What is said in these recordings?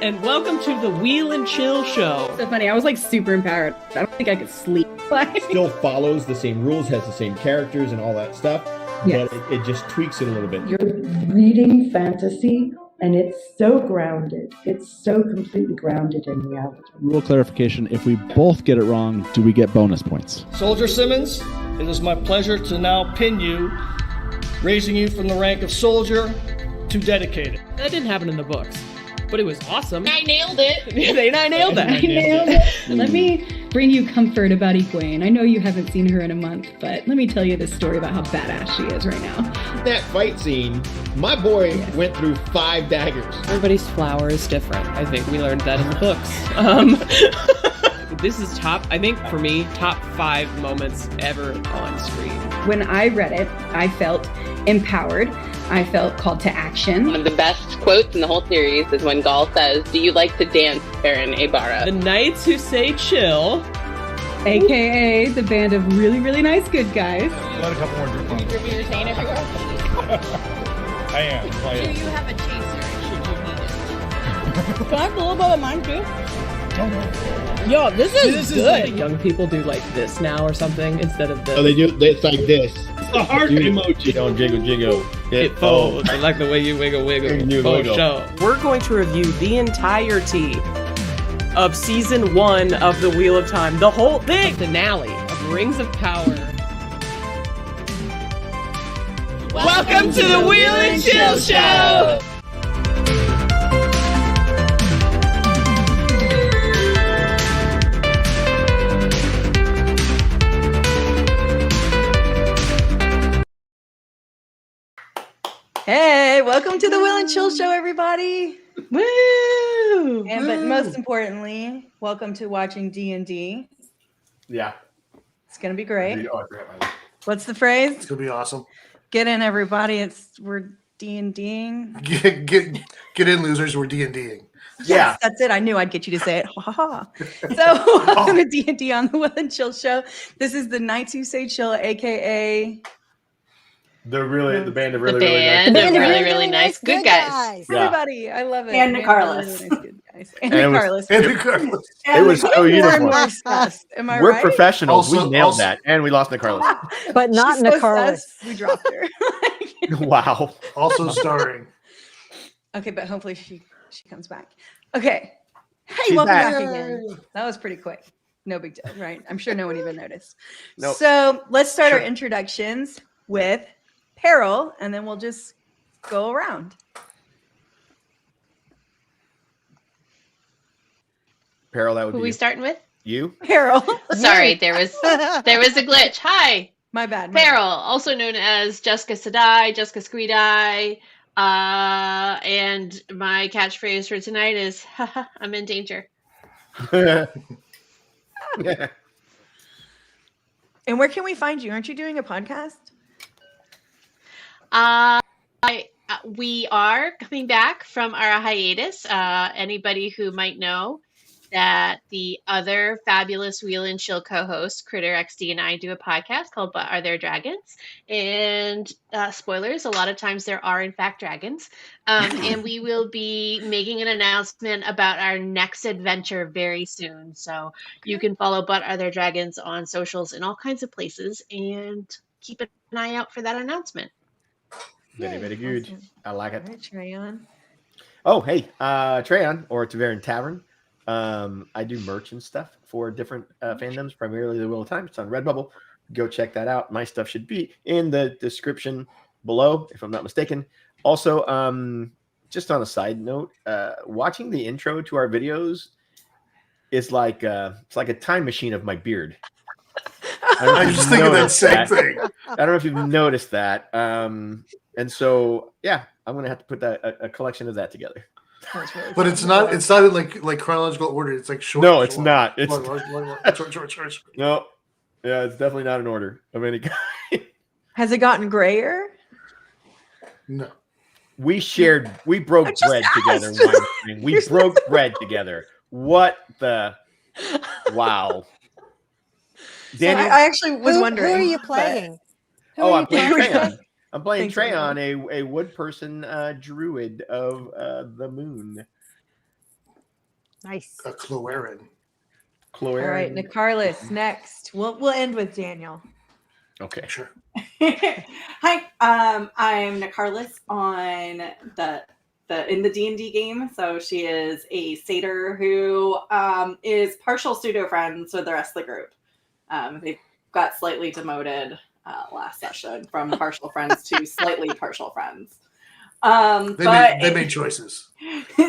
and welcome to the Wheel and Chill Show. So funny, I was like super empowered. I don't think I could sleep. Still follows the same rules, has the same characters and all that stuff, Yes. but it just tweaks it a little bit. You're reading fantasy, and it's so grounded. It's so completely grounded in reality. Rule clarification, if we both get it wrong, do we get bonus points? Soldier Simmons, it is my pleasure to now pin you, raising you from the rank of soldier to dedicated. That didn't happen in the books, but it was awesome. I nailed it. I nailed that. I nailed it. Let me bring you comfort about Egwene. I know you haven't seen her in a month, but let me tell you this story about how badass she is right now. That fight scene, my boy went through 5 daggers. Everybody's flower is different. I think we learned that in the books. This is I think for me, top 5 moments ever on screen. When I read it, I felt empowered. I felt called to action. One of the best quotes in the whole series is when Gaul says, "Do you like to dance, Baron Abara?" The Knights Who Say Chill, AKA the band of really, really nice good guys. Let a couple more drink on. You're saying everywhere. I am. Do you have a chaser should you need it? Can I have a little bit of mine too? Oh, no. Yo, this is good. young people do like this now or something instead of this. Oh, they do. It's like this. The heart emoji. Don't jiggle, jiggle. It folds. I like the way you wiggle, wiggle. You Oh, wiggle. show. We're going to review the entirety of season 1 of the Wheel of Time, the whole thing, finale of Rings of Power. Welcome to the Wheel and Chill Show. Hey, welcome to the Will and Chill Show, everybody. Woo! But most importantly, welcome to watching D&D. Yeah. It's gonna be great. Oh, I forgot my list. What's the phrase? It's gonna be awesome. Get in, everybody. We're D&Ding. Get in, losers. We're D&Ding. Yeah. That's it. I knew I'd get you to say it. Ha ha ha. So welcome to D&D on the Will and Chill Show. This is the Knights Who Say Chill, aka The band of The band of really nice good guys. Yeah. everybody. I love it. And Band of Nicarlis. really nice good guys. And And it was- Nicarlis. And Carlos. It was so More and uniform. more sus. Am I We're right? professionals. Also- we nailed also- that. And we lost Nicarlis. But not She's so Nicarlis. sus, we dropped her. Wow. Also starring. Okay, but hopefully she comes back. Okay. Hey, She's welcome back. back again. That was pretty quick. No big deal, right? I'm sure no one even noticed. Nope. So let's start our Sure. introductions with Peril, and then we'll just go around. Peril, that would Who be we starting with? you. Peril. Sorry, there was a glitch. Hi, My bad. Peril, also known as Jessica Sedai, Jessica Squeedai. And my catchphrase for tonight is, haha, I'm in danger. Yeah. And where can we find you? Aren't you doing a podcast? We are coming back from our hiatus. Anybody who might know that the other fabulous Wheel and Chill co-host, Critter XD, and I do a podcast called But Are There Dragons? And spoilers, a lot of times there are in fact dragons. And we will be making an announcement about our next adventure very soon. So you can follow But Are There Dragons on socials in all kinds of places and keep an eye out for that announcement. Very, very good. Awesome. I like it. All right, Treyon. Oh, hey, Treyon or Tavern. I do merch and stuff for different fandoms, primarily the Wheel of Time. It's on Redbubble. Go check that out. My stuff should be in the description below, if I'm not mistaken. Also, just on a side note, watching the intro to our videos is like it's like a time machine of my beard. I just think of that same thing. I don't know if you've noticed that. And so, yeah, I'm gonna have to put a collection of that together. But it's not in like chronological order. It's like short. No, it's short, not. It's short. no. Yeah, it's definitely not an order of any kind. Has it gotten grayer? No. We broke I just bread together. asked. Winespring. We broke bread together. What the? Wow. Daniel, I actually was wondering. Who are you but- playing? I'm playing playing? Treyon. I'm playing Thanks, Treyon, a wood person druid of the moon. Nice. Cloerin. Chloe. All right, Nicarlis, next. We'll end with Daniel. Okay. Sure. Hi, I'm Nicarlis on in the D&D game. So she is a satyr who is partial pseudo friends with the rest of the group. They got slightly demoted last session from partial friends to slightly partial friends. They made choices.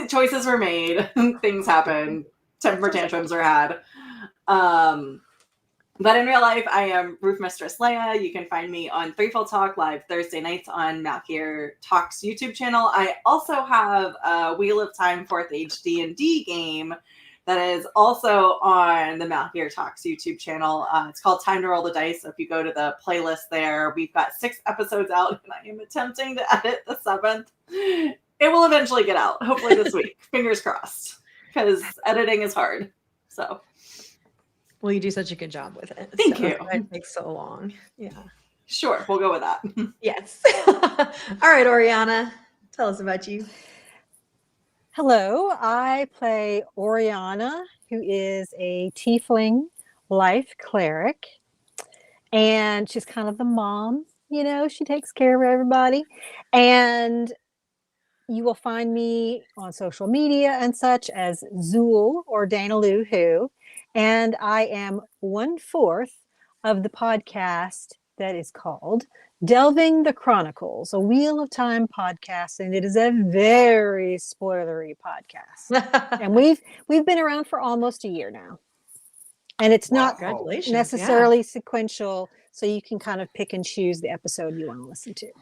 Choices were made. Things happen. Temper tantrums are had. But in real life, I am Roof Mistress Leia. You can find me on Threefold Talk live Thursday nights on Malkier Talks YouTube channel. I also have a Wheel of Time 4th Age D&D game that is also on the Malkier Talks YouTube channel. It's called Time to Roll the Dice. So if you go to the playlist there, we've got 6 episodes out, and I am attempting to edit the 7th. It will eventually get out, hopefully this week. Fingers crossed, because editing is hard. So. Well, you do such a good job with it. Thank you. It takes so long. Yeah. Sure, we'll go with that. Yes. All right, Oriana, tell us about you. Hello, I play Oriana, who is a tiefling life cleric. And she's kind of the mom, she takes care of everybody. And you will find me on social media and such as Zool or Danaloo Who. And I am 1/4 of the podcast that is called Delving the Chronicles, a Wheel of Time podcast, and it is a very spoilery podcast. And we've been around for almost a year now. And it's not necessarily sequential, so you can kind of pick and choose the episode you want to listen to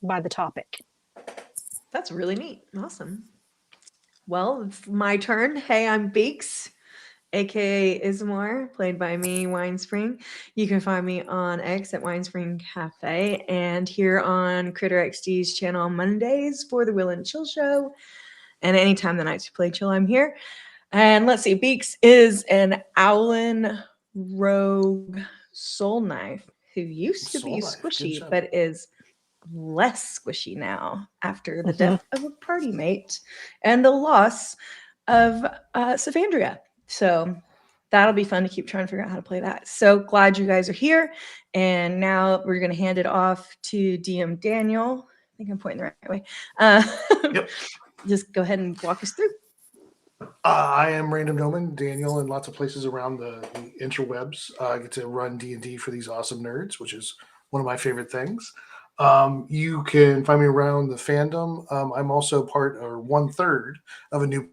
by the topic. That's really neat. Awesome. Well, it's my turn. Hey, I'm Beaks, aka Ismar, played by me, Winespring. You can find me on X at Winespring Cafe and here on Critter XD's channel on Mondays for the Will and Chill show. And anytime the nights we play chill, I'm here. And let's see, Beaks is an Owlin rogue soul knife who used to be squishy, but is less squishy now after the death of a party mate and the loss of Savandria. So that'll be fun to keep trying to figure out how to play that. So glad you guys are here. And now we're going to hand it off to DM Daniel. I think I'm pointing the right way. Yep. Just go ahead and walk us through. I am Random Gnomon, Daniel, in lots of places around the interwebs. I get to run D&D for these awesome nerds, which is one of my favorite things. You can find me around the fandom. I'm also part or 1/3 of a new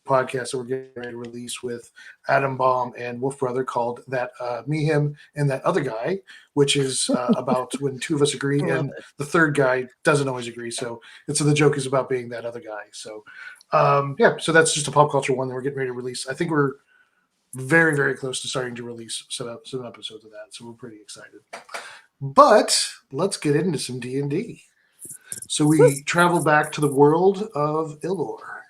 podcast that we're getting ready to release with Adam Baum and Wolf Brother called That Me, Him, and That Other Guy, which is about when two of us agree and the third guy doesn't always agree. So the joke is about being that other guy. So so that's just a pop culture one that we're getting ready to release. I think we're very, very close to starting to release some episodes of that. So we're pretty excited. But let's get into some D&D. So we travel back to the world of Ilor,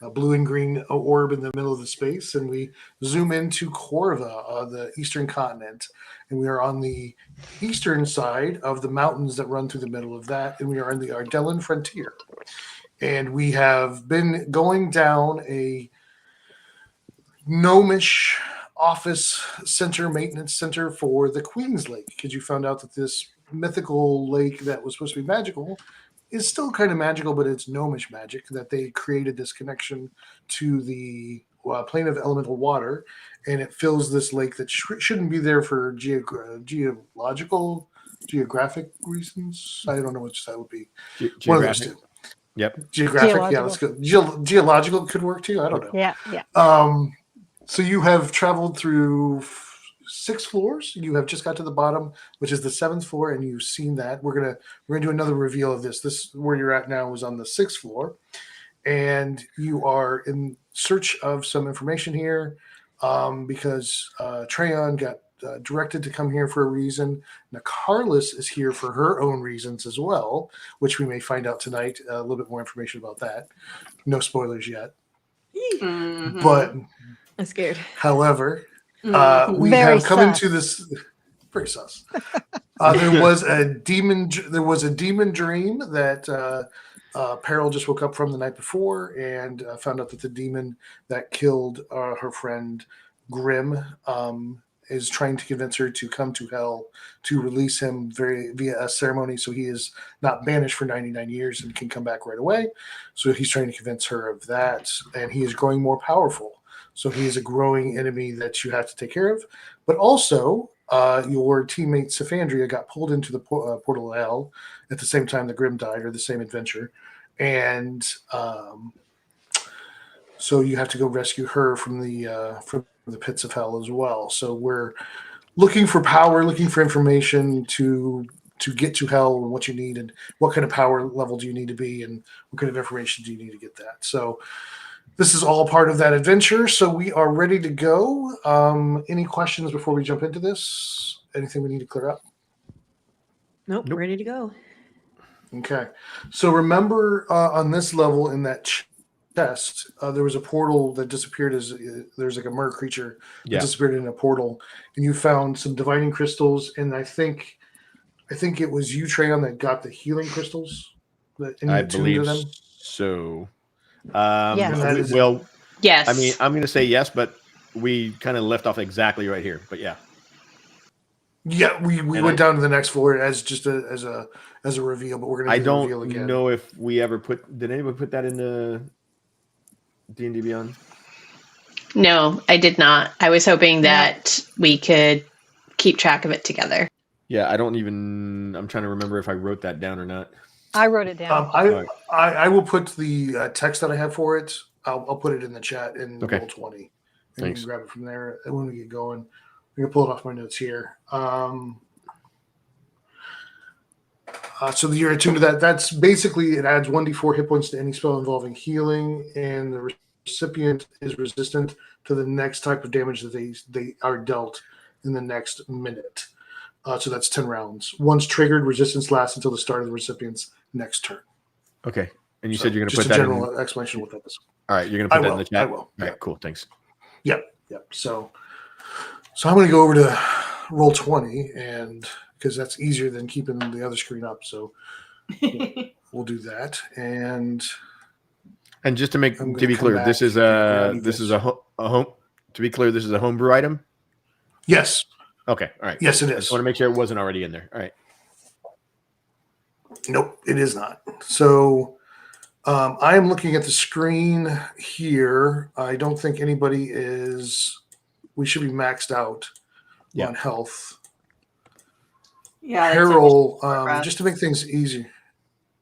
a blue and green orb in the middle of the space, and we zoom into Corva, the eastern continent, and we are on the eastern side of the mountains that run through the middle of that, and we are in the Ardellan frontier. And we have been going down a gnomish office center, maintenance center for the Queen's Lake, because you found out that this mythical lake that was supposed to be magical is still kind of magical, but it's gnomish magic, that they created this connection to the plane of elemental water, and it fills this lake that shouldn't be there for geographic reasons. I don't know which that would be. One of those two. Yep. Geographic, yeah, let's go. Geological could work too. I don't know. Yeah. So you have traveled through 6 floors. You have just got to the bottom, which is the 7th floor, and you've seen that. We're gonna do another reveal of this. This where you're at now is on the 6th floor, and you are in search of some information here because Treyon got directed to come here for a reason. Nicarlis is here for her own reasons as well, which we may find out tonight. A little bit more information about that. No spoilers yet, but I'm scared. However, we have come into this very sus. There was a demon dream that Peril just woke up from the night before and found out that the demon that killed her friend Grim is trying to convince her to come to hell to release him via a ceremony, so he is not banished for 99 years and can come back right away. So he's trying to convince her of that, and he is growing more powerful. So he is a growing enemy that you have to take care of. But also, your teammate Saphandria got pulled into the portal of hell at the same time that Grim died, or the same adventure. And so you have to go rescue her from the pits of hell as well. So we're looking for power, looking for information to get to hell, and what you need, and what kind of power level do you need to be, and what kind of information do you need to get that. So this is all part of that adventure. So we are ready to go. Any questions before we jump into this? Anything we need to clear up? Nope. Ready to go. Okay. So remember, on this level in that chest, there was a portal that disappeared as there's like a mer creature that disappeared in a portal, and you found some divining crystals, and I think it was you, Treyon, that got the healing crystals. I believe them. So. Yes. Well, yes. I mean, I'm going to say yes, but we kind of left off exactly right here. But yeah. Yeah, we went down to the next floor as just as a reveal, but we're going to do the reveal again. I don't know if we ever did anyone put that in the D&D Beyond? No, I did not. I was hoping that we could keep track of it together. Yeah, I'm trying to remember if I wrote that down or not. I wrote it down. I will put the text that I have for it. I'll put it in the chat in Roll 20. And Thanks. you can grab it from there when we get going. I'm going to pull it off my notes here. So you're attuned to that. That's basically, it adds 1d4 hit points to any spell involving healing, and the recipient is resistant to the next type of damage that they are dealt in the next minute. So that's 10 rounds. Once triggered, resistance lasts until the start of the recipient's next turn. Okay. And you said you're going to put that in. Just a general explanation of what that is. All right. You're going to put that in the chat? I will. All right, cool. Thanks. Yep. So I'm going to go over to Roll 20, and because that's easier than keeping the other screen up. So we'll do that. And just to be clear, this is a home. To be clear, this is a homebrew item. Yes. Okay. All right. Yes, it is. I just want to make sure it wasn't already in there. All right. Nope, it is not. So I am looking at the screen here. I don't think anybody is. We should be maxed out on health. Yeah. Peril, just to make things easy.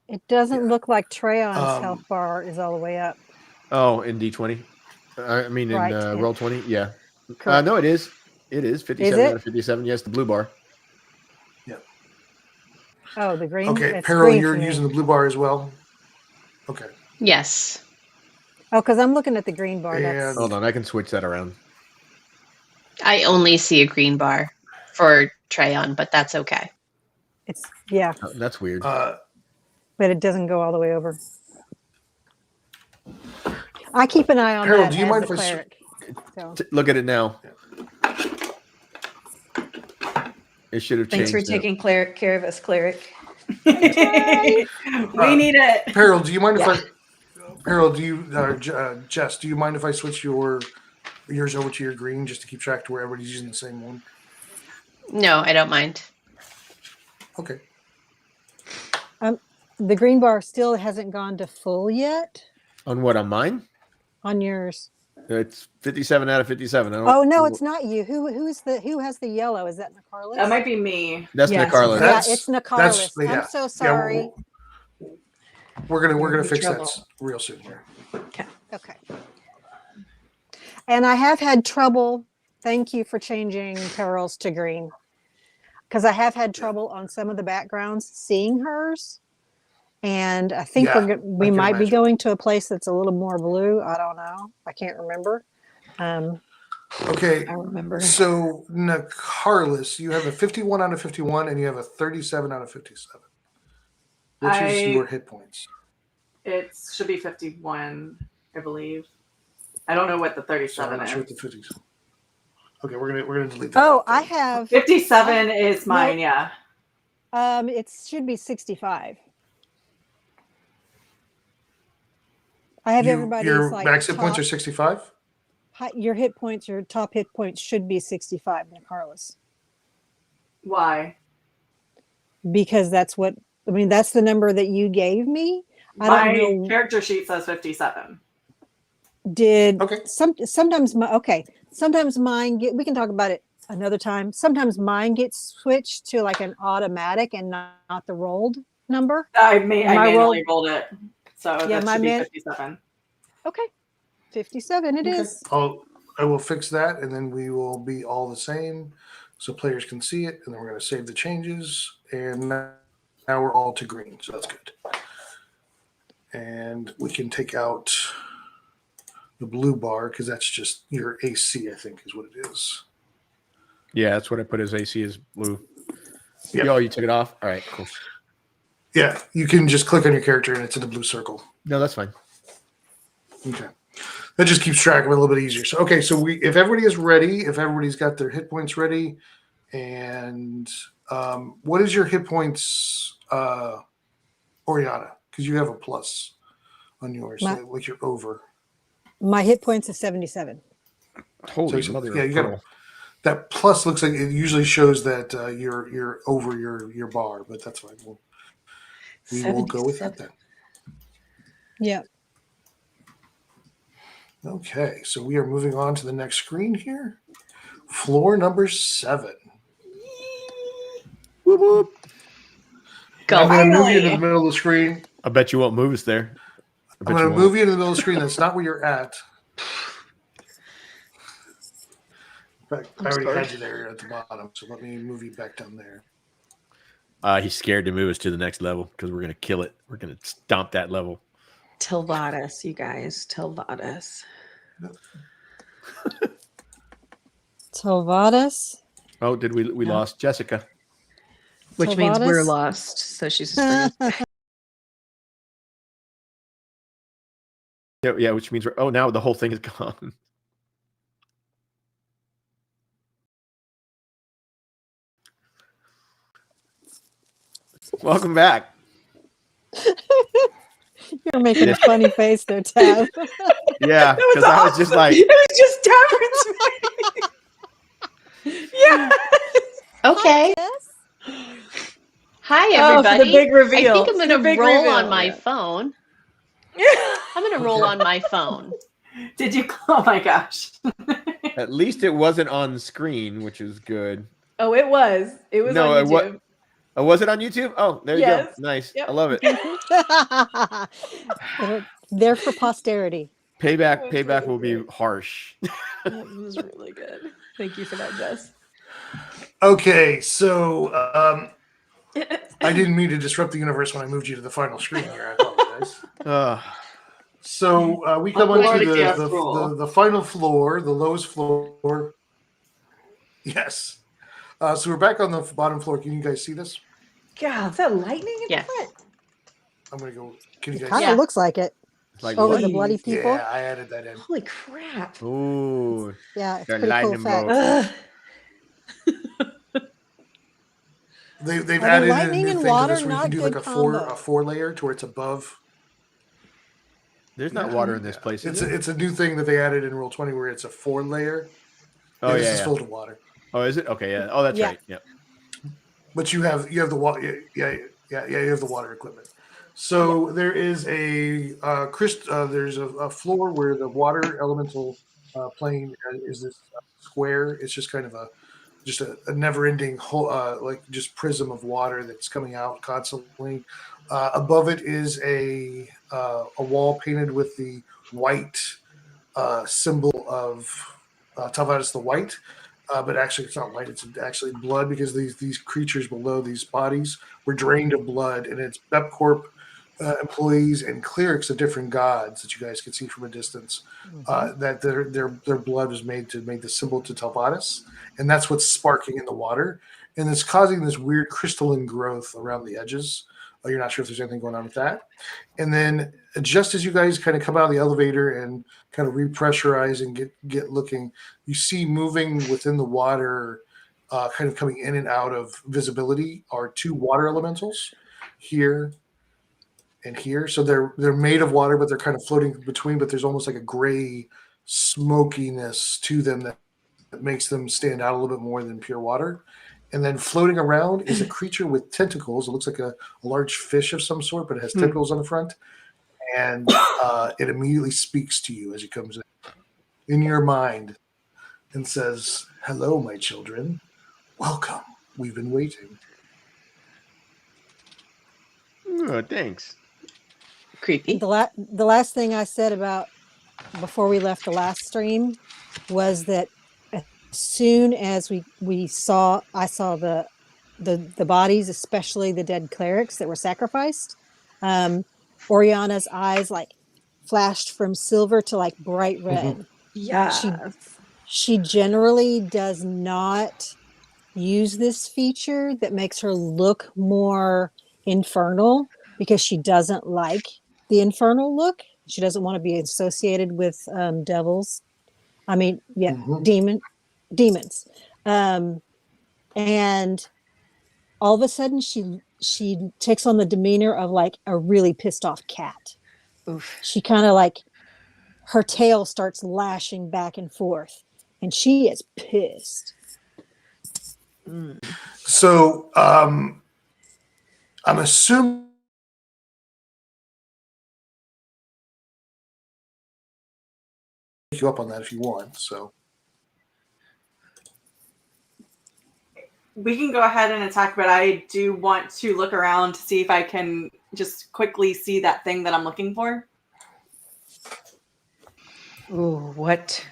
It doesn't look like Treyon's health bar is all the way up. Oh, in D20? I mean, in Roll 20? Yeah. No, it is. It is 57 out of 57. Yes, the blue bar. Yeah. Oh, the green. Okay, Peril, you're using the blue bar as well. Okay. Yes. Oh, because I'm looking at the green bar. Hold on, I can switch that around. I only see a green bar for Treyon, but that's okay. It's that's weird. But it doesn't go all the way over. I keep an eye on Peril, that do you mind if cleric. Look at it now. It should have changed. Thanks for taking care of us, cleric. We need it. Peril, do you mind if I? Peril, Jess, do you mind if I switch yours over to your green just to keep track to where everybody's using the same one? No, I don't mind. Okay. The green bar still hasn't gone to full yet. On what? On mine? On yours. It's 57 out of 57. Oh no, it's not you. Who has the yellow? Is that Nicarlis? That might be me. That's Nicarlis. Yeah, it's Nicarlis. I'm so sorry. Yeah, we're gonna fix that real soon here. Okay. And I have had trouble. Thank you for changing Peril's to green, because I have had trouble on some of the backgrounds seeing hers. And I think we might be going to a place that's a little more blue. I don't know. I can't remember. Okay. I remember. So, Nicarlis, you have a 51 out of 51, and you have a 37 out of 57. Which is your hit points? It should be 51, I believe. I don't know what the 37 is. Sure what the 50s. Okay, we're gonna delete that. Oh, I have 57 is mine. Yeah. It should be 65. I have everybody's Your like max hit points top- are 65. Your hit points, your top hit points should be 65, Carlos. Why? Because that's what that's the number that you gave me. I My don't know. character sheet says 57. Sometimes mine get, we can talk about it another time. Sometimes mine gets switched to like an automatic and not the rolled number. I manually rolled it. So Yeah, that should be 57. Okay. 57 it is. I will fix that, and then we will be all the same, so players can see it. And then we're going to save the changes, and now we're all to green, so that's good. And we can take out the blue bar because that's just your AC, I think, is what it is. Yeah, that's what I put as AC is blue. Yep. Oh, you took it off? All right, cool. Yeah, you can just click on your character, and it's in the blue circle. No, that's fine. Okay. That just keeps track of it a little bit easier. So, okay, so if everybody is ready, if everybody's got their hit points ready, and what is your hit points, Oriana? Because you have a plus on yours, so like you're over. My hit points is 77. Holy so, mother! Yeah, you got that plus. Looks like it usually shows that you're over your bar, but that's fine. We will go with that then. Yeah. Okay, so we are moving on to the next screen here. Floor number 7. Whoop, whoop. I'm going to move you into the middle of the screen. I bet you won't move us there. I'm going to move you into the middle of the screen. That's not where you're at. In fact, I already had you there at the bottom, so let me move you back down there. He's scared to move us to the next level because we're going to kill it. We're going to stomp that level. Tilvadas, you guys. Tilvadas. Tilvadas. Oh, did we lost Jessica? Which means we're lost. So she's just Yeah, which means now the whole thing is gone. Welcome back. You're making a funny face there, Tav. Yeah, because I was just like, it was just Tavern's face. Yeah. Okay. Hi, Oh, for the everybody. big reveal. I think I'm For going the big to roll reveal. on my phone. I'm going to roll on my phone. Did you? Oh my gosh. at least it wasn't on the screen, which is good. Oh, it was. It was on YouTube. Oh, was it on YouTube? Oh, there you go. Yes. Nice. Yep. I love it. There for posterity. Payback will be harsh. That was really good. Thank you for that, Jess. Okay, so I didn't mean to disrupt the universe when I moved you to the final screen here. I apologize. So we come onto the final floor, the lowest floor. Yes. So we're back on the bottom floor. Can you guys see this? God, is that lightning in the front? I'm going to go. Can you guys Kind of looks like it. Like over what? the bloody people. Yeah, I added that in. Holy crap. Ooh. Yeah, it's the pretty cool lightning effect. They've Are added in a lightning new and thing to water this where you not can do good like combo? a four layer to where it's above. There's not water in this place. It's a new thing that they added in Roll20 where it's a 4 layer. Oh, this yeah, is yeah. filled with water. Oh, is it? Okay, yeah. Oh, that's Yeah. right. Yeah. But you have the water. Yeah. You have the water equipment. So there is a there's a floor where the water elemental plane is this square. It's just kind of a never-ending whole like just prism of water that's coming out constantly. Above it is a wall painted with the white symbol of Tavares the White. But actually, it's not white. It's actually blood because these creatures below these bodies were drained of blood, and it's BepCorp employees and clerics of different gods that you guys can see from a distance. That their blood was made to make the symbol to Talvadas, and that's what's sparking in the water, and it's causing this weird crystalline growth around the edges. You're not sure if there's anything going on with that. And then just as you guys kind of come out of the elevator and kind of repressurize and get looking, you see moving within the water, kind of coming in and out of visibility, are 2 water elementals here and here. So they're made of water, but they're kind of floating between. But there's almost like a gray smokiness to them that makes them stand out a little bit more than pure water. And then floating around is a creature with tentacles. It looks like a large fish of some sort, but it has tentacles on the front. And it immediately speaks to you as it comes in your mind and says, "Hello, my children. Welcome. We've been waiting." Oh, thanks. Creepy. The last thing I said about before we left the last stream was that as soon as I saw the bodies, especially the dead clerics that were sacrificed, Oriana's eyes like flashed from silver to like bright red. Yeah. She generally does not use this feature that makes her look more infernal because she doesn't like the infernal look. She doesn't want to be associated with devils. I mean, yeah, demons. And all of a sudden she takes on the demeanor of like a really pissed off cat. Oof. She kind of like her tail starts lashing back and forth and she is pissed. So I'm assuming you up on that if you want. So we can go ahead and attack, but I do want to look around to see if I can just quickly see that thing that I'm looking for. Ooh, what?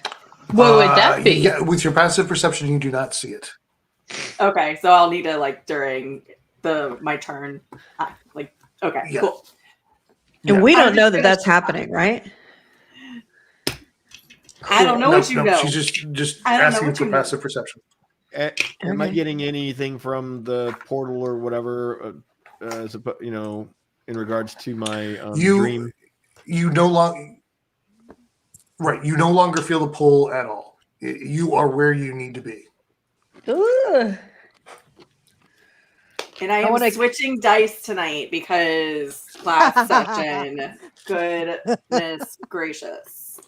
What would that be? Yeah, with your passive perception, you do not see it. Okay, so I'll need to like during my turn. Okay, cool. And we don't know that that's happening, right? I don't know what you know. She's just asking for passive perception. Am I getting anything from the portal or whatever? In regards to my dream. You no longer. Right, you no longer feel the pull at all. You are where you need to be. Ooh. And I am switching dice tonight because last session, goodness gracious.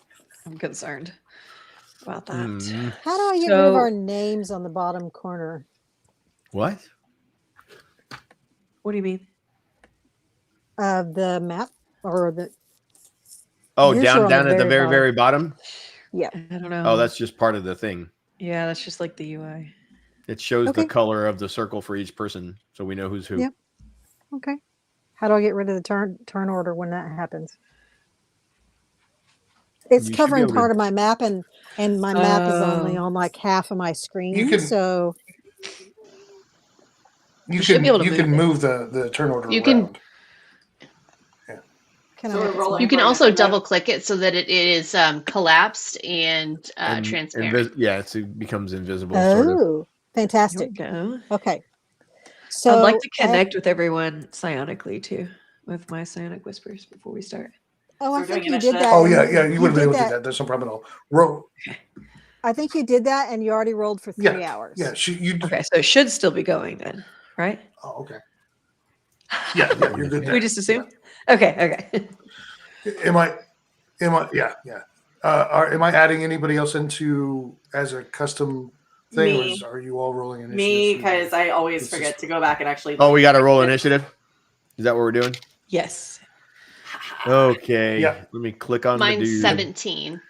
I'm concerned about that. How do I get rid of our names on the bottom corner? What? What do you mean? The map or the... Oh, down at the very, very bottom? Yeah. I don't know. Oh, that's just part of the thing. Yeah, that's just like the UI. It shows the color of the circle for each person, so we know who's who. Yep. Okay. How do I get rid of the turn order when that happens? It's covering part of my map, and my map is only on like half of my screen. You can move the turn order around. You can also double click it so that it is collapsed and transparent. It becomes invisible. Oh, sort of. Fantastic. Okay. So I'd like to connect with everyone psionically too, with my psionic whispers before we start. Oh, I think you did that. Oh, yeah, you would have been able to do that. There's no problem at all. Roll. I think you did that, and you already rolled for 3 hours. Yeah, okay, so it should still be going then, right? Oh, okay. Yeah, you're good there. We just assume? Yeah. Okay. Am I? Yeah. Am I adding anybody else into as a custom thing, or are you all rolling initiative? Me, because I always forget to go back and actually. Oh, we got to roll initiative. Is that what we're doing? Yes. Okay. Yeah. Let me click on. Mine's 17.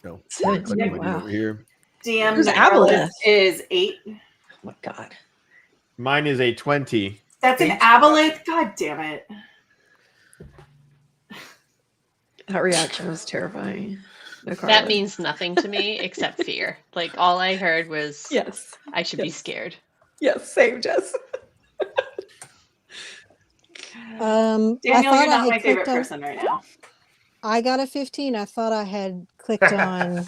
No. 17. Wow. Over here. DM Aboleth is 8. Oh my god. Mine is a 20. That's an Aboleth. God damn it. That reaction was terrifying. That means nothing to me except fear. Like all I heard was yes, I should be scared. Yes, same, Jess. Daniel, you're not my favorite person right now. I got a 15. I thought I had clicked on.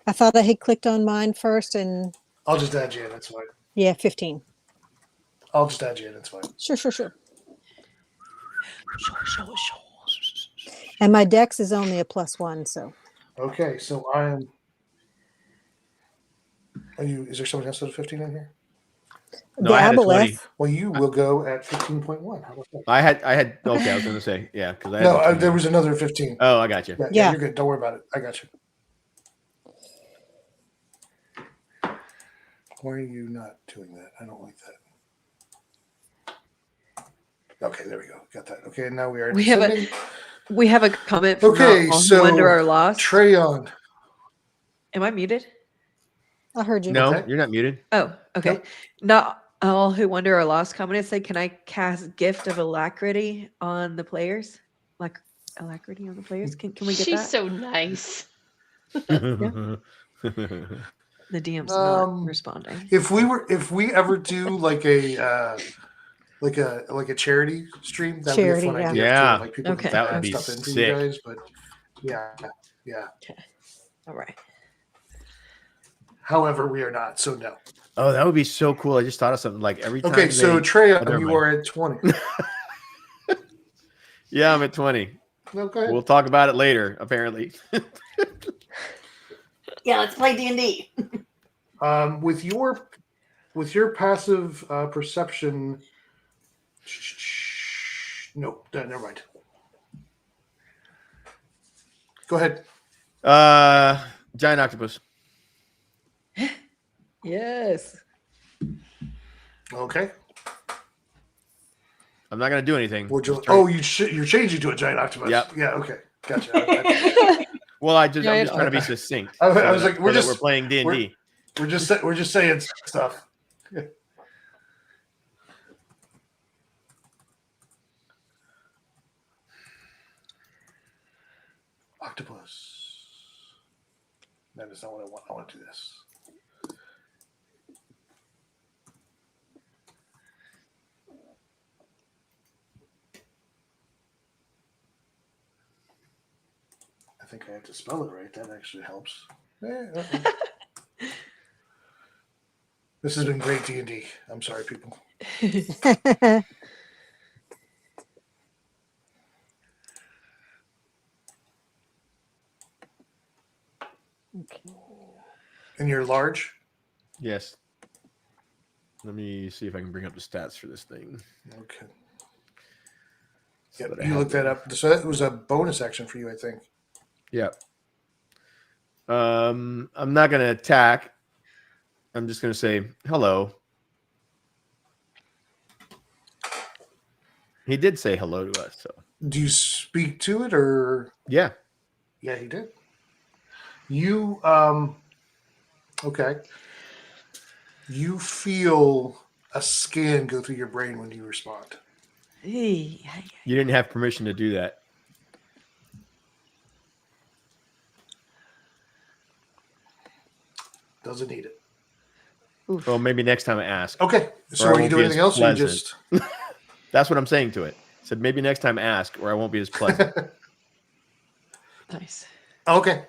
I thought I had clicked on mine first, and I'll just add you in. That's fine. Yeah, 15. I'll just add you in. It's fine. Sure. And my dex is only a +1, so. Okay, so I am. Is there somebody else with a 15 in here? No, The I had a 20. aboleth. Well, you will go at 15.1. How about that? I had. Okay, I was going to say because I had No, the 20. there was another 15. Oh, I got you. Yeah, Yeah. you're good. Don't worry about it. I got you. Why are you not doing that? I don't like that. Okay, there we go. Got that. Okay, now we are. We have descending. we have a comment from Okay, Not All Who so Wonder Are Lost. Treyon. Am I muted? I heard you. No, Okay. you're not muted. Oh, okay. Nope. Not All Who Wonder Are Lost commented said, "Can I cast Gift of Alacrity on the players? Like alacrity on the players? Can we get She's that?" so nice. The DM's not responding. If we ever do like a charity stream, that would be a Charity, fun yeah. idea. Yeah. Too. Like people Okay. can That would add be stuff in for you sick. guys, but yeah. All right. However, we are not, so no. Oh, that would be so cool. I just thought of something like every time. Okay, so Treya, never you mind. are at 20. Yeah, I'm at 20. No, go ahead. We'll talk about it later, apparently. Yeah, let's play D&D. With your passive perception. Nope, never mind. Go ahead. Giant octopus. Yes. Okay. I'm not gonna do anything. You're changing to a giant octopus. Yep. Yeah. Okay. Gotcha. Well, I'm just Giant trying to be succinct. I was like, we're playing D&D. We're just saying stuff. Octopus. That is not what I want. I want to do this. I think I have to spell it right. That actually helps. This has been great D&D. I'm sorry, people. Okay. And you're large? Yes. Let me see if I can bring up the stats for this thing. Okay. So Yep, that I you have looked that up. So that was a bonus action for you, I think. Yep. I'm not gonna attack. I'm just gonna say hello. He did say hello to us, so Do you speak to it or? yeah. Yeah, he did. You okay. You feel a scan go through your brain when you respond. You didn't have permission to do that. Doesn't need it. Well, maybe next time I ask. Okay. So Or I are you won't doing be as anything else or you pleasant. just That's what I'm saying to it. I said maybe next time ask, or I won't be as pleasant. Nice. Okay.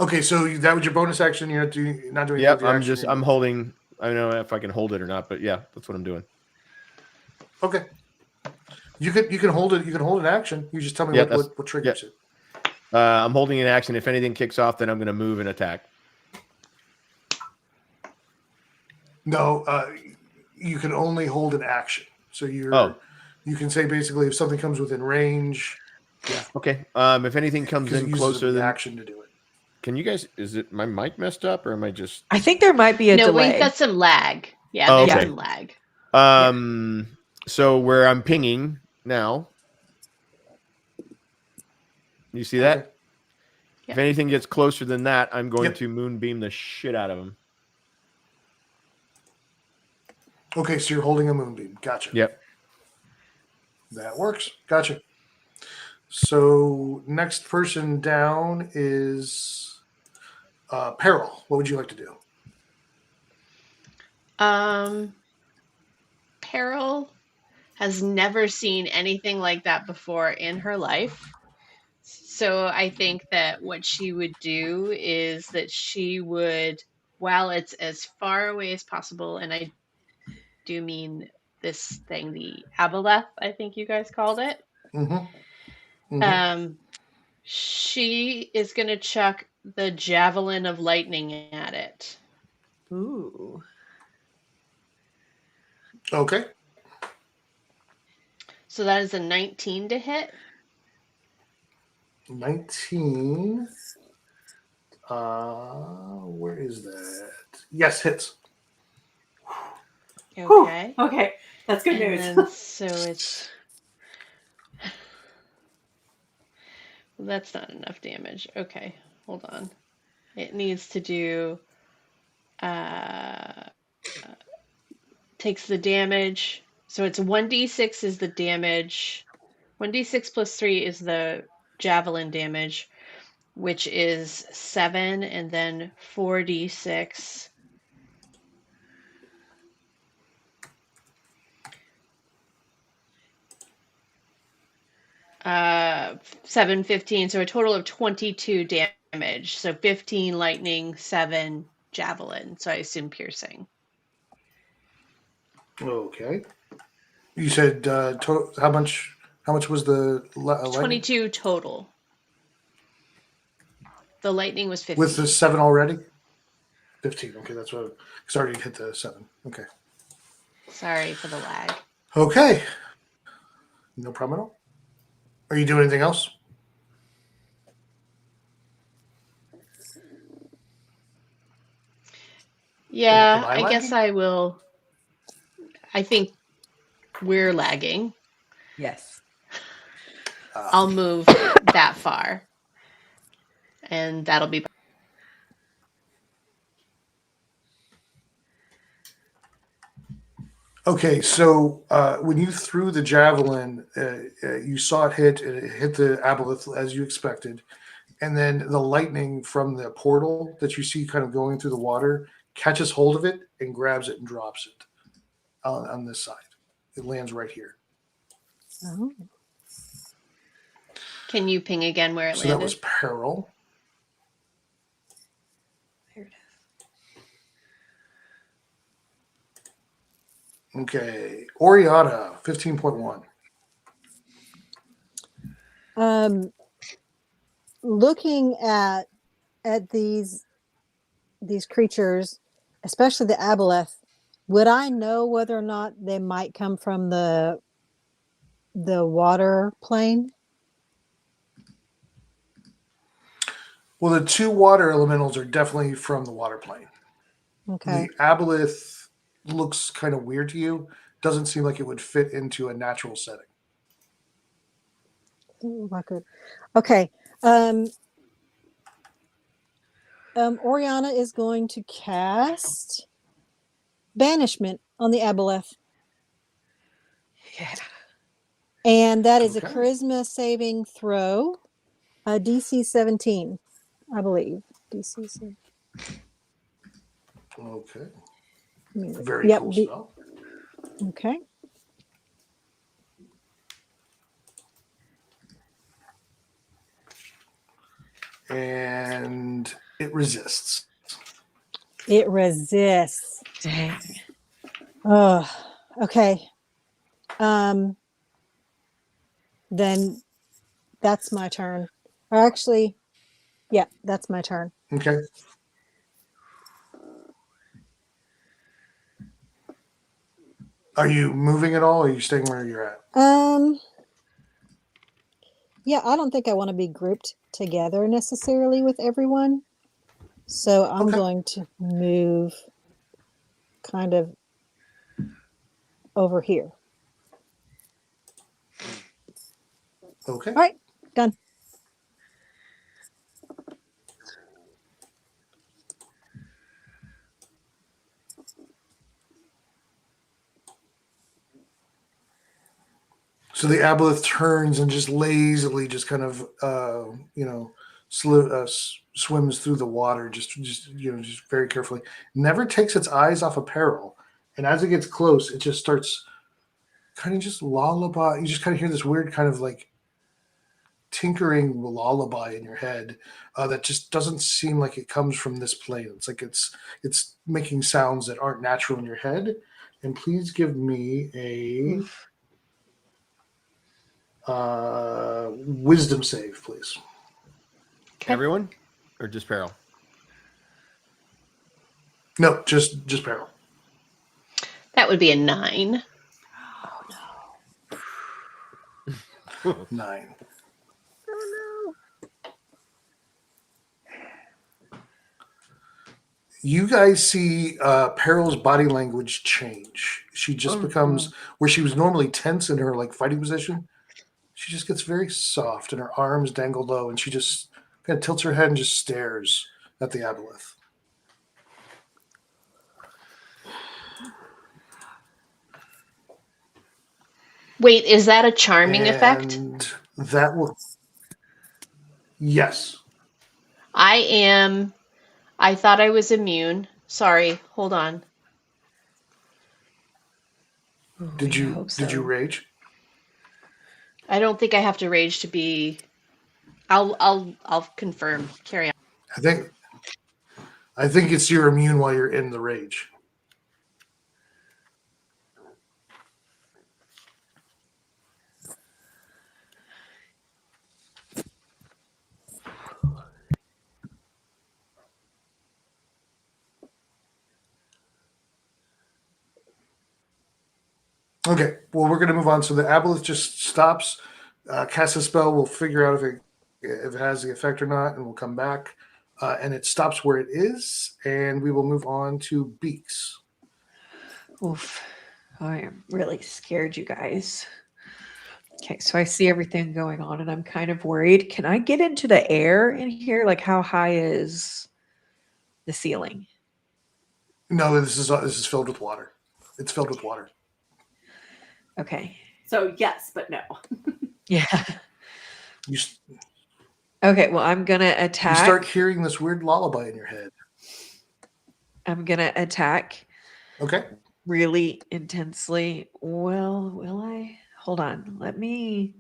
Okay, so that was your bonus action. You're not doing Yep, your action, I'm holding. I don't know if I can hold it or not, but yeah, that's what I'm doing. Okay. You can hold it. You can hold an action. You just tell me Yeah, what triggers it. I'm holding an action. If anything kicks off, then I'm going to move and attack. No, you can only hold an action. So you can say basically if something comes within range. Yeah. Okay. If anything comes in closer than action to do it. Can you guys? Is it my mic messed up, or am I just? I think there might be a delay. we've got some lag. Yeah, Oh, there's okay. some lag. So where I'm pinging now, you see that? Okay. If anything gets closer than that, I'm going to moonbeam the shit out of him. Okay, so you're holding a moonbeam. Gotcha. Yep. That works. Gotcha. So next person down is Peril. What would you like to do? Peril has never seen anything like that before in her life. So I think that what she would do is that she would, while it's as far away as possible, and I do mean this thing, the aboleth, I think you guys called it. She is going to chuck the javelin of lightning at it. Ooh. Okay. So that is a 19 to hit. 19. Where is that? Yes, hits. Okay. Okay, that's good news. And so it's... That's not enough damage. Okay, hold on. It needs to do... takes the damage. So it's 1d6 is the damage. 1d6 plus 3 is the javelin damage, which is 7, and then 4d6. 7, 15, so a total of 22 damage. So 15 lightning, 7 javelin. So I assume piercing. Okay. You said how much? How much was the lightning? 22 total. The lightning was 15. With the 7 already? 15. Okay, that's what. It's already hit the 7. Okay. Sorry for the lag. Okay. No problem at all. Are you doing anything else? Yeah, Am I I guess lagging? I will. I think we're lagging. Yes. I'll move that far. And that'll be. Okay, so when you threw the javelin, you saw it hit. It hit the aboleth as you expected, and then the lightning from the portal that you see kind of going through the water catches hold of it and grabs it and drops it on this side. It lands right here. Oh. Can you ping again where it So landed? that was peril. There it is. Okay, Oriana, 15.1. Looking at these creatures, especially the aboleth, would I know whether or not they might come from the water plane? Well, the 2 water elementals are definitely from the water plane. Okay. The aboleth looks kind of weird to you. Doesn't seem like it would fit into a natural setting. Ooh, I could. Okay. Oriana is going to cast Banishment on the aboleth. Yeah. And that is Okay. a charisma saving throw, DC 17, I believe. DC 17. Okay. Very Very cool spell. Okay. And it resists. It resists. Dang. Oh, okay. Then that's my turn. Or actually, yeah, that's my turn. Okay. Are you moving at all, or are you staying where you're at? Yeah, I don't think I want to be grouped together necessarily with everyone. So I'm going to move kind of over here. Okay. All right, done. So the aboleth turns and just lazily, just kind of, swims through the water, just very carefully. Never takes its eyes off of peril, and as it gets close, it just starts kind of just lullaby. You just kind of hear this weird kind of like tinkering lullaby in your head that just doesn't seem like it comes from this plane. It's like it's making sounds that aren't natural in your head. And please give me a wisdom save, please. Everyone, or just peril? No, just peril. That That would be a 9. 9. You guys see Peril's body language change. She just becomes where she was normally tense in her fighting position. She just gets very soft, and her arms dangle low, and she just kind of tilts her head and just stares at the aboleth. Wait, is that a charming effect? That will. Yes. I thought I was immune. Sorry, hold on. Did you rage? I don't think I have to rage to be. I'll confirm. Carry on. I think it's you're immune while you're in the rage. Okay, well, we're going to move on. So the aboleth just stops, casts a spell. We'll figure out if it has the effect or not, and we'll come back. And it stops where it is, and we will move on to Beaks. Oof. I am really scared, you guys. Okay, so I see everything going on, and I'm kind of worried. Can I get into the air in here? Like, how high is the ceiling? No, this is filled with water. It's filled with water. Okay. So yes, but no. Yeah. You Okay, well, I'm going to attack. You start hearing this weird lullaby in your head. I'm going to attack. Okay. Really intensely. Well, will I? Hold on. Let me.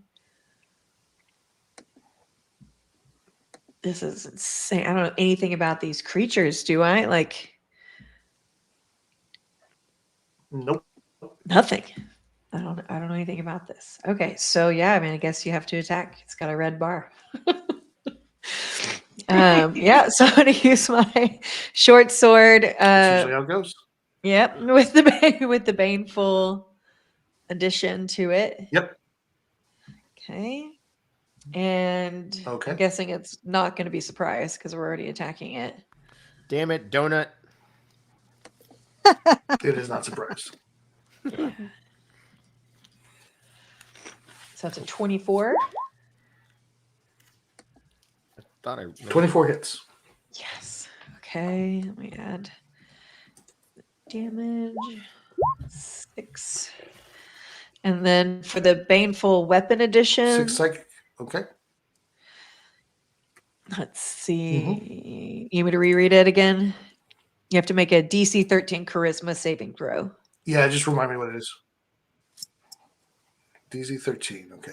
This is insane. I don't know anything about these creatures, do I? Nope. Nothing. I don't know anything about this. Okay, so yeah, I mean, I guess you have to attack. It's got a red bar. Yeah, so I'm going to use my short sword. That's usually how it goes. Yep, with the baneful addition to it. Yep. Okay. And I'm guessing it's not going to be surprise because we're already attacking it. Damn it, donut. It is not surprise. Yeah. So it's a 24. I thought 24 hits. Yes. Okay. Let me add damage. 6. And then for the baneful weapon addition. 6 psychic. Okay. Let's see. You want me to reread it again? You have to make a DC 13 charisma saving throw. Yeah, just remind me what it is. DC 13. Okay.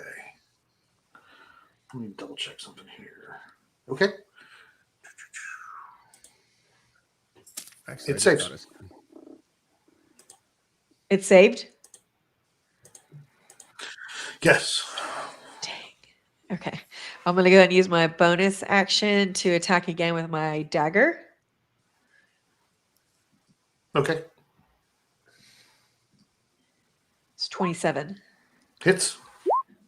Let me double check something here. Okay. Actually, it saves. It saved? Yes. Dang. Okay. I'm going to go ahead and use my bonus action to attack again with my dagger. Okay. It's 27. Hits.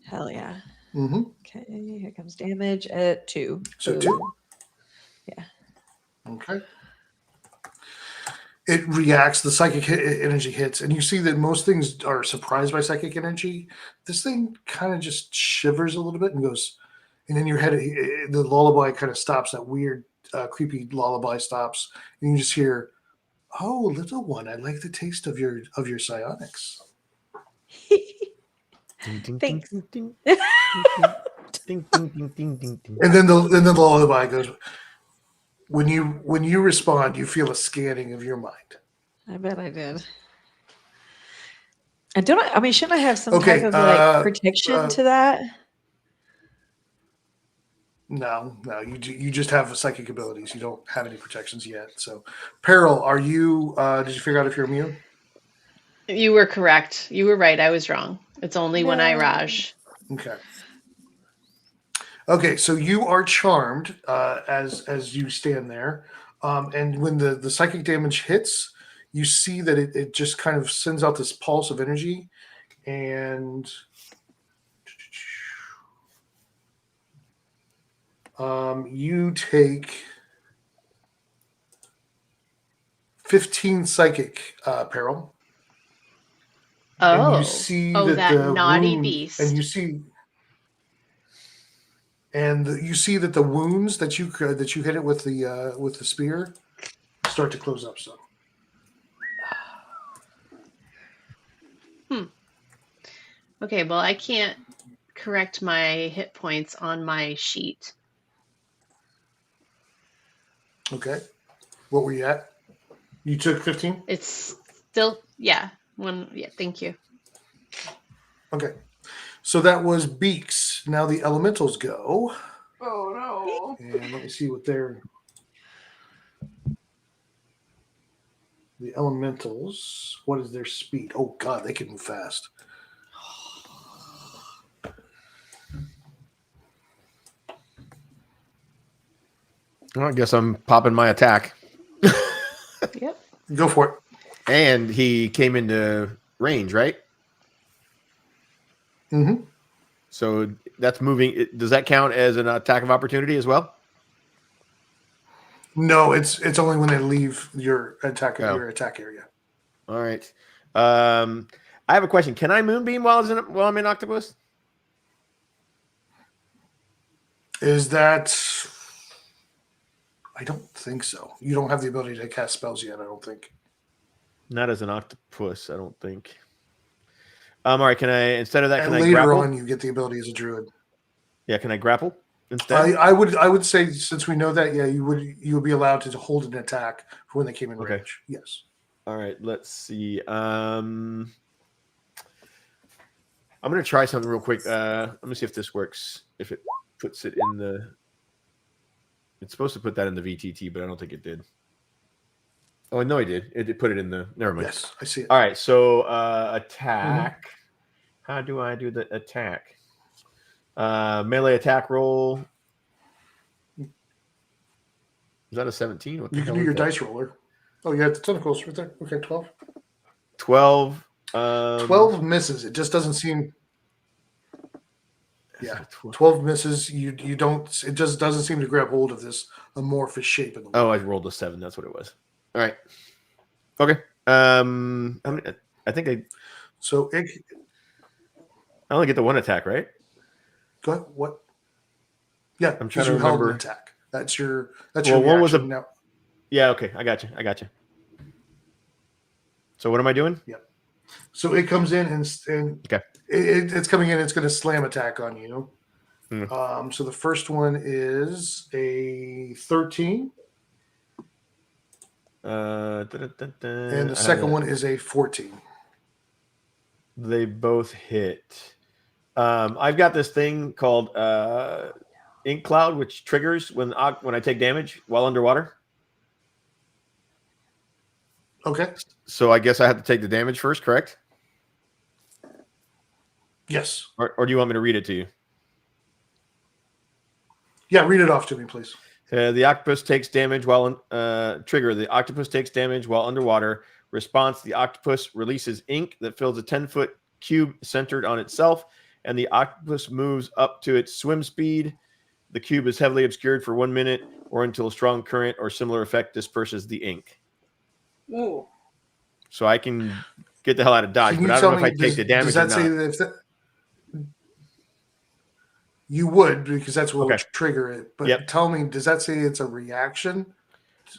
Hell yeah. Mm-hmm. Okay, here comes damage at 2. So Ooh. 2? Yeah. Okay. It reacts, the psychic energy hits, and you see that most things are surprised by psychic energy. This thing kind of just shivers a little bit and goes, and in your head, the lullaby kind of stops, that weird, creepy lullaby stops, and you just hear, "Oh, little one, I like the taste of your psionics." Thanks. Ding, ding, ding, ding, ding. And then the lullaby goes. When you respond, you feel a scanning of your mind. I bet I did. I mean, shouldn't I have some type of protection to that? No, you just have psychic abilities. You don't have any protections yet. So, Peril, are you? Did you figure out if you're immune? You were correct. You were right. I was wrong. It's only when I rage. Okay. Okay, so you are charmed as you stand there, and when the psychic damage hits, you see that it just kind of sends out this pulse of energy, and you take 15 psychic peril. And you see that the naughty wound, beast. and you see that the wounds that you hit it with the spear start to close up some. Okay, well, I can't correct my hit points on my sheet. Okay. What were you at? You took 15? It's still, yeah. Thank you. Okay. So that was Beaks. Now the elementals go. Oh, no. And let me see what they're... The elementals, what is their speed? Oh, God, they can move fast. Well, I guess I'm popping my attack. Yep. Go for it. And he came into range, right? Mm-hmm. So that's moving. Does that count as an attack of opportunity as well? No, it's only when they leave your attack area. All right. I have a question. Can I moonbeam while I'm in octopus? Is that... I don't think so. You don't have the ability to cast spells yet, I don't think. Not as an octopus, I don't think. All right, can I, instead of that, can I later grapple? on, you get the ability as a druid. Yeah, can I grapple instead? I would say, since we know that, yeah, you would be allowed to hold an attack for when they came in range. Yes. All right, let's see. I'm going to try something real quick. Let me see if this works. If it puts it in the... It's supposed to put that in the VTT, but I don't think it did. Oh, no, it did. It put it in the... Never mind. Yes, I see it. All right, so attack. How do I do the attack? Melee attack roll. Is that a 17? What the You can hell do is your that? dice roller. Oh, you have the tentacles right there. Okay, 12. 12. 12 misses. It just doesn't seem... Yeah, 12 misses. You don't... It just doesn't seem to grab hold of this amorphous shape in the wall. Oh, I rolled a 7. That's what it was. All right. Okay. I think I... So I only get the one attack, right? Go ahead. What? Yeah, I'm trying because to you held an remember. attack. That's your Well, reaction. one was a... Now. Yeah, okay. I got you. So what am I doing? Yep. So it comes in and okay. It's coming in. It's going to slam attack on you. Mm. So the first one is a 13. And the second one is a 14. They both hit. I've got this thing called Ink Cloud, which triggers when I take damage while underwater. Okay. So I guess I have to take the damage first, correct? Yes. Or do you want me to read it to you? Yeah, read it off to me, please. The octopus takes damage while trigger. The octopus takes damage while underwater. Response: the octopus releases ink that fills a 10-foot cube centered on itself, and the octopus moves up to its swim speed. The cube is heavily obscured for 1 minute or until a strong current or similar effect disperses the ink. Ooh. So I can get the hell out of dodge, but I don't know if I take the damage or not. You would, because that's what will trigger it. But tell me, does that say it's a reaction?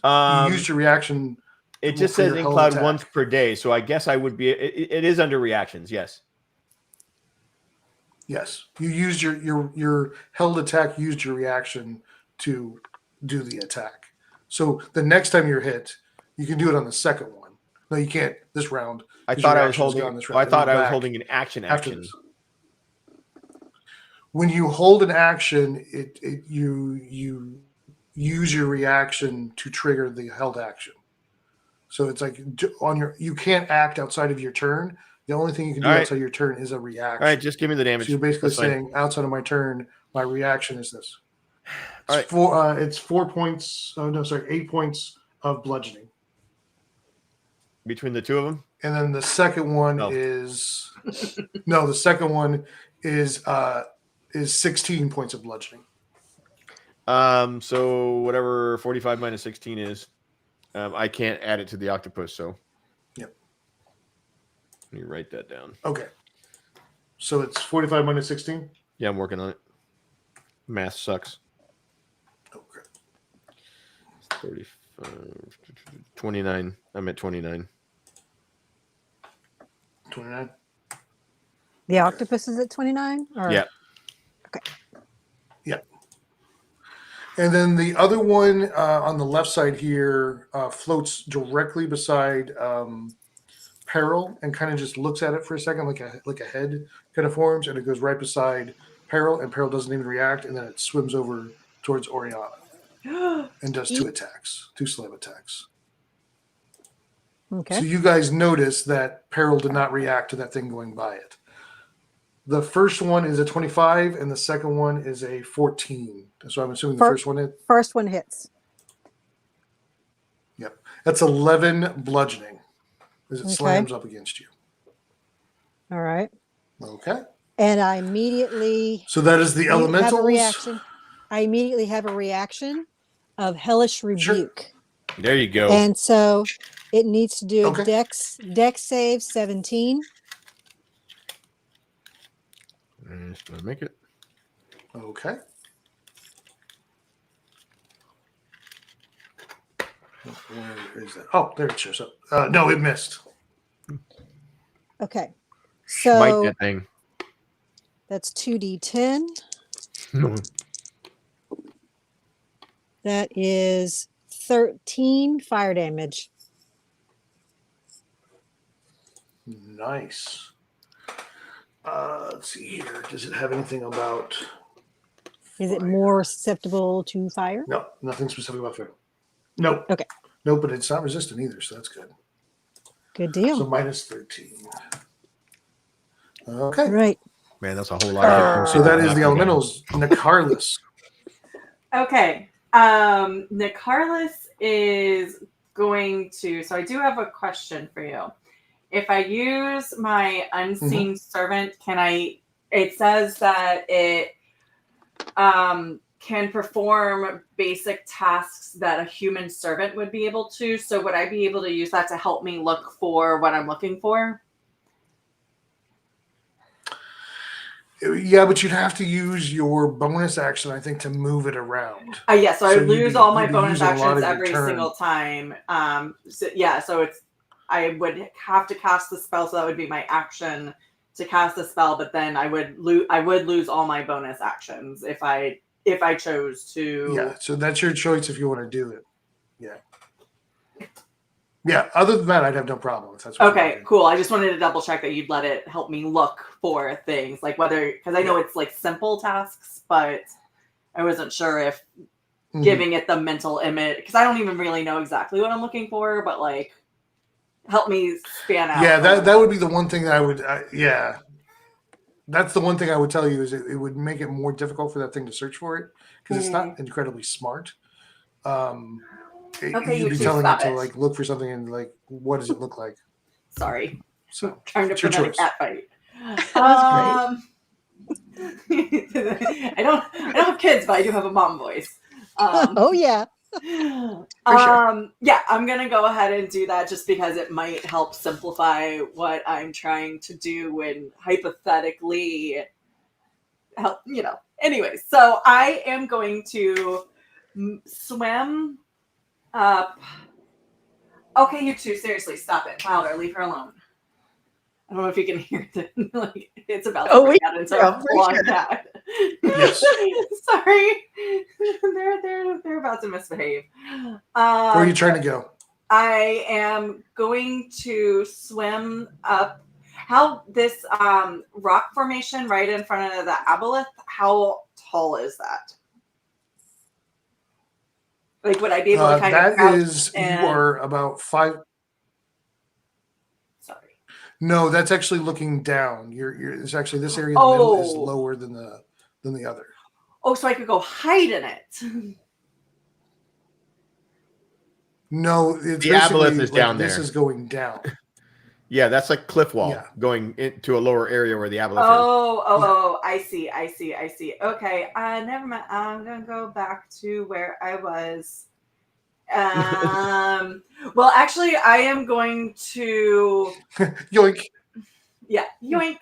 You used your reaction. It just says Ink Cloud once per day, so I guess I would be. It is under reactions, yes. Yes, you used your held attack. Used your reaction to do the attack. So the next time you're hit, you can do it on the second one. No, you can't this round. I thought I was holding. I thought I was holding an action. When you hold an action, you use your reaction to trigger the held action. So it's like you can't act outside of your turn. The only thing you can do outside your turn is a reaction. All right, just give me the damage. So you're basically saying outside of my turn, my reaction is this. It's 4 points. Oh no, sorry, 8 points of bludgeoning. Between the two of them? And then the second one is no, the second one is 16 points of bludgeoning. So whatever 45 minus 16 is, I can't add it to the octopus, so. Yep. Let me write that down. Okay. So it's 45 minus 16? Yeah, I'm working on it. Math sucks. Okay. 35, 29. I'm at 29. 29? The octopus is at 29? Or? Yeah. Okay. Yeah. And then the other one on the left side here floats directly beside Peril and kind of just looks at it for a second, like a head kind of forms, and it goes right beside Peril, and Peril doesn't even react, and then it swims over towards Oriana and does 2 attacks, 2 slam attacks. Okay. So you guys notice that Peril did not react to that thing going by it. The first one is a 25, and the second one is a 14. So I'm assuming the first one hit. First one hits. Yep. That's 11 bludgeoning as it slams up against you. All right. Okay. And I immediately. So that is the elementals. Have a reaction. I immediately have a reaction of Hellish Rebuke. Sure. There you go. And so it needs to do a dex save 17. And it's going to make it. Okay. Where is that? Oh, there it shows up. No, it missed. Okay. Smite So that thing. that's 2d10. That is 13 fire damage. Nice. Let's see here. Does it have anything about... Is it more susceptible to fire? No, nothing specific about fire. Nope. Okay. Nope, but it's not resistant either, so that's good. Good deal. So minus 13. Okay. Right. Man, that's a whole lot. So that is the elementals. Nicarlis. Okay. Nicarlis is going to. So I do have a question for you. If I use my unseen servant, can I? It says that it can perform basic tasks that a human servant would be able to. So would I be able to use that to help me look for what I'm looking for? Yeah, but you'd have to use your bonus action, I think, to move it around. Yeah, so I would lose all my bonus using a lot actions of your every turn. single time. So it's I would have to cast the spell, so that would be my action to cast the spell. But then I would lose all my bonus actions if I chose to. Yeah, so that's your choice if you want to do it. Yeah. Yeah, other than that, I'd have no problem. If that's what Okay, cool. I just wanted to double check that you'd let it help me look for things, like whether, because I know it's like simple tasks, but I wasn't sure if giving it the mental image, because I don't even really know exactly what I'm looking for, but like help me span out. Yeah, that would be the one thing that I would, yeah. That's the one thing I would tell you is it would make it more difficult for that thing to search for it because it's not incredibly smart. You'd be telling it to like look for something and like, what does it look like? Sorry. So trying to prevent a cat fight. I don't have kids, but I do have a mom voice. Oh yeah. Yeah, I'm gonna go ahead and do that just because it might help simplify what I'm trying to do and hypothetically help, Anyways, so I am going to swim up. Okay, you two, seriously, stop it. Wilder, leave her alone. I don't know if you can hear it. Like, it's about to break out into a long cat. Yes. Sorry. They're about to misbehave. Where are you trying to go? I am going to swim up. How this rock formation right in front of the aboleth, how tall is that? Like, would I be able to kind of crouch you are about 5. Sorry. No, that's actually looking down. It's actually this area in the middle is lower than the other. Oh, so I could go hide in it. No, it's The aboleth basically is down this there. is going down. Yeah, that's like cliff wall Yeah. going into a lower area where the aboleth is. Oh, I see. Okay, never mind. I'm gonna go back to where I was. Well, actually, I am going to Yoink. Yeah, yoink.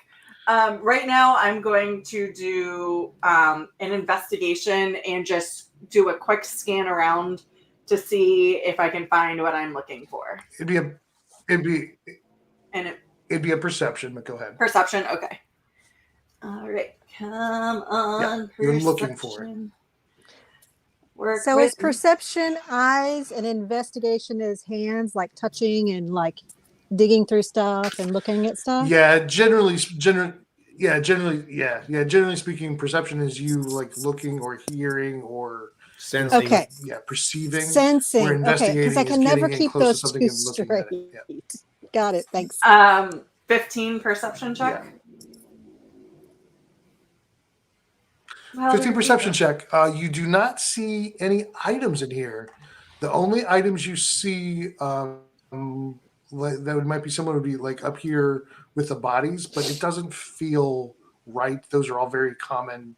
Right now, I'm going to do an investigation and just do a quick scan around to see if I can find what I'm looking for. It'd be a perception, but go ahead. Perception, okay. All right, come on. Yeah, you're looking for it. So is perception eyes and investigation is hands, like touching and like digging through stuff and looking at stuff? Yeah, generally speaking, perception is you like looking or hearing or sensing. Okay. Yeah, perceiving. Sensing. Where investigating Because I is can never getting in keep close to those something two and looking straight. at it. Yeah. Got it. Thanks. 15 perception check. Yeah. Well, 15 perception check. You do not see any items in here. The only items you see that might be similar would be like up here with the bodies, but it doesn't feel right. Those are all very common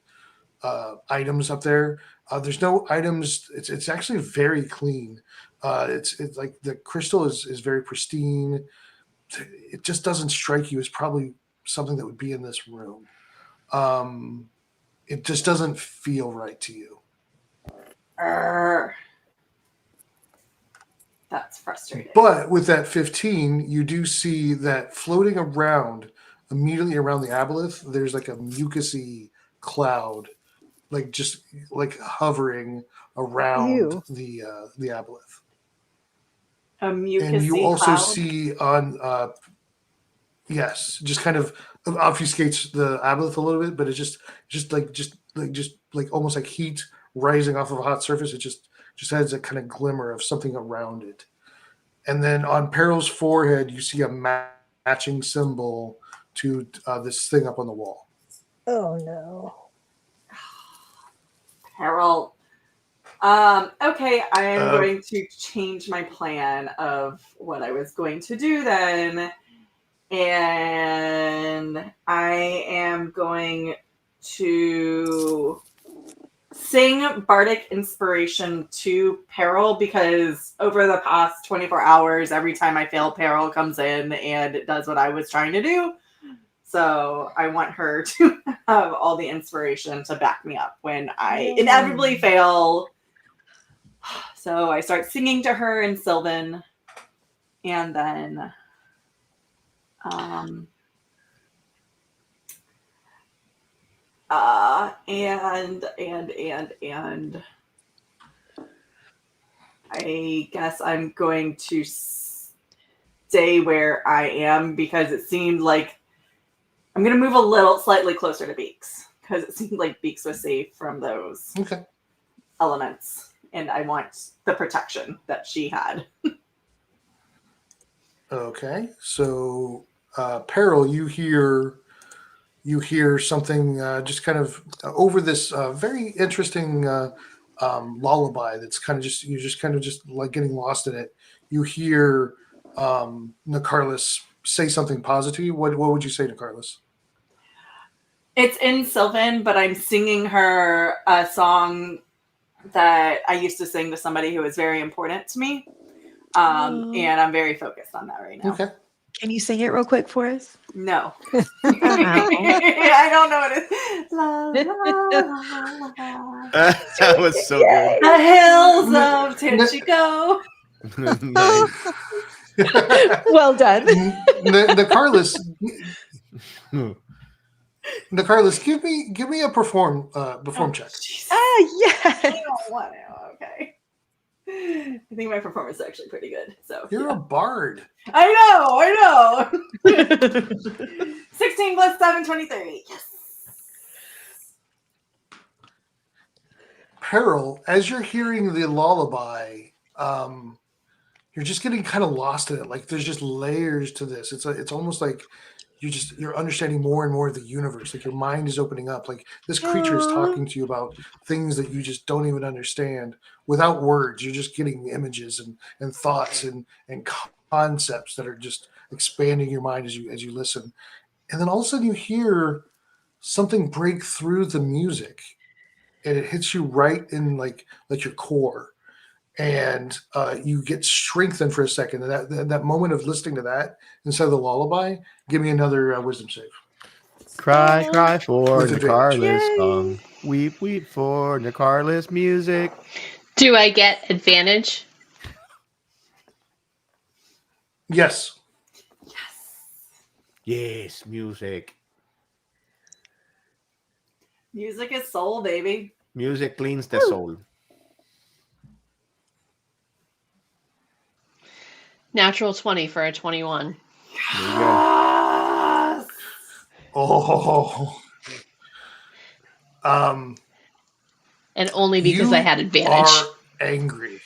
items up there. There's no items. It's actually very clean. It's like the crystal is very pristine. It just doesn't strike you as probably something that would be in this room. It just doesn't feel right to you. That's frustrating. But with that 15, you do see that floating around, immediately around the aboleth, there's like a mucusy cloud, like just like hovering around the aboleth. A mucusy and you also cloud? see on yes, just kind of obfuscates the aboleth a little bit, but it's just almost like heat rising off of a hot surface. It just has a kind of glimmer of something around it. And then on Peril's forehead, you see a matching symbol to this thing up on the wall. Oh no. Peril. Okay, I am going to change my plan of what I was going to do then. And I am going to sing Bardic Inspiration to Peril because over the past 24 hours, every time I fail, Peril comes in and it does what I was trying to do. So I want her to have all the inspiration to back me up when I inevitably fail. So I start singing to her in Sylvan, and then and I guess I'm going to stay where I am because it seemed like I'm going to move a little slightly closer to Beaks because it seemed like Beaks was safe from those elements. And I want the protection that she had. Okay, so Peril, you hear something just kind of over this very interesting lullaby. That's kind of you're just like getting lost in it. You hear Nicarlis say something positive to you. What would you say, Nicarlis? It's in Sylvan, but I'm singing her a song that I used to sing to somebody who was very important to me. And I'm very focused on that right now. Okay. Can you sing it real quick for us? No. I don't know what it is. La, la, la, la. That was so good. The hills of Tanchico. Nice. Well done. Nicarlis, give me a perform check. Yes. I don't want to. Okay. I think my performance is actually pretty good. So you're a bard. I know. 16 plus 7, 23. Yes. Peril, as you're hearing the lullaby, you're just getting kind of lost in it. Like there's just layers to this. It's almost like you're understanding more and more of the universe. Like your mind is opening up. Like this creature is talking to you about things that you just don't even understand without words. You're just getting images and thoughts and concepts that are just expanding your mind as you listen. And then all of a sudden you hear something break through the music, and it hits you right in like your core. And you get strengthened for a second. And that moment of listening to that instead of the lullaby, give me another wisdom save. Cry, cry for With Nicarlis advantage. song. Weep, weep for Nicarlis music. Do I get advantage? Yes. Yes, music. Music is soul, baby. Music cleans the soul. Natural 20 for a 21. Yes! Oh. And only because I had advantage. You are angry.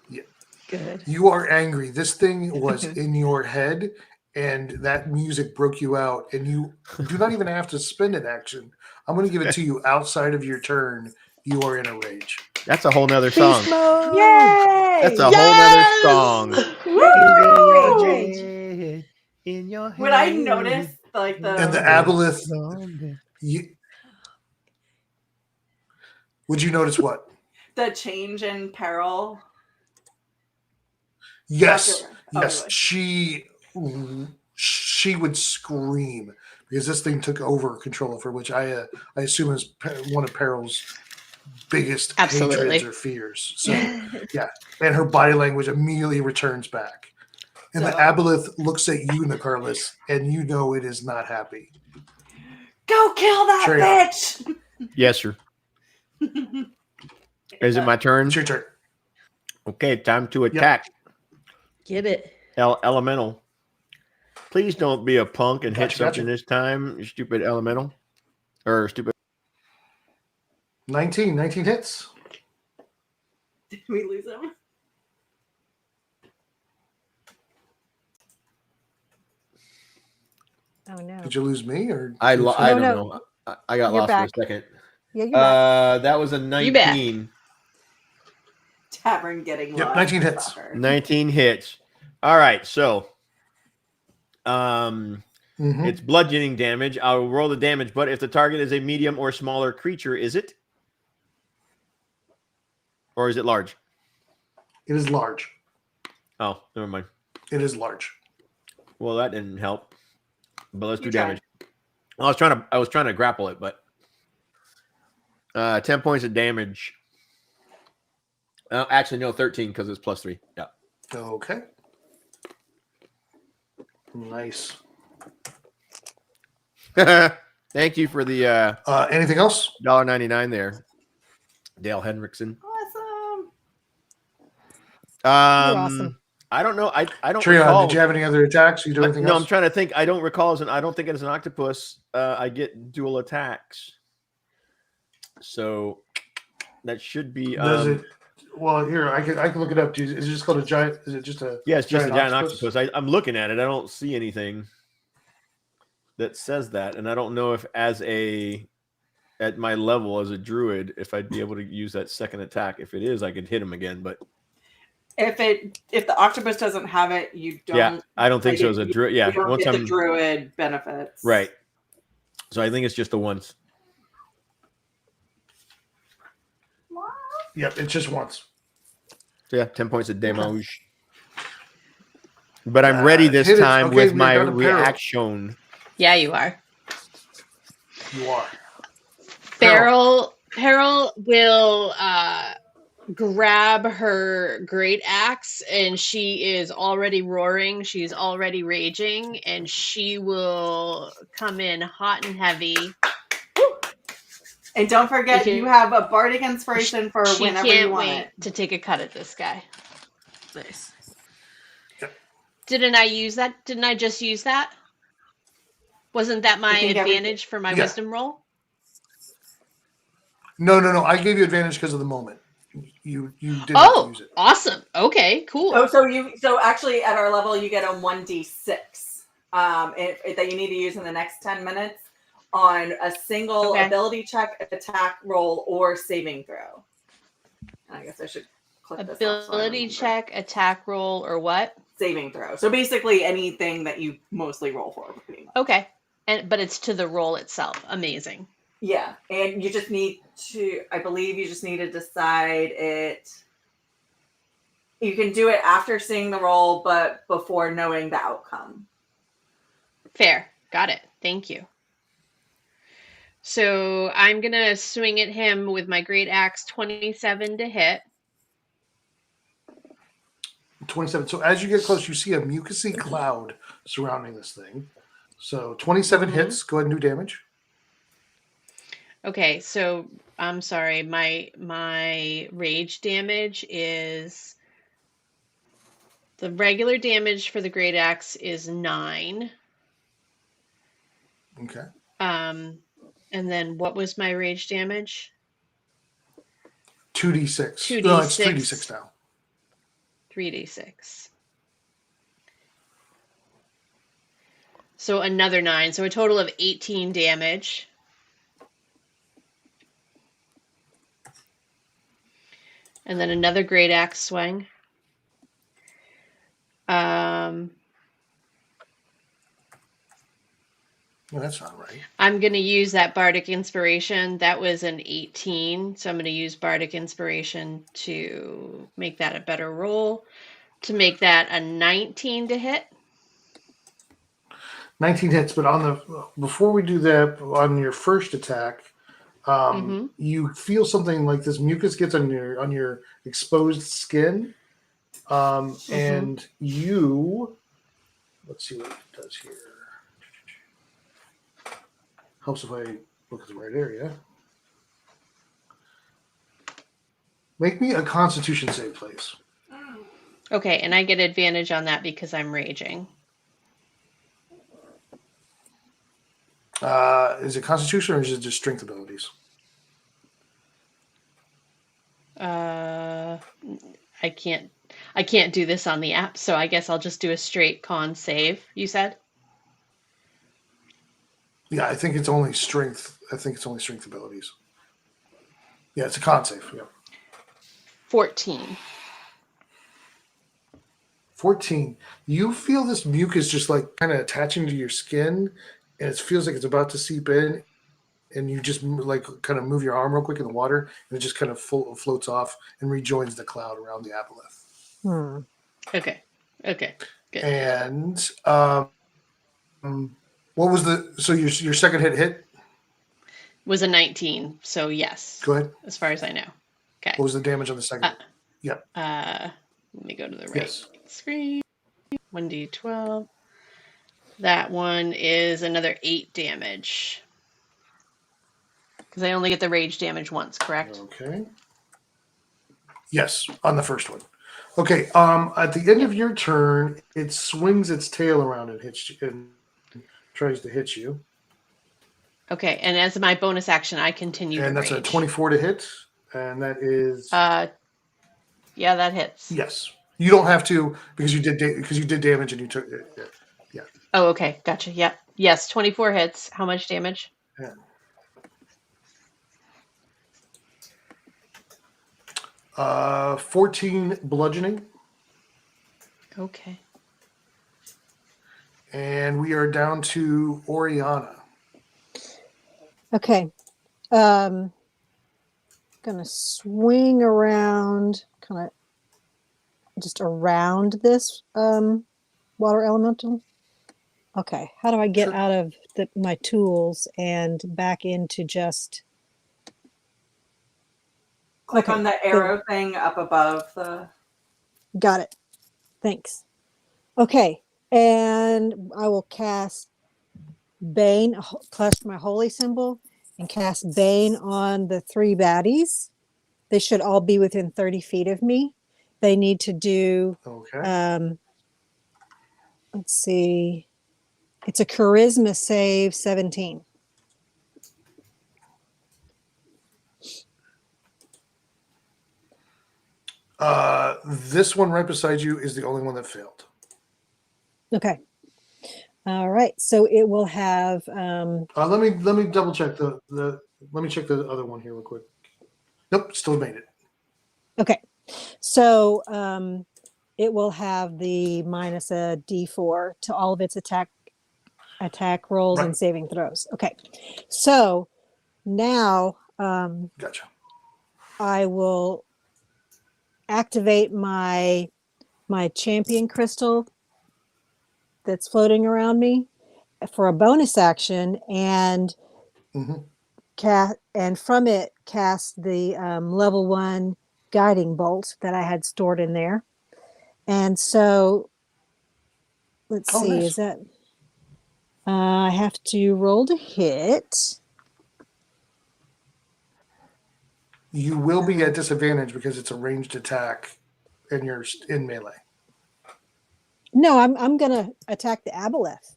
Yeah. Good. You are angry. This thing was in your head, and that music broke you out, and you do not even have to spend an action. I'm going to give it to you outside of your turn. You are in a rage. That's a whole nother song. Yay! That's a whole nother song. Rage. In your head. Would I notice like the And the aboleth. Would you notice what? the change in peril? Yes. Oh, Yes. really? She would scream because this thing took over control of her, which I assume is one of Peril's biggest hatreds or fears. So yeah, and her body language immediately returns back, and the aboleth looks at you, Nicarlis, and you know it is not happy. Go kill that bitch! Yes, sir. Is it my turn? It's your turn. Okay, time to attack. Get it. Elemental. Please don't be a punk and hit Gotcha. something this time, you stupid elemental. Or stupid. 19 hits. Did we lose him? Oh no. Did you lose me or I don't no. know. I got You're lost back. for a second. Yeah, you're back. That was a 19. Tavern getting Yep, lost. 19 hits. Suffer. 19 hits. All right, so it's bludgeoning damage. I'll roll the damage, but if the target is a medium or smaller creature, is it? Or is it large? It is large. Oh, never mind. It is large. Well, that didn't help. But let's do damage. I was trying to grapple it, but 10 points of damage. Actually, no, 13 because it's +3. Yeah. Okay. Nice. Thank you for the anything else? $1.99 there, Dale Henriksen. Awesome. I don't know. I don't Treon, recall. did you have any other attacks? You do anything No, else? I'm trying to think. I don't recall. I don't think it's an octopus. I get dual attacks, so that should be. Does it? Well, here I can look it up. Is it just called a giant? Is it just a? Yeah, it's just a giant octopus. I'm looking at it. I don't see anything that says that, and I don't know if at my level as a druid, if I'd be able to use that second attack. If it is, I could hit him again, but. If the octopus doesn't have it, you don't. Yeah, I don't think so as a druid. Yeah, you don't get the druid benefits. Right. So I think it's just the once. Yep, it's just once. So yeah, 10 points of damage. But I'm ready this hit it. time Okay, with we're my down to Peril. reaction. Yeah, you are. You are. Peril will grab her great axe, and she is already roaring. She's already raging, and she will come in hot and heavy. And don't forget, you have a bardic inspiration for She whenever can't you want wait it. to take a cut at this guy. Nice. Didn't I use that? Didn't I just use that? Wasn't that my advantage for my wisdom roll? No. I gave you advantage because of the moment. You didn't have to use it. Awesome. Okay, cool. So actually at our level you get a 1d6 that you need to use in the next 10 minutes on a single ability check, attack roll, or saving throw. I guess I should click this off so I Ability remember. check, attack roll, or what? Saving throw. So basically anything that you mostly roll for. Pretty much. Okay. But it's to the roll itself. Amazing. Yeah. And you just need to, I believe you just need to decide it. You can do it after seeing the roll, but before knowing the outcome. Fair. Got it. Thank you. So I'm going to swing at him with my great axe, 27 to hit. 27. So as you get close, you see a mucousy cloud surrounding this thing. So 27 hits. Go ahead and do damage. Okay, so I'm sorry. My rage damage is the regular damage for the great axe is 9. Okay. And then what was my rage damage? 2d6. 2d6. No, it's 3d6 now. 3d6. So another 9. So a total of 18 damage. And then another great axe swing. Well, that's not right. I'm going to use that Bardic Inspiration. That was an 18. So I'm going to use Bardic Inspiration to make that a better roll. To make that a 19 to hit. 19 hits, but before we do that, on your first attack, you feel something like this mucus gets on your exposed skin, and you, let's see what it does here. Helps if I look at the right area. Make me a Constitution save, please. Okay, and I get advantage on that because I'm raging. Is it Constitution or is it just strength abilities? I can't do this on the app, so I guess I'll just do a straight con save, you said? Yeah, I think it's only strength. I think it's only strength abilities. Yeah, it's a con save. Yeah. 14. 14. You feel this mucus just like kind of attaching to your skin, and it feels like it's about to seep in, and you just like kind of move your arm real quick in the water, and it just kind of floats off and rejoins the cloud around the aboleth. Okay. Good. And what was your second hit? Was a 19, so yes. Go ahead. As far as I know. Okay. What was the damage on the second? Yeah. Let me go to the right screen. 1d12. That one is another 8 damage. Because I only get the rage damage once, correct? Okay. Yes, on the first one. Okay. At the end of your turn, it swings its tail around and hits you, and tries to hit you. Okay, and as my bonus action, I continue. And that's rage. a 24 to hit, and that is. Yeah, that hits. Yes, you don't have to because you did damage and you took it. Yeah. Oh, okay, gotcha. Yep. Yes, 24 hits. How much damage? 14 bludgeoning. Okay. And we are down to Oriana. Okay. Gonna swing around, kind of just around this water elemental. Okay. How do I get out of my tools and back into just... Click on the arrow thing up above the... Got it. Thanks. Okay. And I will cast Bane, plus my holy symbol, and cast Bane on the 3 baddies. They should all be within 30 feet of me. They need to do, let's see, it's a charisma save 17. This one right beside you is the only one that failed. Okay. All right. So it will have. Let me double check the. Let me check the other one here real quick. Nope, still made it. Okay. So it will have the minus a D4 to all of its attack rolls and saving throws. Okay. So now gotcha. I will activate my champion crystal that's floating around me for a bonus action and from it cast the level 1 guiding bolt that I had stored in there. And so let's see, nice. is that I have to roll to hit. You will be at disadvantage because it's a ranged attack and you're in melee. No, I'm gonna attack the aboleth.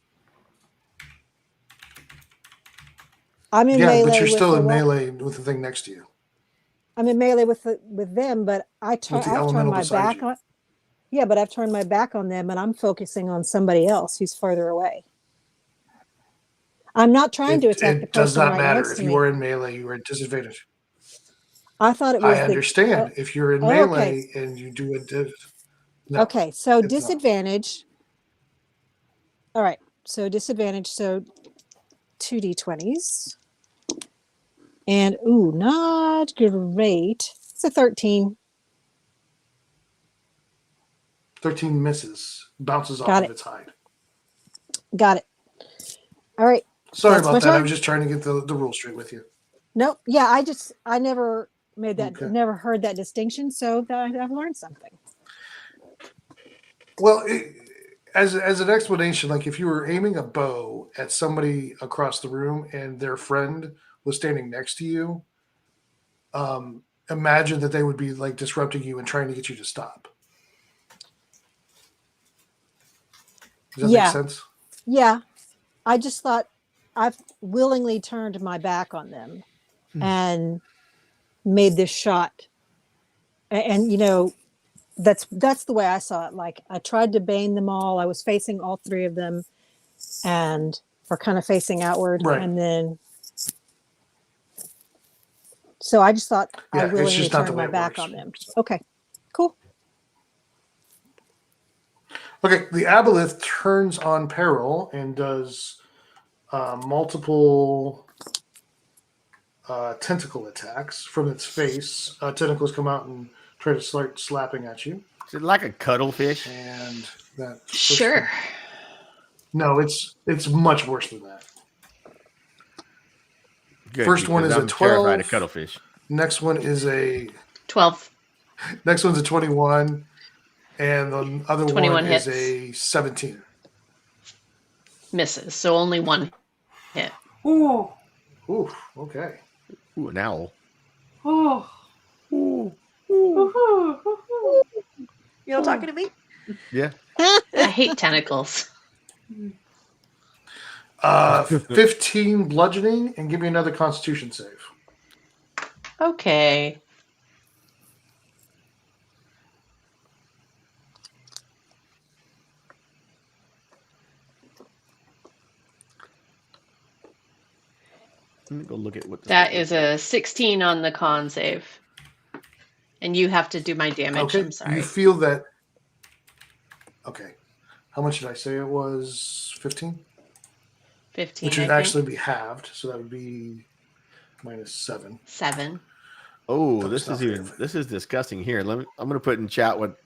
I'm in melee. But you're still in what? melee with the thing next to you. I'm in melee with them, but I've turned my back on. Yeah, but I've turned my back on them, and I'm focusing on somebody else who's further away. I'm not trying to attack the person right next to me. It does not matter. If you are in melee, you are at disadvantage. I thought it was. I understand. If you're in melee and you do a no, okay, so disadvantage. Not. All right, so disadvantage. So 2d20s. And not great. It's a 13. 13 misses. Bounces off of its hide. Got it. All right. Sorry about that. I was just trying to get the rule straight with you. Nope. Yeah, I never made that, never heard that distinction, so I've learned something. Well, as an explanation, like if you were aiming a bow at somebody across the room and their friend was standing next to you, imagine that they would be like disrupting you and trying to get you to stop. Does that make sense? Yeah. I just thought I've willingly turned my back on them and made this shot. And that's the way I saw it. Like I tried to bane them all. I was facing all three of them and are kind of facing outward. Right. And then so I just thought I willingly turned my back on them. Okay, cool. Okay, the aboleth turns on peril and does multiple tentacle attacks from its face. Tentacles come out and try to start slapping at you. Is it like a cuttlefish? And that sure. No, it's much worse than that. Good, first one is I'm a 12. Terrified of cuttlefish. Next one is a 12. Next one's a 21, and the other 21 one hits. is a 17. Misses, so only one hit. Ooh. Ooh. Okay. Ooh, an owl. Oh. Ooh. You all talking to me? Yeah. I hate tentacles. 15 bludgeoning, and give me another Constitution save. Okay. Let me go look at what that is a 16 on the con save. And you have to do my damage. Okay. I'm sorry. You feel that. Okay. How much did I say it was? 15? 15. Which would actually be halved, so that would be minus 7. 7. Oh, this is disgusting. Here, I'm going to put in chat what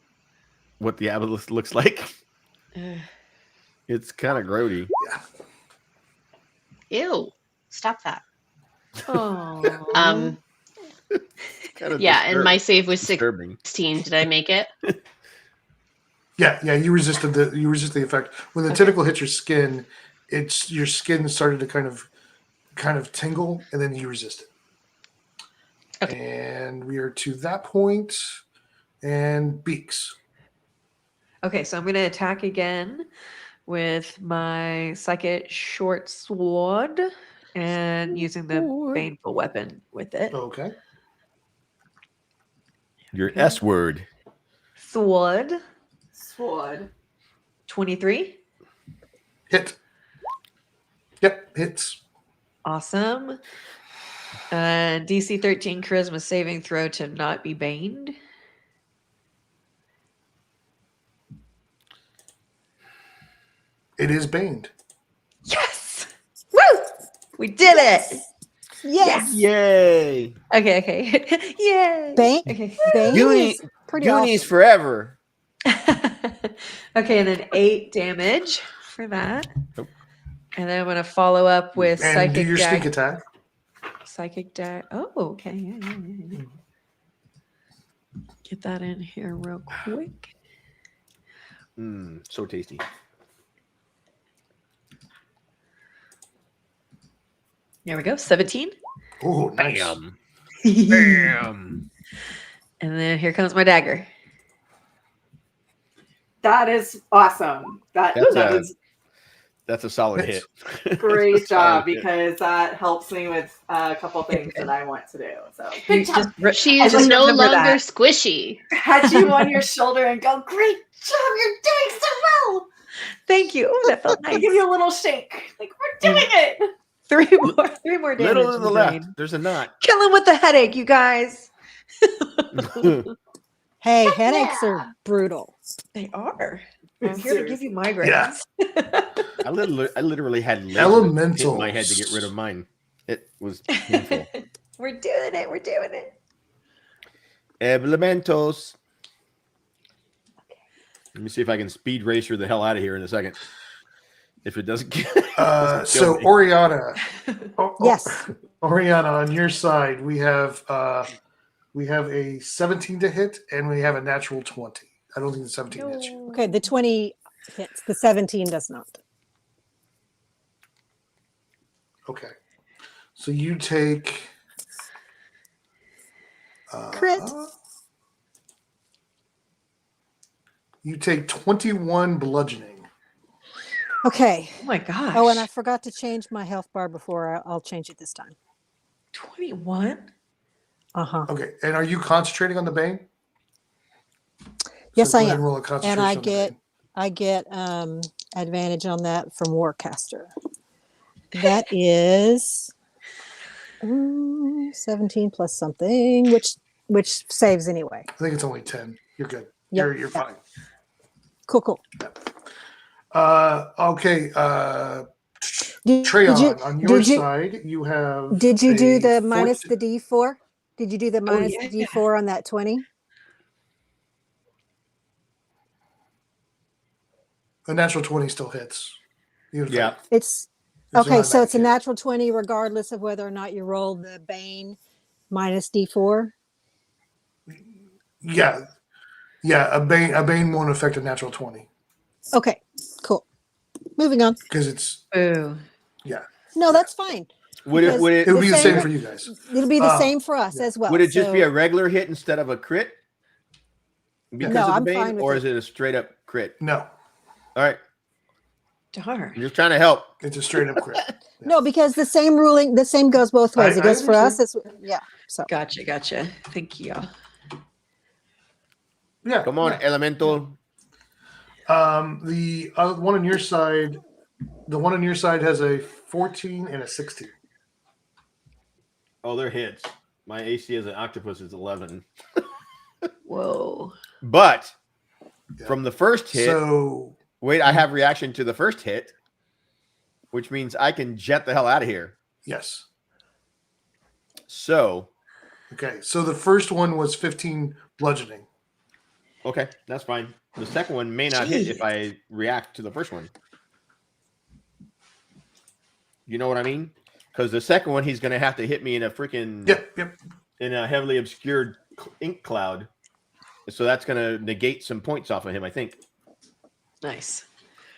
the aboleth looks like. It's kind of grody. Yeah. Ew! Stop that. Oh. Yeah, and my save was 16. Did I make it? Yeah. You resist the effect when the tentacle hits your skin. Your skin started to kind of tingle, and then you resist it. Okay. And we are to that point, and Beaks. Okay, so I'm going to attack again with my second short sword and using the baneful weapon with it. Okay. Your S word. Sword. 23. Hit. Yep, hits. Awesome. DC 13 charisma saving throw to not be baned. It is baned. Yes! Woo! We did it! Yes. Yay! Okay. Yay! Bane, Okay. Bane Goonies, is pretty Goonies awesome. forever. Okay, and then 8 damage for that. Nope. And then I'm going to follow up with And Psychic do your Dag. sneak attack. Psychic Dag. Oh, okay. Yeah. Get that in here real quick. So tasty. There we go. 17. Oh, nice. Bam. Bam. And then here comes my dagger. That is awesome. That is That's a solid hit. great That's a solid job hit. because that helps me with a couple things that I want to do. So good job. She's just no remember longer that. squishy. Had you on your shoulder and go, great job, you're doing so well. Thank you. Oh, that felt I'll nice. give you a little shake. Like, we're doing it. Three more damage. Little to in the the left. brain. There's a knot. Kill him with the headache, you guys. Hey, headaches are brutal. They are. I'm here to give you migraines. Yeah. I literally had lasers Elementals. in my head to get rid of mine. It was painful. We're doing it. Elementals. Let me see if I can speed racer the hell out of here in a second. If it doesn't So Oriana. Yes. Oriana, on your side, we have a 17 to hit and we have a natural 20. I don't think the 17 hits you. Okay, the 20 hits. The 17 does not. Okay. So you take Crit. You take 21 bludgeoning. Okay. Oh my gosh. Oh, and I forgot to change my health bar before. I'll change it this time. 21? Uh-huh. Okay. And are you concentrating on the bane? Yes, So I go ahead am. and roll a concentration And on the bane. I get advantage on that from Warcaster. That is 17 plus something, which saves anyway. I think it's only 10. You're good. Yep. You're fine. Cool. Okay. Treon, on your side, you have. Did you do the 14 minus the D4? Did you do the minus yeah. the D4 on that 20? The natural 20 still hits. Yeah. It's okay, so it's a natural 20 regardless of whether or not you roll the Bane minus D4. Yeah. A bane won't affect a natural 20. Okay, cool. Moving on. Because it's Ooh. Yeah. No, that's fine. Would it It'll be the same for you guys. It'll be the same for us as well. Would it just be a regular hit instead of a crit? Because No, of the I'm bane, fine with or it. is it a straight up crit? No. All right. Darn. I'm just trying to help. It's a straight up crit. No, because the same goes both ways. It goes for us. So Gotcha. Thank you. Yeah. Come on, Elemental. The one on your side, has a 14 and a 16. Oh, they're hits. My AC as an octopus is 11. Whoa. But from the first hit, So wait, I have reaction to the first hit, which means I can jet the hell out of here. yes. So, Okay. So the first one was 15 bludgeoning. okay, that's fine. The second one may not hit if I react to the first one. You know what I mean? Because the second one, he's going to have to hit me in a freaking in a heavily obscured ink cloud. So that's going to negate some points off of him, I think. Nice.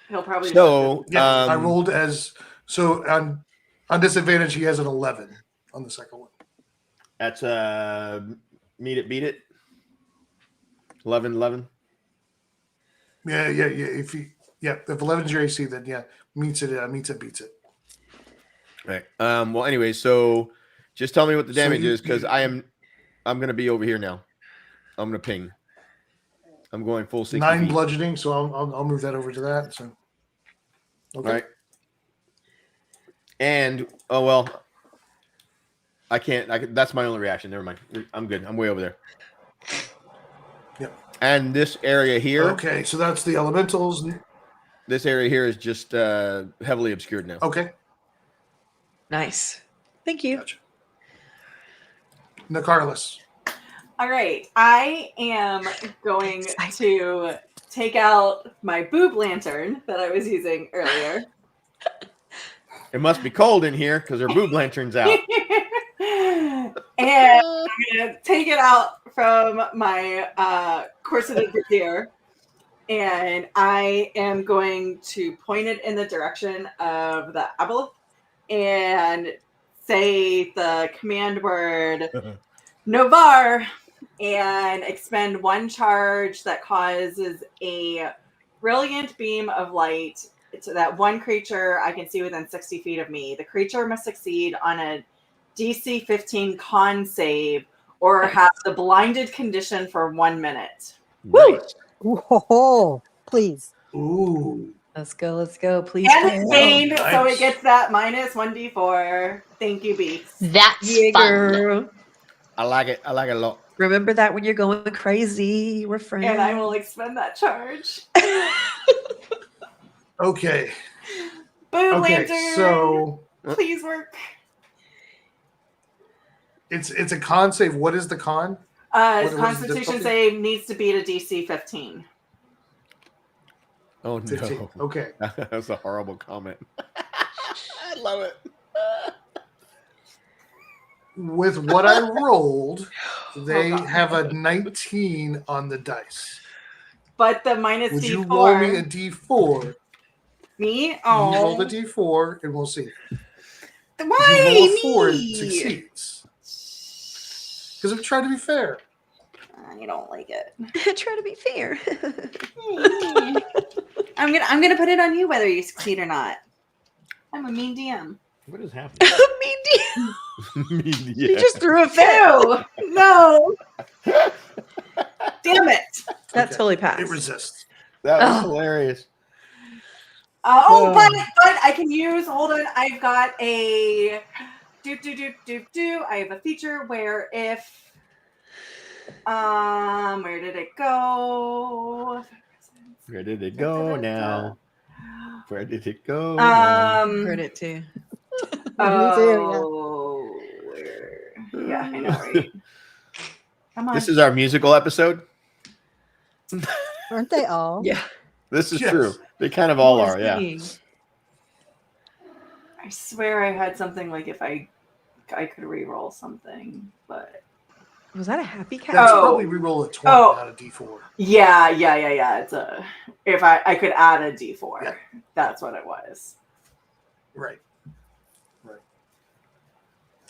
He'll probably. So I rolled on disadvantage. He has an 11 on the second one. That's meet it, beat it. 11. Yeah. If 11 is your AC, then meets it, beats it. Right. Well, anyway, so just tell me what the damage is, because I'm going to be over here now. I'm going to ping. I'm going full 60 9 feet. bludgeoning, so I'll move that over to that. So Okay. All right. And oh well, I can't. That's my only reaction. Never mind. I'm good. I'm way over there. Yep. And this area here. Okay, so that's the elementals. This area here is just heavily obscured now. Okay. Nice. Thank you. Gotcha. Nicarlis. All right. I am going to take out my boob lantern that I was using earlier. It must be cold in here because her boob lantern's out. And I'm going to take it out from my corseted brassiere. And I am going to point it in the direction of the aboleth and say the command word Novar and expend one charge that causes a brilliant beam of light to that one creature I can see within 60 feet of me. The creature must succeed on a DC 15 con save or have the blinded condition for 1 minute. Woo! Whoa, please. Ooh. Let's go. Let's go. Please. And it's gained, nice. so it gets that minus 1d4. Thank you, Beats. That's Yeah, fun. girl. I like it. I like it a lot. Remember that when you're going crazy. We're friends. And I will expend that charge. Okay. Boom, Okay, lantern. so Please work. it's a con save. What is the con? What is the Constitution difficulty? save needs to beat a DC 15. Oh 15. no. Okay. That was a horrible comment. I love it. With what I rolled, they have a 19 on the dice. But the minus Would D4. you roll me a D4? Me? You Oh. roll the D4 and we'll see. Why If you roll a me? 4, it succeeds. Because I'm trying to be fair. I don't like it. Try to be fair. I'm gonna put it on you whether you succeed or not. I'm a mean DM. What is happening? You just threw a fit. Ew, no. Damn it. That totally passed. It resists. That was hilarious. But I can use. Hold on, I've got a I have a feature where if where did it go? Where did it go now? Where did it go? now? Heard it too. Oh, yeah, I know, right? Come on. This is our musical episode. Aren't they all? Yeah. This is Yes. true. They kind of all are, yeah. I swear I had something like if I could re-roll something, but Was that a happy cat? That's probably re-roll a 20, not a D4. Yeah. It's a if I could add a D4. Yeah. That's what it was. Right.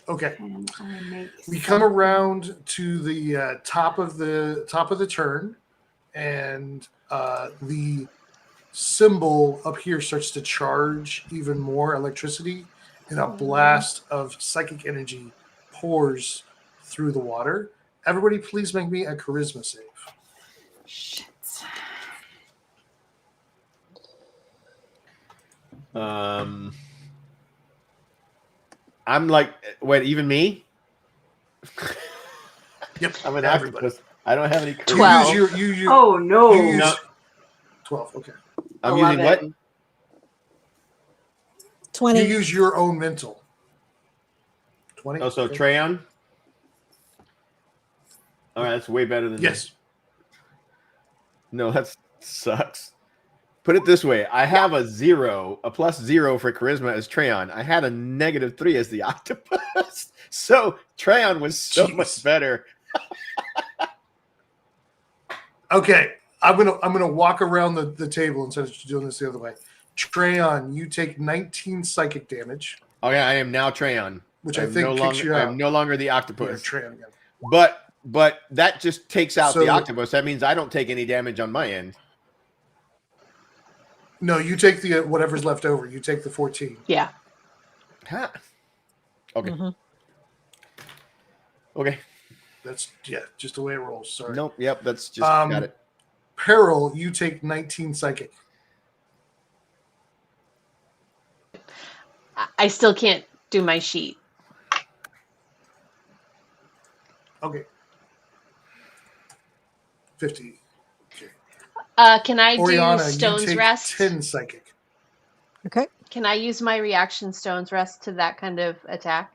Okay. And I make We come around to the top of the turn, and the symbol up here starts to charge even more electricity, and a blast of psychic energy pours through the water. Everybody, please make me a charisma save. Shit. I'm like, wait, even me? Yep. I'm an everybody. octopus. I don't have any charisma. 12. You Oh no. you use No. 12. Okay. I'm using what? 20. You use your own mental. 20. Oh, so Okay. Treon? All right, that's way better than Yes. No, that sucks. Put it this way: I have a +0 for charisma as Treon. I had a -3 as the octopus. So Treon was so much better. Okay, I'm gonna walk around the table instead of doing this the other way. Treon, you take 19 psychic damage. Okay, I am now Treon, Which I think kicks you I out. am no longer the You're octopus. Treon again. But that just takes out So- the octopus. That means I don't take any damage on my end. No, you take the whatever's left over. You take the 14. Yeah. Huh. Okay. Mhm. Okay. That's just the way it rolls. Sorry. Nope. Yep. That's just got it. Peril, you take 19 psychic. I still can't do my sheet. Okay. 50. Can I Oriana, do Stone's you take Rest? 10 psychic. Okay. Can I use my reaction Stone's Rest to that kind of attack?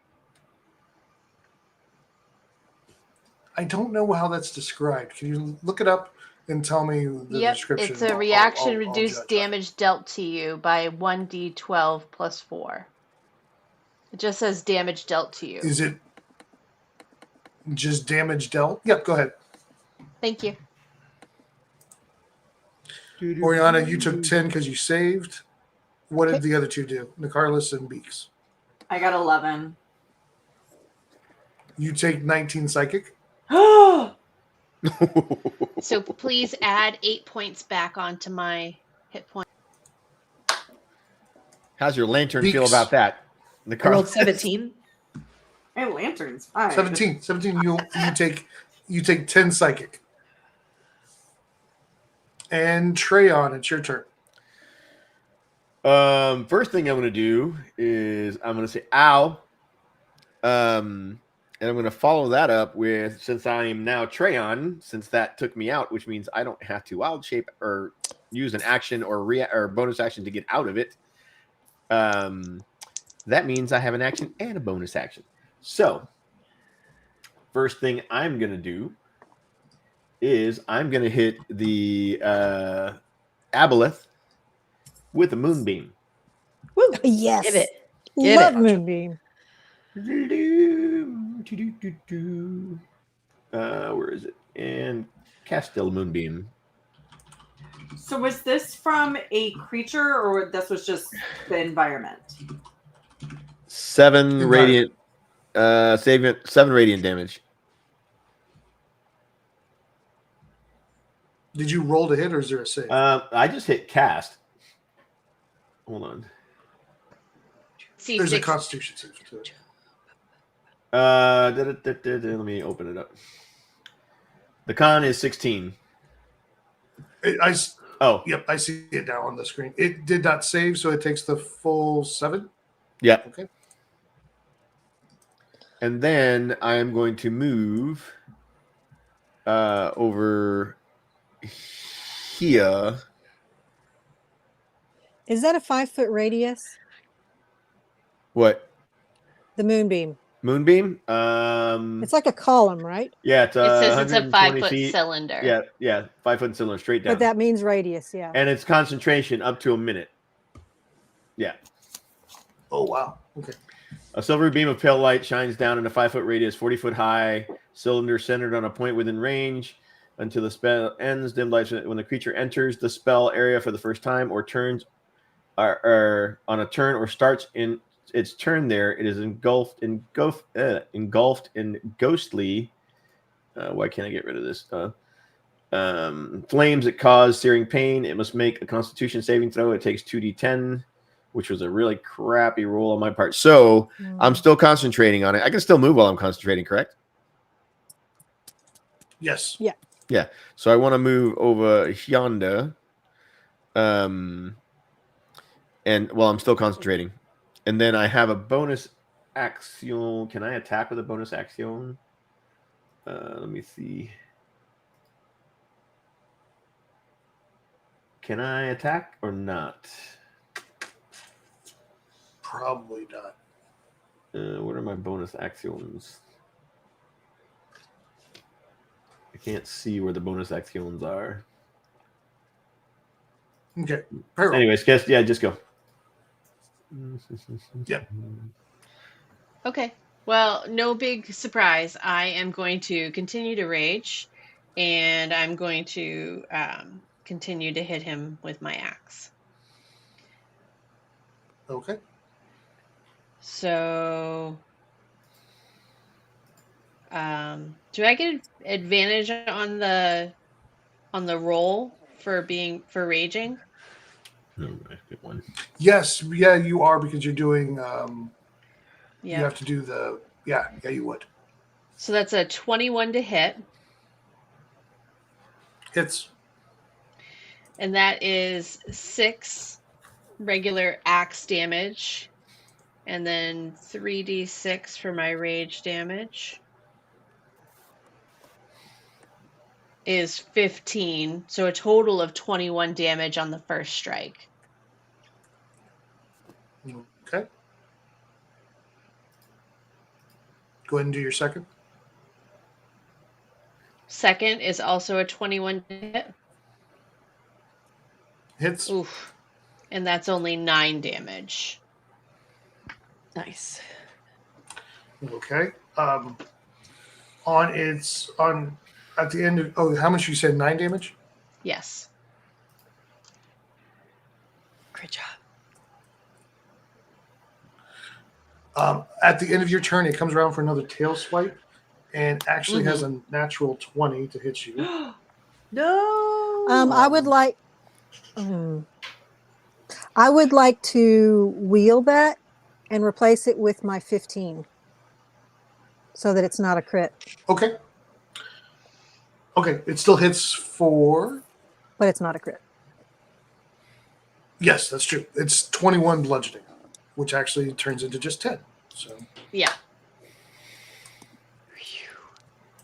I don't know how that's described. Can you look it up and tell me the Yep, description? it's a reaction reduced damage dealt to you by 1d12 plus 4. It just says damage dealt to you. Is it just damage dealt? Yep, go ahead. Thank you. Oriana, you took 10 because you saved. What did the other two do? Nicarlis and Beaks. I got 11. You take 19 psychic. So please add 8 points back onto my hit point. How's your lantern feel about that? I rolled 17. Hey, lantern's fine. 17. You take 10 psychic. And Treon, it's your turn. First thing I'm going to do is I'm going to say ow. And I'm going to follow that up with, since I am now Treon, since that took me out, which means I don't have to wild shape or use an action or bonus action to get out of it. That means I have an action and a bonus action. So, first thing I'm going to do is I'm going to hit the Aboleth with a moonbeam. Woo! Yes. Give it. Love Moonbeam. Where is it? And Castile Moonbeam. So was this from a creature, or this was just the environment? 7 radiant, 7 radiant damage. Did you roll to hit, or is there a save? I just hit cast. Hold on. There's a Constitution save to it. Let me open it up. The con is 16. Yep, I see it now on the screen. It did not save, so it takes the full 7. Yeah. Okay. And then I am going to move over here. Is that a 5-foot radius? What? The moonbeam. Moonbeam? It's like a column, right? Yeah, it's It says it's a 120 5-foot feet. cylinder. Yeah, 5-foot cylinder straight down. But that means radius, yeah. And it's concentration up to a minute. Yeah. Oh, wow. Okay. A silver beam of pale light shines down in a 5-foot radius, 40-foot high cylinder centered on a point within range until the spell ends. Dim light when the creature enters the spell area for the first time or turns or on a turn or starts in its turn there, it is engulfed in ghostly. Why can't I get rid of this? Flames that cause searing pain. It must make a Constitution saving throw. It takes 2d10, which was a really crappy roll on my part. So I'm still concentrating on it. I can still move while I'm concentrating, correct? Yes. Yeah. Yeah. So I want to move over yonder. And while I'm still concentrating. And then I have a bonus action. Can I attack with a bonus action? Let me see. Can I attack or not? Probably not. What are my bonus actions? I can't see where the bonus actions are. Okay. Anyways, just go. Yep. Okay. Well, no big surprise. I am going to continue to rage, and I'm going to continue to hit him with my axe. Okay. So, do I get advantage on the roll for raging? No, good one. Yes, yeah, you are, because you're doing. Yeah. You have to do the. Yeah, you would. So that's a 21 to hit. Hits. And that is 6 regular axe damage And then 3d6 for my rage damage is 15. So a total of 21 damage on the first strike. Okay. Go ahead and do your second. Second is also a 21 hit. Hits. Oof. And that's only 9 damage. Nice. Okay. At the end of how much you said? 9 damage? Yes. Great job. At the end of your turn, it comes around for another tail swipe, and actually has a natural 20 to hit you. No. I would like. I would like to wheel that and replace it with my 15, so that it's not a crit. Okay. Okay, it still hits for. But it's not a crit. Yes, that's true. It's 21 bludgeoning, which actually turns into just 10. So. Yeah.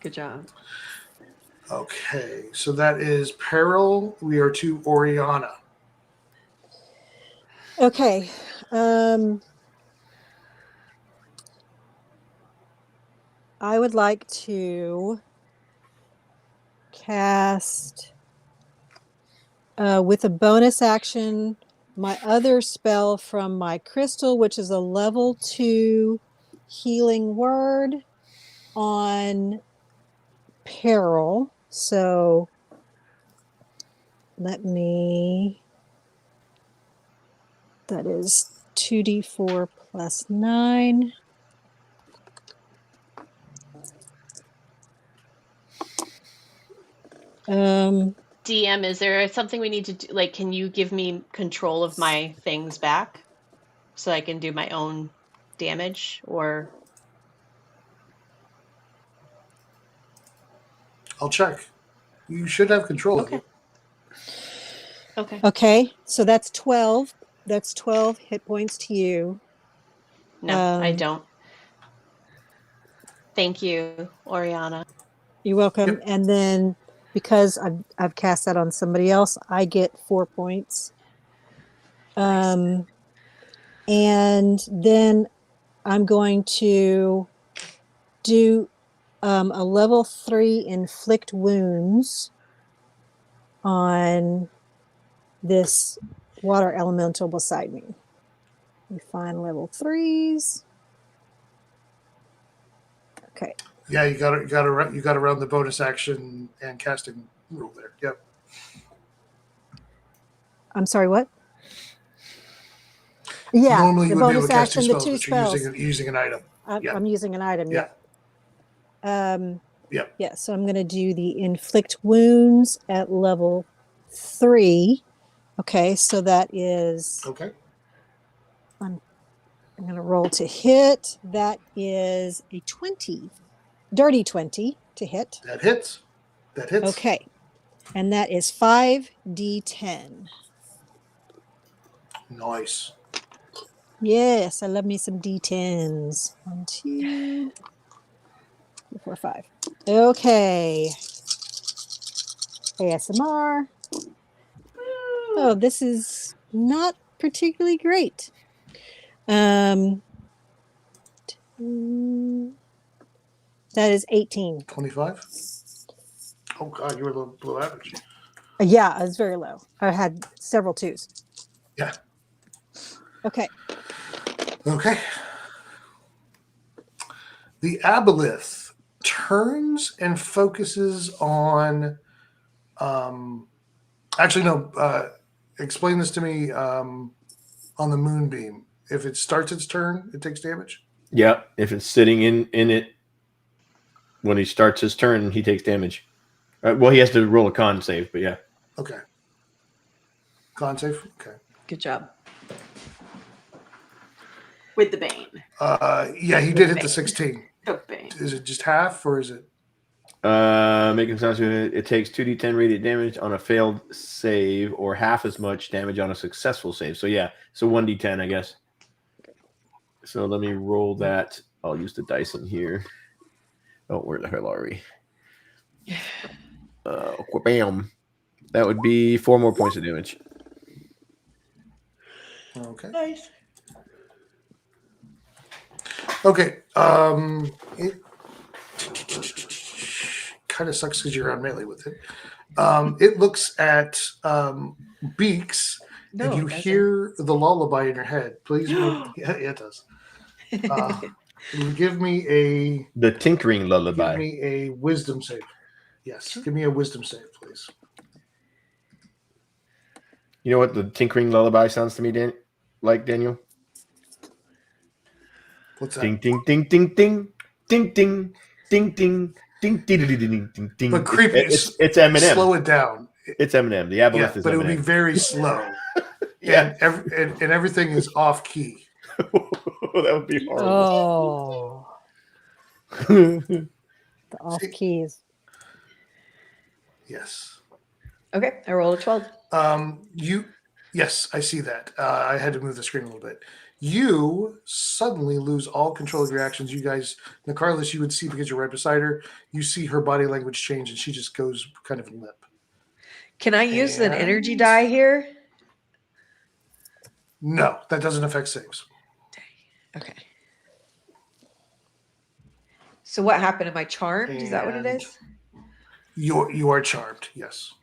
Good job. Okay, so that is Peril. We are to Oriana. Okay. I would like to cast with a bonus action my other spell from my crystal, which is a level 2 healing word on Peril. So that is 2d4 plus 9. DM, is there something we need to do? Like, can you give me control of my things back so I can do my own damage? Or I'll check. You should have control of it. Okay. Okay, so that's 12. That's 12 hit points to you. No, I don't. Thank you, Oriana. You're welcome. And then because I've cast that on somebody else, I get 4 points. And then I'm going to do a level 3 inflict wounds on this water elemental beside me. We find level 3s. Okay. Yeah, you got to run the bonus action and casting rule there. Yep. I'm sorry, what? Yeah, Normally the you would be able bonus to cast action, two the spells, two but spells. you're using an item. I'm using an item. Yeah. Yep. Yeah. So I'm going to do the inflict wounds at level 3. Okay. So that is. Okay. I'm going to roll to hit. That is a 20, dirty 20 to hit. That hits. That hits. Okay. And that is 5d10. Nice. Yes, I love me some d10s. 1, 2, 3, 4, 5. Okay. ASMR. Oh, this is not particularly great. That is 18. 25. Oh God, you were a little below average. Yeah, I was very low. I had several 2s. Yeah. Okay. Okay. The aboleth turns and focuses on. Actually, no. Explain this to me. On the moonbeam, if it starts its turn, it takes damage. Yeah, if it's sitting in it when he starts his turn, he takes damage. Well, he has to roll a con save, but yeah. Okay. Con save. Okay. Good job. With the Bane. Yeah, he did hit the 16. The Bane. Is it just half, or is it? Making sense. It takes 2d10 radiant damage on a failed save, or half as much damage on a successful save. So yeah, so 1d10, I guess. So let me roll that. I'll use the dice in here. Oh, where the hell are we? Bam. That would be 4 more points of damage. Okay. Nice. Okay. It kind of sucks because you're on melee with it. It looks at Beaks, and you hear the lullaby in your head. Please make. Yeah, it does. Give me the tinkering lullaby. Give me a wisdom save. Yes, give me a wisdom save, please. You know what the tinkering lullaby sounds to me, Daniel? What's that? Ding ding ding ding ding ding ding ding ding ding ding ding ding ding. But creepy. It's Eminem. Slow it down. It's Eminem. The aboleth is but Eminem. it would be very slow. Yeah. and everything is off key. That would be horrible. Oh. The off keys. Yes. Okay, I rolled a 12. Yes, I see that. I had to move the screen a little bit. You suddenly lose all control of your actions. You guys, Nicarlis, you would see because you're right beside her. You see her body language change, and she just goes kind of limp. Can I use an energy die here? No, that doesn't affect saves. Okay. So what happened? Am I charmed? Is that what it is? You are charmed, yes.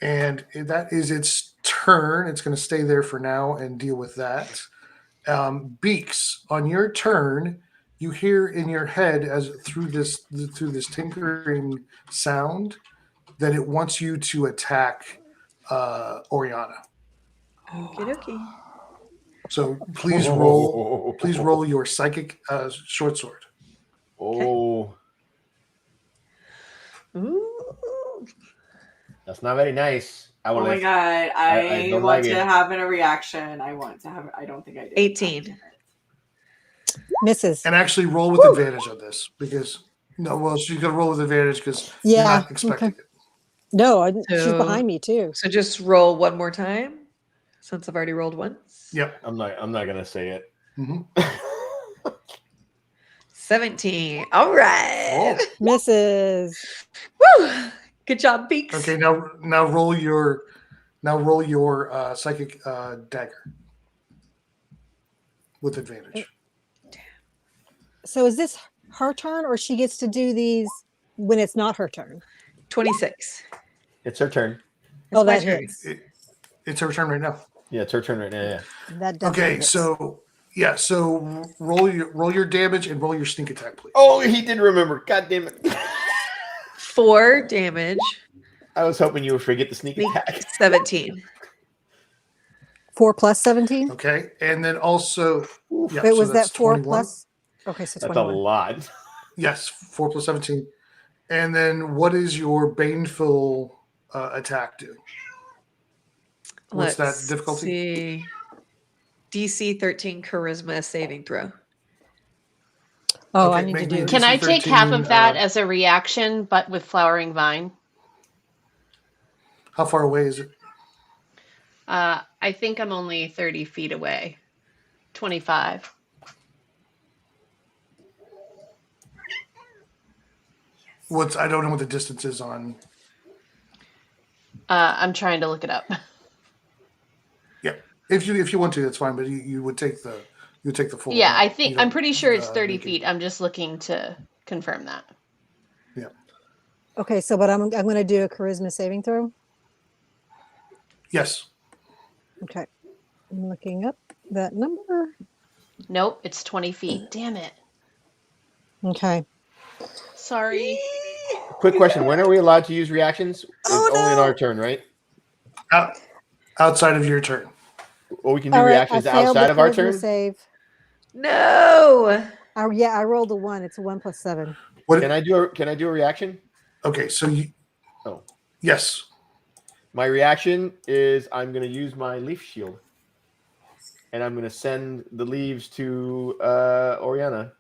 And that is its turn. It's going to stay there for now and deal with that. Beaks, on your turn, you hear in your head as through this tinkering sound that it wants you to attack Oriana. Okey-dokey. So please roll your psychic short sword. Oh. Ooh. That's not very nice. Oh my god! I don't want like to it. have a reaction. I want to have. I don't think I did. 18. Misses. And actually roll with advantage on this because she's gonna roll with advantage because you're not expecting it. No, she's behind me too. So just roll one more time, since I've already rolled once. Yep. I'm not gonna say it. Mm-hmm. 17. All right. Misses. Woo! Good job, Beaks. Okay, now roll your psychic dagger with advantage. So is this her turn, or she gets to do these when it's not her turn? 26. It's her turn. Oh, that hits. It's her turn right now. Yeah, it's her turn right now. Yeah. That definitely Okay, hits. so roll your damage and roll your sneak attack, please. Oh, he did remember. God damn it. 4 damage. I was hoping you would forget the sneak attack. 17. 4 plus 17? Okay, and then also, yeah, Wait, so was that's that 4 21. plus? Okay, so That's 21. a lot. Yes, 4 plus 17. And then what is your baneful attack do? What's that difficulty? See. DC 13 charisma saving throw. Oh, Okay, I need to make me do. a Can I DC take half 13, of that as a reaction, but with flowering vine? How far away is it? I think I'm only 30 feet away. 25. I don't know what the distance is on. I'm trying to look it up. Yeah, if you want to, that's fine. But you would take the full. Yeah, amount. I think I'm pretty sure it's 30 feet. I'm just looking to confirm that. Yeah. Okay, so but I'm going to do a charisma saving throw. Yes. Okay, I'm looking up that number. Nope, it's 20 feet. Damn it. Okay. Sorry. Quick question: when are we allowed to use reactions? It's only in our turn, right? Outside of your turn. Or we can do All right, reactions I failed outside the of our charisma turn. save. No. Yeah, I rolled a 1. It's a 1 plus 7. Can I do a reaction? Okay, so you. Oh. Yes. My reaction is I'm going to use my leaf shield, and I'm going to send the leaves to Oriana.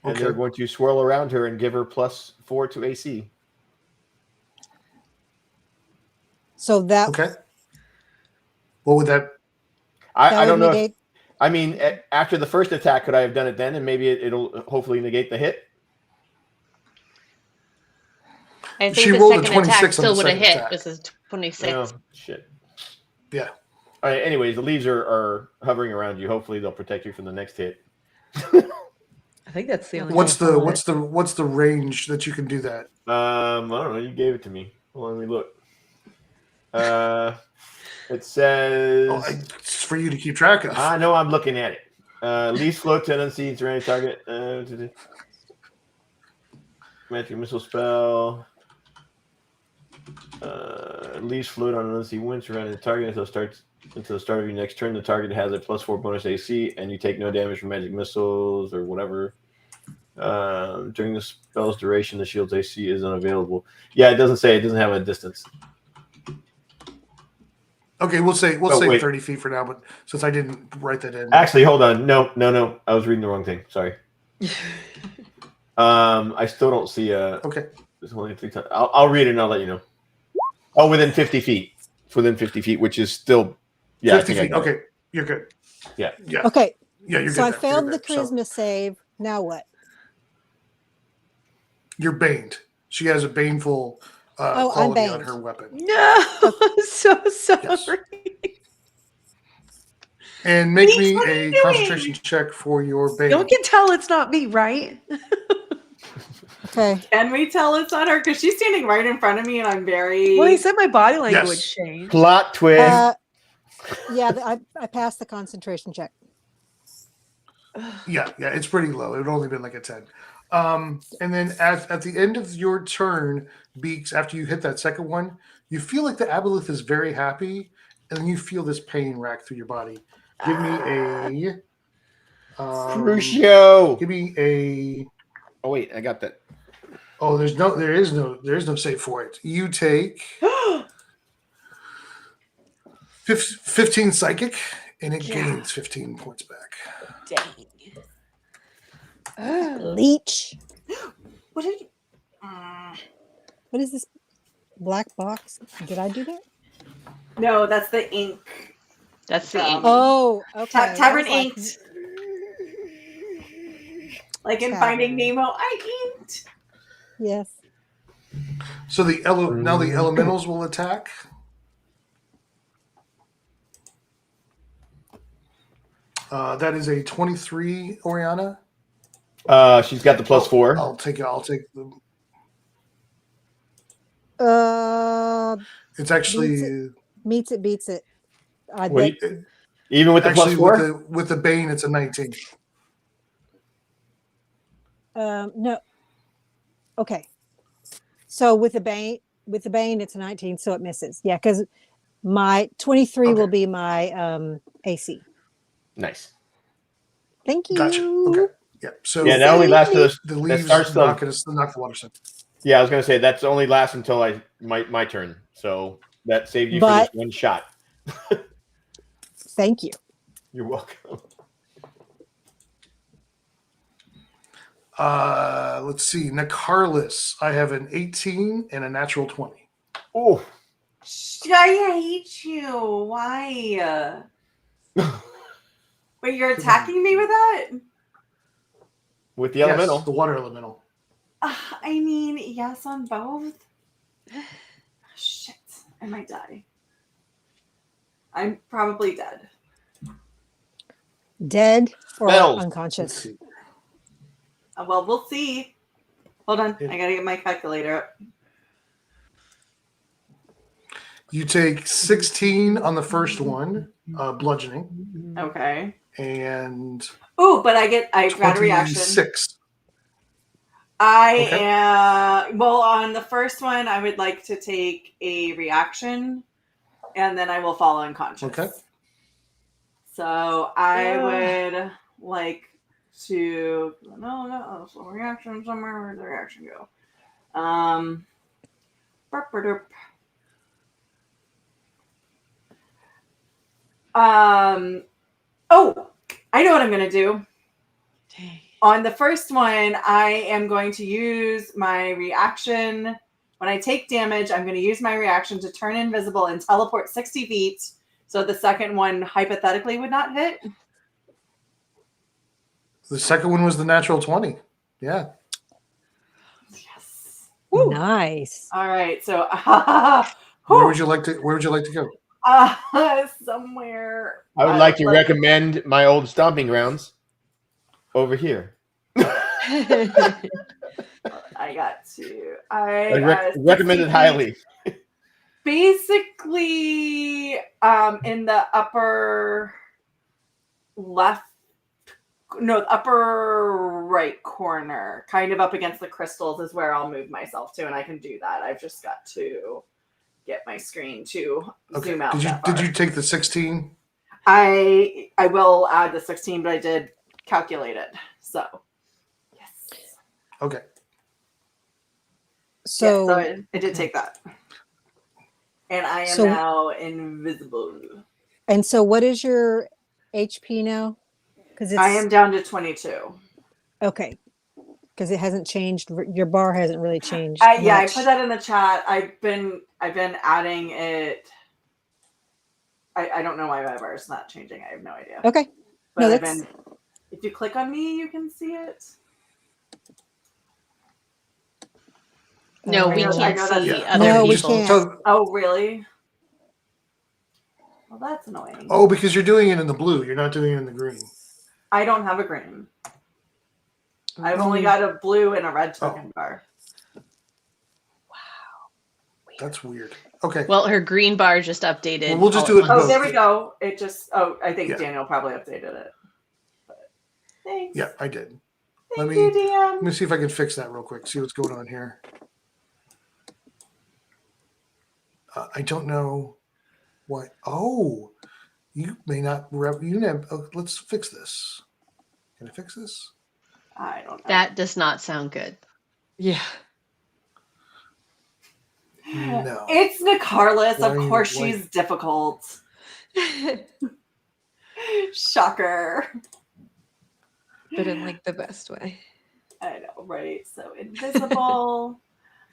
And they're going to swirl around her and give her +4 to AC. So that. Okay. What would that? I don't know. negate- After the first attack, could I have done it then, and maybe it'll hopefully negate the hit? I think She the rolled a second attack 26 on still the would have second hit. attack. This is 26. Oh shit. Yeah. All right. Anyways, the leaves are hovering around you. Hopefully, they'll protect you from the next hit. I think that's the only. What's the range that you can do that? I don't know. You gave it to me. Hold on, let me look. It says it's for you to keep track of. I know. I'm looking at it. Leaves float to an unseen surrounding target. Magic missile spell. Leaves float on an unseen wind surrounding the target until the start of your next turn. The target has a +4 bonus AC, and you take no damage from magic missiles or whatever. During the spell's duration, the shield's AC is unavailable. Yeah, it doesn't say. It doesn't have a distance. Okay, we'll say wait. 30 feet for now, but since I didn't write that in. Actually, hold on. No. I was reading the wrong thing. Sorry. I still don't see a. Okay. There's only 3 times. I'll read it and I'll let you know. Oh, within 50 feet. It's within 50 feet, which is still. Yeah, 50 feet. Okay, you're good. Yeah. Yeah. Okay. Yeah, you're good. So I there. failed You're the good. charisma save. Now what? You're baned. She has a baneful I'm quality on baned. her weapon. No, I'm so sorry. Yes. And make Please, me what are a you doing? concentration check for your bane. You can tell it's not me, right? Okay. Can we tell it's not her? Because she's standing right in front of me and I'm very. Well, he said my body language changed. Plot twist. Yeah, I passed the concentration check. Yeah, it's pretty low. It would only been like a 10. And then at the end of your turn, Beaks, after you hit that second one, you feel like the aboleth is very happy, and then you feel this pain rack through your body. Give me a Crucio. Give me a. Oh wait, I got that. Oh, there is no save for it. You take 15 psychic, and it gains 15 points back. Dang. Leech. What did you? What is this black box? Did I do that? No, that's the ink. That's the ink. Oh, okay. Tavern I was inked. Like in Finding Nemo, I inked. Yes. So now the elementals will attack. That is a 23, Oriana. She's got the +4. I'll take them. It's actually beats it. Wait, even with the actually +4? with the bane, it's a 19. No. Okay. So with the bane, it's a 19, so it misses. Yeah, because my 23 will be my AC. Nice. Thank you. Gotcha. Okay. Yeah. So that only lasts to the leaves starts knock the water side. Yeah, I was gonna say that's only lasts until my turn. So that saved you for this one shot. Thank you. You're welcome. Let's see. Nicarlis, I have an 18 and a natural 20. Oh. I hate you. Why? Wait, you're attacking me with that? With the elemental. Yes, the water elemental. I mean, yes on both. Shit, I might die. I'm probably dead. Dead or Bells. unconscious? Well, we'll see. Hold on, I gotta get my calculator up. You take 16 on the first one, bludgeoning. Okay. And oh, but I got a reaction. 26. Well, on the first one, I would like to take a reaction, and then I will fall unconscious. Okay. So I would like to so reaction somewhere. Where'd the reaction go? Oh, I know what I'm gonna do. Dang. On the first one, I am going to use my reaction. When I take damage, I'm going to use my reaction to turn invisible and teleport 60 feet So the second one hypothetically would not hit. The second one was the natural 20. Yeah. Yes. Nice. All right. So Where would you like to go? Somewhere. I would like to recommend my old stomping grounds over here. I got to. I recommend it highly. Basically, in the upper left, no, upper right corner, kind of up against the crystals, is where I'll move myself to, and I can do that. I've just got to get my screen to zoom out. Did you take the 16? I will add the 16, but I did calculate it. So yes. Okay. So, I did take that. And I am now invisible. And so what is your HP now? Because I am down to 22. Okay. Because it hasn't changed. Your bar hasn't really changed. Yeah, I put that in the chat. I've been adding it. I don't know why my bar is not changing. I have no idea. Okay. But if you click on me, you can see it. No, we can't see other no, people. we can't. Oh, really? Well, that's annoying. Oh, because you're doing it in the blue. You're not doing it in the green. I don't have a green. I've only got a blue and a red token bar. That's weird. Okay. Well, her green bar just updated. Well, we'll just do it. Oh, there we go. It just. Oh, I think Daniel probably updated it. But thanks. Yeah, I did. Thank you, Dan. Let me see if I can fix that real quick. See what's going on here. I don't know what. Oh, you may not. Let's fix this. Can I fix this? I don't know. That does not sound good. Yeah. No. It's Nicarlis. Of course, she's difficult. Shocker. But in like the best way. I know, right? So invisible.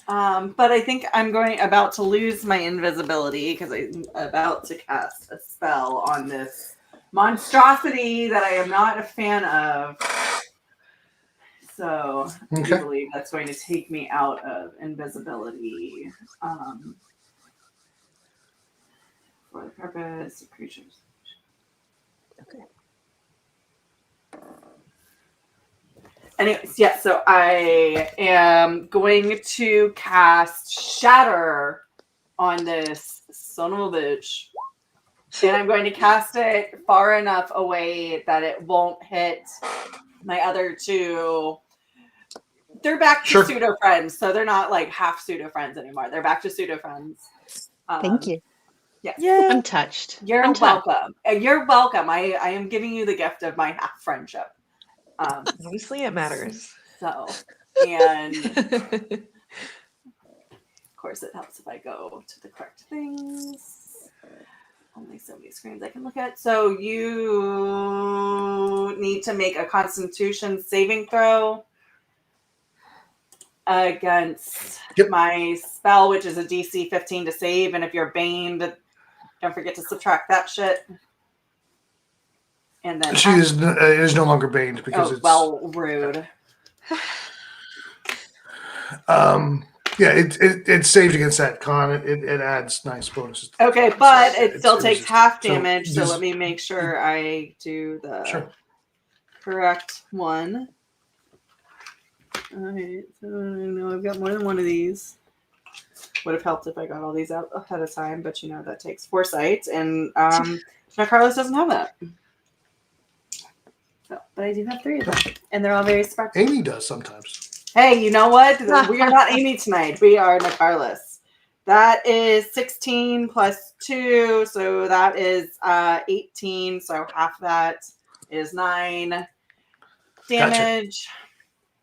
But I think I'm about to lose my invisibility because I'm about to cast a spell on this monstrosity that I am not a fan of. So I do believe that's going to take me out of invisibility for the purpose of creatures. Okay. Anyways, yeah, so I am going to cast Shatter on this son of a bitch. And I'm going to cast it far enough away that it won't hit my other two. They're back to pseudo friends, so they're not like half pseudo friends anymore. They're back to pseudo friends. Thank you. Yes. Yeah. I'm touched. You're welcome. You're welcome. I am giving you the gift of my half friendship. Obviously, it matters. So, and of course, it helps if I go to the correct things. Only so many screens I can look at. So you need to make a Constitution saving throw against my spell, which is a DC 15 to save. And if you're baned, don't forget to subtract that shit. And then She is no longer baned because it's rude. Yeah, it saved against that con. It adds nice bonuses. Okay, but it still takes half damage. So let me make sure I do the correct one. All right, so I know I've got more than one of these. Would have helped if I got all these out ahead of time, but you know that takes foresight, and Carlos doesn't have that. So, but I do have 3 of them, and they're all very sparkly. Amy does sometimes. Hey, you know what? We are not Amy tonight. We are Nicarlis. That is 16 plus 2, so that is 18. So half that is 9 damage. Gotcha.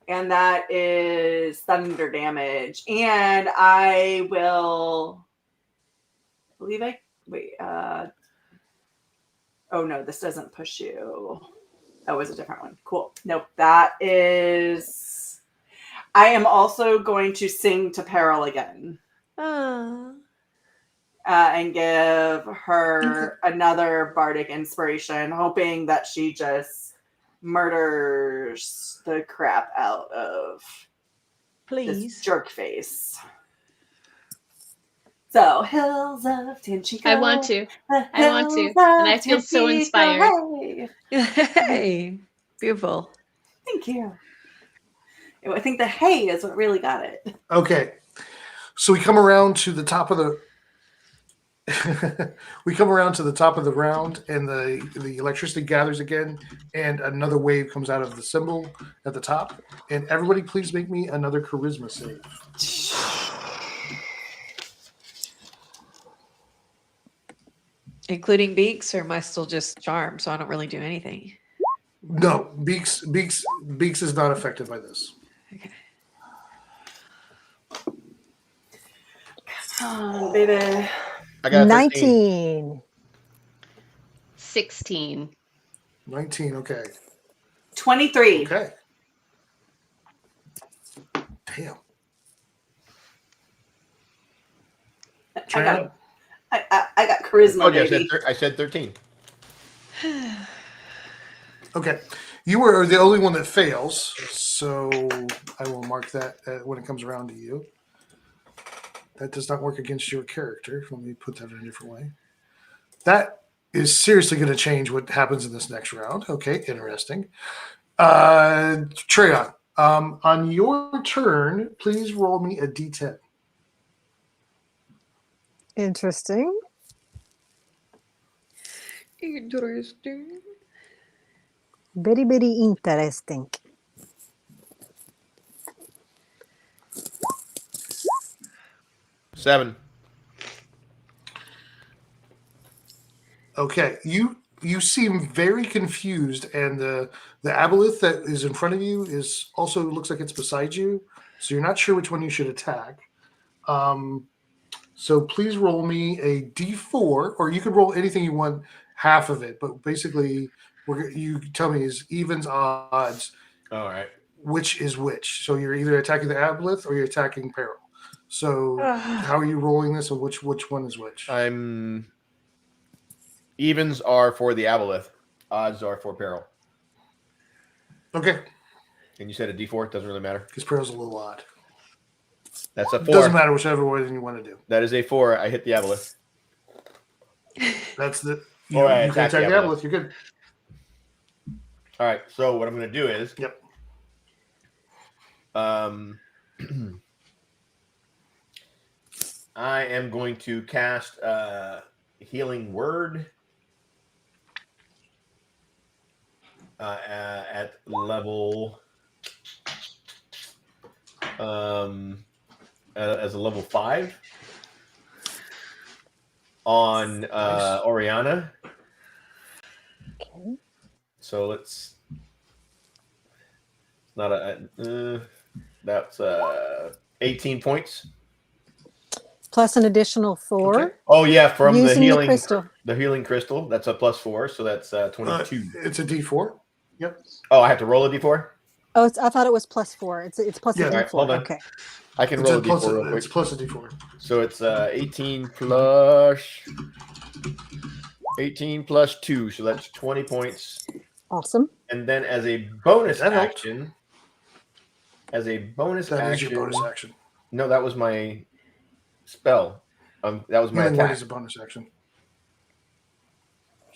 And that is thunder damage. And I will believe oh no, this doesn't push you. That was a different one. Cool. Nope. That is. I am also going to sing to Peril again. and give her another bardic inspiration, hoping that she just murders the crap out of this jerk face. So, Hills of Tanchico. I want to. And I feel so inspired. Hey, beautiful. Thank you. I think the hay is what really got it. Okay. So we come around to the top of the round, and the electricity gathers again, and another wave comes out of the symbol at the top. And everybody, please make me another charisma save. Including Beaks, or am I still just charmed, so I don't really do anything? No, Beaks is not affected by this. Okay. Come on, baby. I got 19. 16. 19, okay. 23. Okay. Damn. I got charisma, baby. I said 13. Okay. You were the only one that fails, so I will mark that when it comes around to you. That does not work against your character. Let me put that in a different way. That is seriously going to change what happens in this next round. Okay, interesting. Treon, on your turn, please roll me a d10. Interesting. Interesting. Very, very interesting. Seven. Okay, you seem very confused, and the aboleth that is in front of you is also looks like it's beside you, so you're not sure which one you should attack. So please roll me a d4, or you could roll anything you want, half of it. But basically, you tell me is evens, odds. All right. Which is which? So you're either attacking the aboleth or you're attacking peril. So how are you rolling this, and which one is which? Evens are for the aboleth. Odds are for peril. Okay. And you said a d4. Doesn't really matter. Because peril's a little odd. That's a 4. Doesn't matter whichever way you want to do. That is a 4. I hit the aboleth. That's the... You can attack the aboleth. You're good. All right. So what I'm going to do is... Yep. I am going to cast Healing Word at level as a level 5 on Oriana. Okay. So let's not a that's 18 points. Plus an additional 4. Okay. Oh yeah, from Using the healing crystal. The healing crystal. That's a +4, so that's 22. It's a d4. Yep. Oh, I have to roll a d4. Oh, I thought it was +4. It's plus Yeah. a All right, D4. hold on. Okay. I can It's roll a a plus, d4 real quick. it's plus a d4. So it's 18 plus 2, so that's 20 points. Awesome. And then as a bonus That helped. action, That is your bonus action. No, that was my spell. That was my Healing attack. word is a bonus action.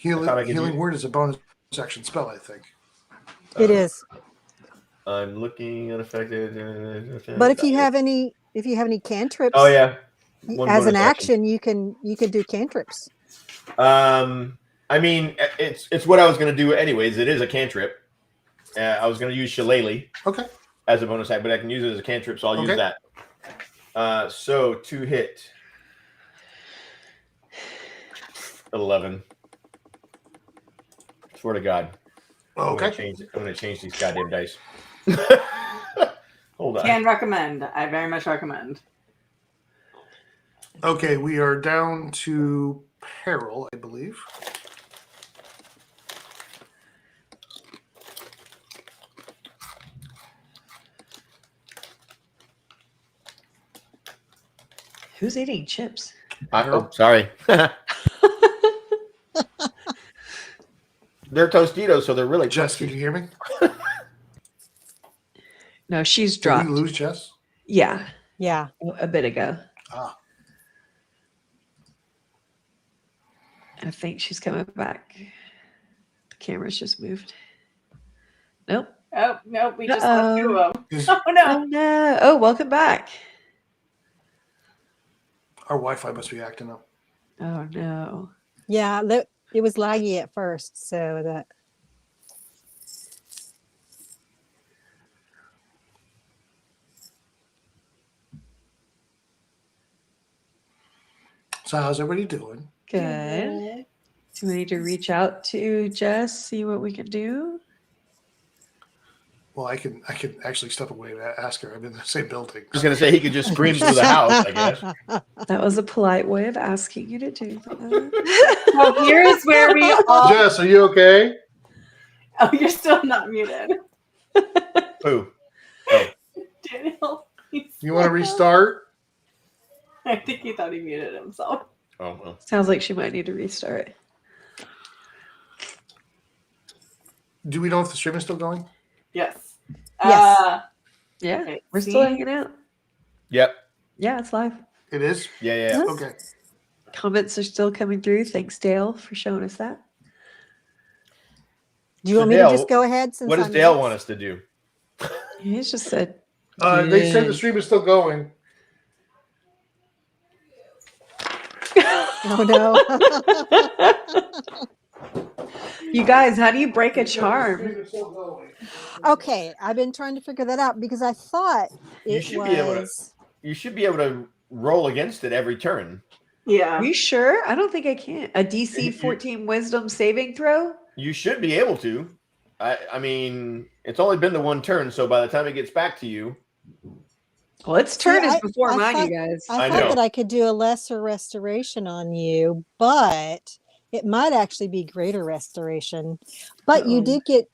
thought I could Healing use- word is a bonus action spell, I think. It is. I'm looking unaffected. But if you have any cantrips, Oh yeah. as an action, you can do cantrips. I mean, it's what I was going to do anyways. It is a cantrip. I was going to use Shillelagh as a bonus act, but I can use it as a cantrip, so I'll use that. So to hit 11. Swear to God. Okay. I'm going to change these goddamn dice. Hold on. Can recommend. I very much recommend. Okay, we are down to peril, I believe. Who's eating chips? Oh, sorry. They're Tostitos, so they're really. Jess, can you hear me? No, she's Did dropped. we lose Jess? Yeah. Yeah. A bit ago. Ah. I think she's coming back. The camera's just moved. Nope. Oh, no, we just lost two of them. Oh, Oh, no. no. Oh, welcome back. Our Wi-Fi must be acting up. Oh, no. Yeah, it was laggy at first, so that. So how's everybody doing? Good. Do we need to reach out to Jess, see what we can do? Well, I can actually step away and ask her. I'm in the same building. I was going to say he could just scream through the house, I guess. That was a polite way of asking you to do that. Well, here's where we all. Jess, are you okay? Oh, you're still not muted. Who? Oh. Daniel. You want to restart? I think he thought he muted himself. Oh, well. Sounds like she might need to restart. Do we know if the stream is still going? Yes. Yes. Yeah, Okay, we're see? still hanging out. Yep. Yeah, it's live. It is? Yeah. Okay. Comments are still coming through. Thanks, Dale, for showing us that. Do you want me to just go ahead? Since What does I'm Dale next? want us to do? He's just said. They said the stream is still going. Oh no. You guys, how do you break a charm? Okay, I've been trying to figure that out because I thought You should be able to roll against it every turn. Yeah. Are you sure? I don't think I can. A DC 14 wisdom saving throw? You should be able to. I mean, it's only been the one turn, so by the time it gets back to you. Well, its turn is I before mine, thought, you guys. I thought that I could do a lesser restoration on you, but it might actually be greater restoration. But you did get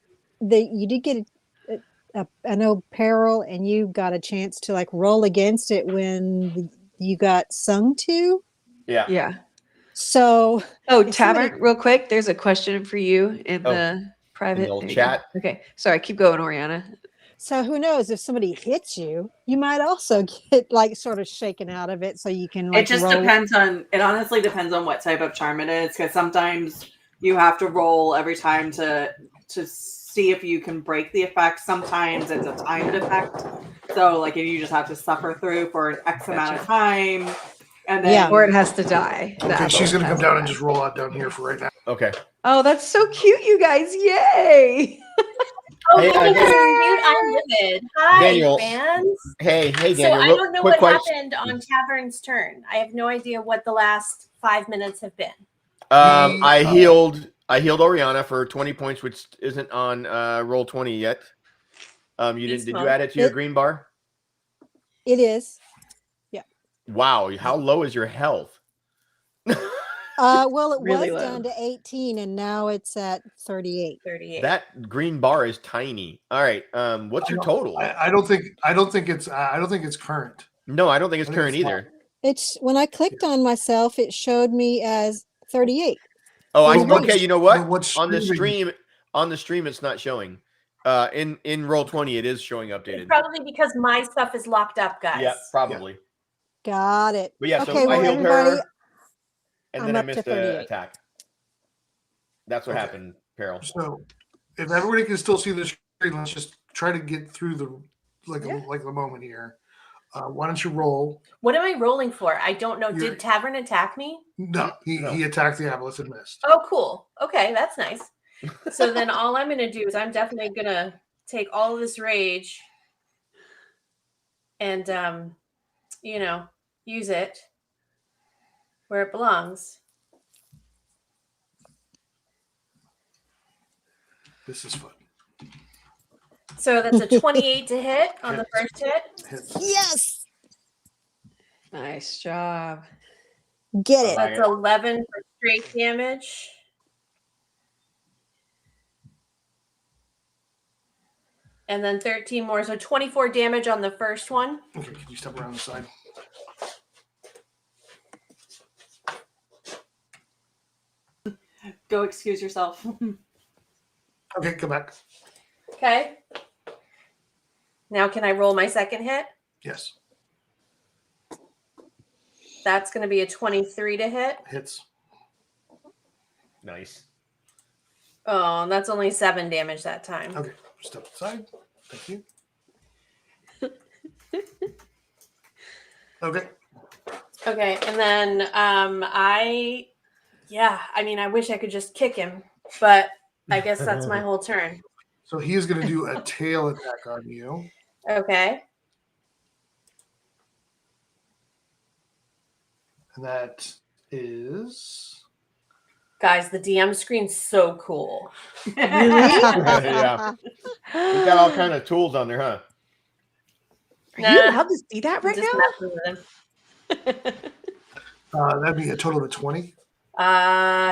I know peril, and you got a chance to like roll against it when you got sung to. Yeah. Yeah. So Tavern, real quick, there's a question for you in the private old chat. Okay. Sorry, keep going, Oriana. So who knows, if somebody hits you, you might also get like sort of shaken out of it, so you can like It just depends on. It honestly depends on what type of charm it is, because sometimes you have to roll every time to see if you can break the effect. Sometimes it's a timed effect, so like you just have to suffer through for an X amount of time, and then or it has to die. Okay, she's gonna come down and just roll out down here for right now. Okay. Oh, that's so cute, you guys! Yay! Oh, Hey, hey, Daniel. I'm livid. Hi, Daniel. fans. Hey, Daniel. So I don't know what question. happened on Tavern's turn. I have no idea what the last 5 minutes have been. I healed Oriana for 20 points, which isn't on roll 20 yet. Did you add it to your green bar? It is. Yeah. Wow, how low is your health? Well, it Really was low. down to 18, and now it's at 38. 38. That green bar is tiny. All right. What's your total? I don't think it's current. No, I don't think it's I think current it's either. It's when I clicked on myself, it showed me as 38. Oh, Well, okay. You know what? what's On the streaming- stream, it's not showing. In roll 20, it is showing updated. Probably because my stuff is locked up, guys. Yeah, probably. Got it. But yeah, okay, so I well, healed everybody, her, and I'm then I up to missed the 38. attack. That's what Okay. happened, Peril. So if everybody can still see the screen, let's just try to get through the the moment here. Why don't you roll? What am I rolling for? I don't know. You're- Did Tavern attack me? No, he attacked the aboleth and missed. Oh, cool. Okay, that's nice. So then all I'm going to do is I'm definitely going to take all of this rage and, use it where it belongs. This is fun. So that's a 28 to hit on the first hit. Yes. Nice job. Get it. That's 11 for straight damage. And then 13 more. So 24 damage on the first one. Okay, can you step around the side? Go excuse yourself. Okay, come back. Okay. Now can I roll my second hit? Yes. That's going to be a 23 to hit. Hits. Nice. Oh, that's only 7 damage that time. Okay, step aside. Thank you. Okay. Okay, and then I wish I could just kick him, but I guess that's my whole turn. So he is going to do a tail attack on you. Okay. And that is... Guys, the DM screen's so cool. Really? Yeah. You got all kind of tools on there, huh? Are you allowed to see that right now? That'd be a total of 20.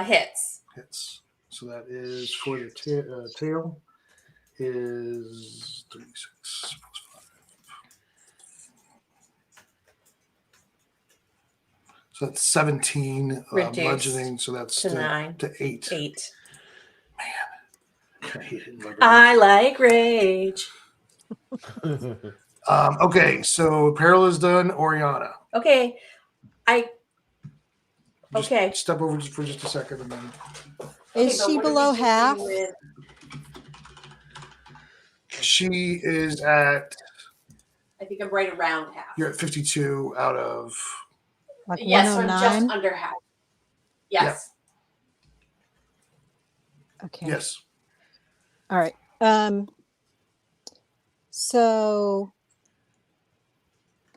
Hits. Hits. So that is for the tail is 36 plus 5. So that's 17 bludgeoning. So that's to 9 to 8. 8. Man, I hate it. I like rage. Okay, so Peril is done. Oriana. Okay. Just step over for just a second and then. Is she below half? She is at. I think I'm right around half. You're at 52 out of. Like yes, I'm 109? just under half. Yes. Okay. Yes. All right. So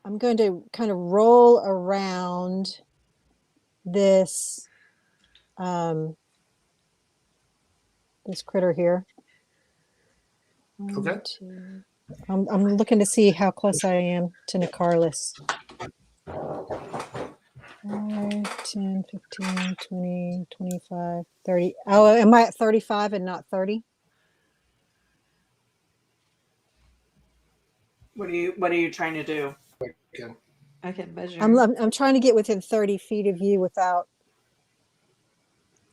I'm going to kind of roll around this this critter here. Okay. I'm looking to see how close I am to Nicarlis. 5, 10, 15, 20, 25, 30. Oh, am I at 35 and not 30? What are you trying to do? I can measure. I'm trying to get within 30 feet of you without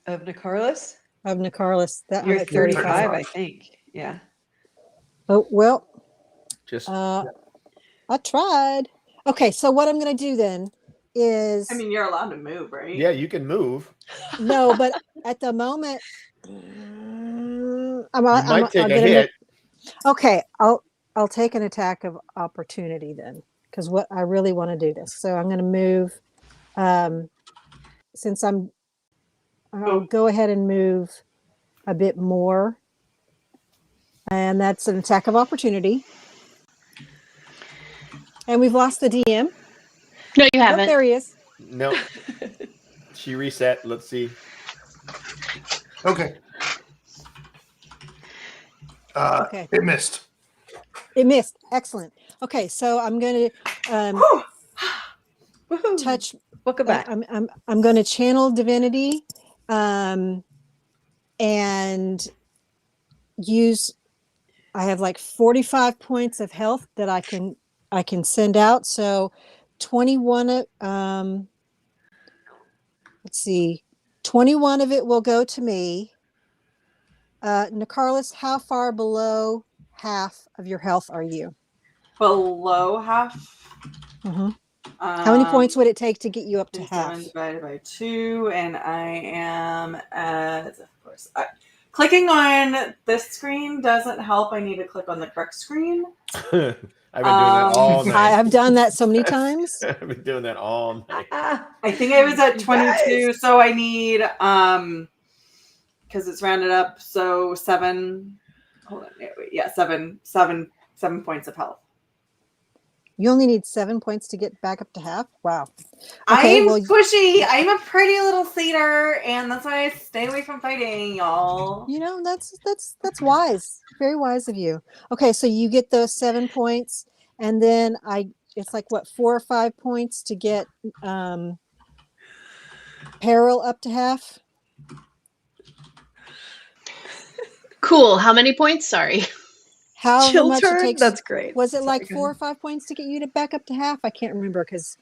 Of Nicarlis? of Nicarlis. That You're I'm at 35, I think. Yeah. Oh well. Just I tried. Okay, so what I'm going to do then is I mean, you're allowed to move, right? Yeah, you can move. no, but at the moment, You might take a hit. Okay, I'll take an attack of opportunity then, because what I really want to do this. So I'm going to move. Since I'll go ahead and move a bit more, and that's an attack of opportunity. And we've lost the DM. No, you haven't. Oh, there he is. No. She reset. Let's see. Okay. Okay. It missed. It missed. Excellent. Okay, so I'm going to touch. Welcome back. I'm going to channel divinity, and use. I have like 45 points of health that I can send out. So 21. Let's see. 21 of it will go to me. Nicarlis, how far below half of your health are you? Below half. Mm-hmm. How many points would it take to get you up to half? Divided by 2, and I am at, of course, clicking on this screen doesn't help. I need to click on the correct screen. I've been doing that all night. I've done that so many times. I've been doing that all night. I think I was at 22, so I need because it's rounded up, so 7. Hold on, wait, yeah, 7 points of health. You only need 7 points to get back up to half. Wow. Okay, I'm squishy. I'm a pretty little satyr, and that's why I stay away from fighting, y'all. You know, that's wise. Very wise of you. Okay, so you get those 7 points, and then it's like what, 4 or 5 points to get Peril up to half. Cool. How many points? Sorry. How much turn? it takes? That's great. Was it Sorry, like go 4 or ahead. 5 points to get you to back up to half? I can't remember because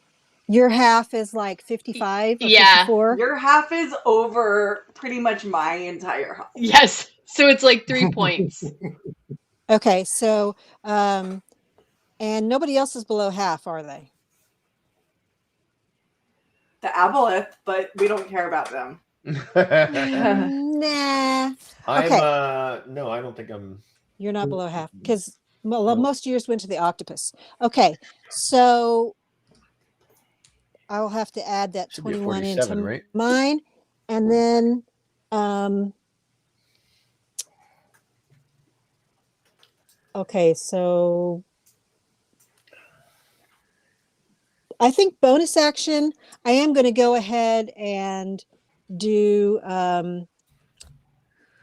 Your half is like 55 or Yeah. 54? Your half is over pretty much my entire health. Yes. So it's like 3 points. Okay, so and nobody else is below half, are they? The aboleth, but we don't care about them. Nah. Okay. No, I don't think I'm. You're not below half because most years went to the octopus. Okay, so I'll have to add that Should be a 21 47, into right? mine, and then okay, so I think bonus action. I am going to go ahead and do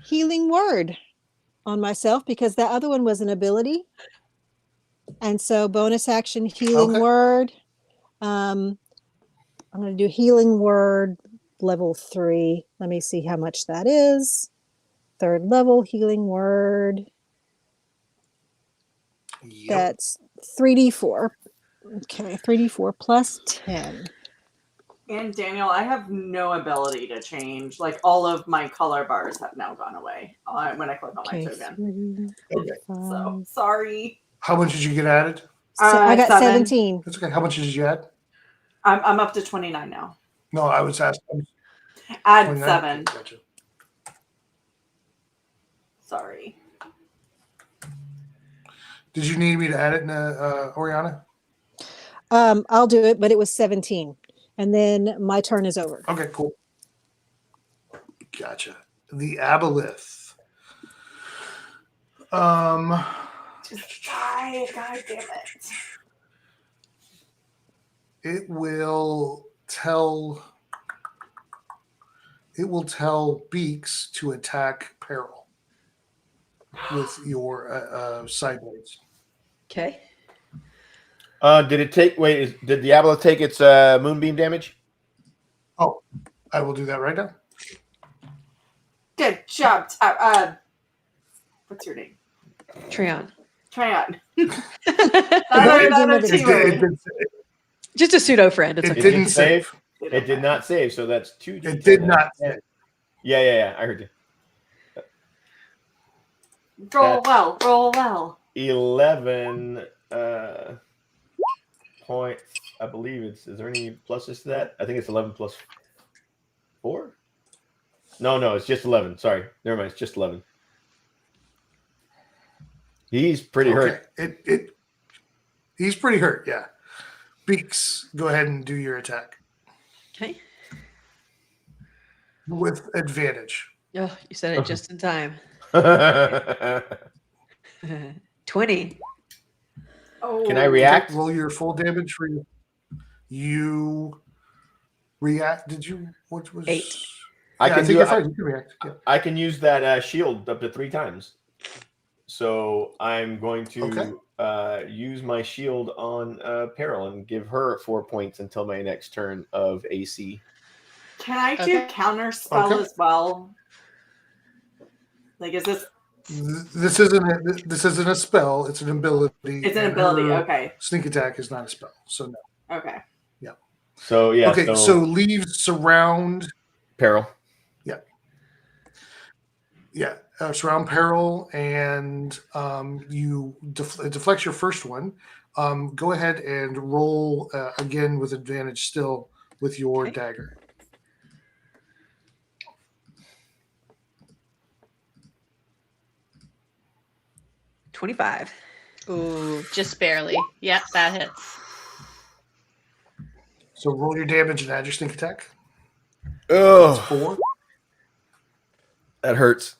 healing word on myself because that other one was an ability. And so bonus action healing word. I'm going to do healing word level 3. Let me see how much that is. 3rd level healing word. Yep. That's 3d4. Okay, 3d4 plus 10. And Daniel, I have no ability to change. Like all of my color bars have now gone away when I click on my token. 3, So sorry. How much did you get added? So I got 17. That's okay. How much did you add? I'm up to 29 now. No, I was asking. Add 29? 7. Gotcha. Sorry. Did you need me to add it, Oriana? I'll do it, but it was 17. And then my turn is over. Okay, cool. Gotcha. The aboleth. Just die, god damn it. It will tell Beaks to attack Peril with your sideways. Okay. Did it take? Wait, did Diablo take its moonbeam damage? Oh, I will do that right now. Good job. What's your name? Treon. Just a pseudo friend. It's It okay. didn't save. It did not save, so that's 2. It did not save. Yeah. I heard you. Roll well. 11 points. I believe it's. Is there any pluses to that? I think it's 11 plus 4. No, it's just 11. Sorry, never mind. It's just 11. He's pretty hurt. He's pretty hurt. Yeah. Beaks, go ahead and do your attack. Okay. With advantage. Oh, you said it just in time. 20. Oh. Can I react? Roll your full damage for you. You react. Did you? What was 8? I can think you're fine. You can react. Yeah. I can use that shield up to 3 times. So I'm going to use my shield on Peril and give her 4 points until my next turn of AC. Can I do counter spell as well? Like, is this? This isn't a spell. It's an ability. It's an ability. Okay. Sneak attack is not a spell, so no. Okay. Yeah. So yeah. Okay. So leaves surround Peril. Yeah. Yeah. Surround Peril, and you deflect your first one. Go ahead and roll again with advantage still with your dagger. $25. Ooh, just barely. Yep, that hits. So roll your damage and add your sneak attack. Oh, that's 4. That hurts.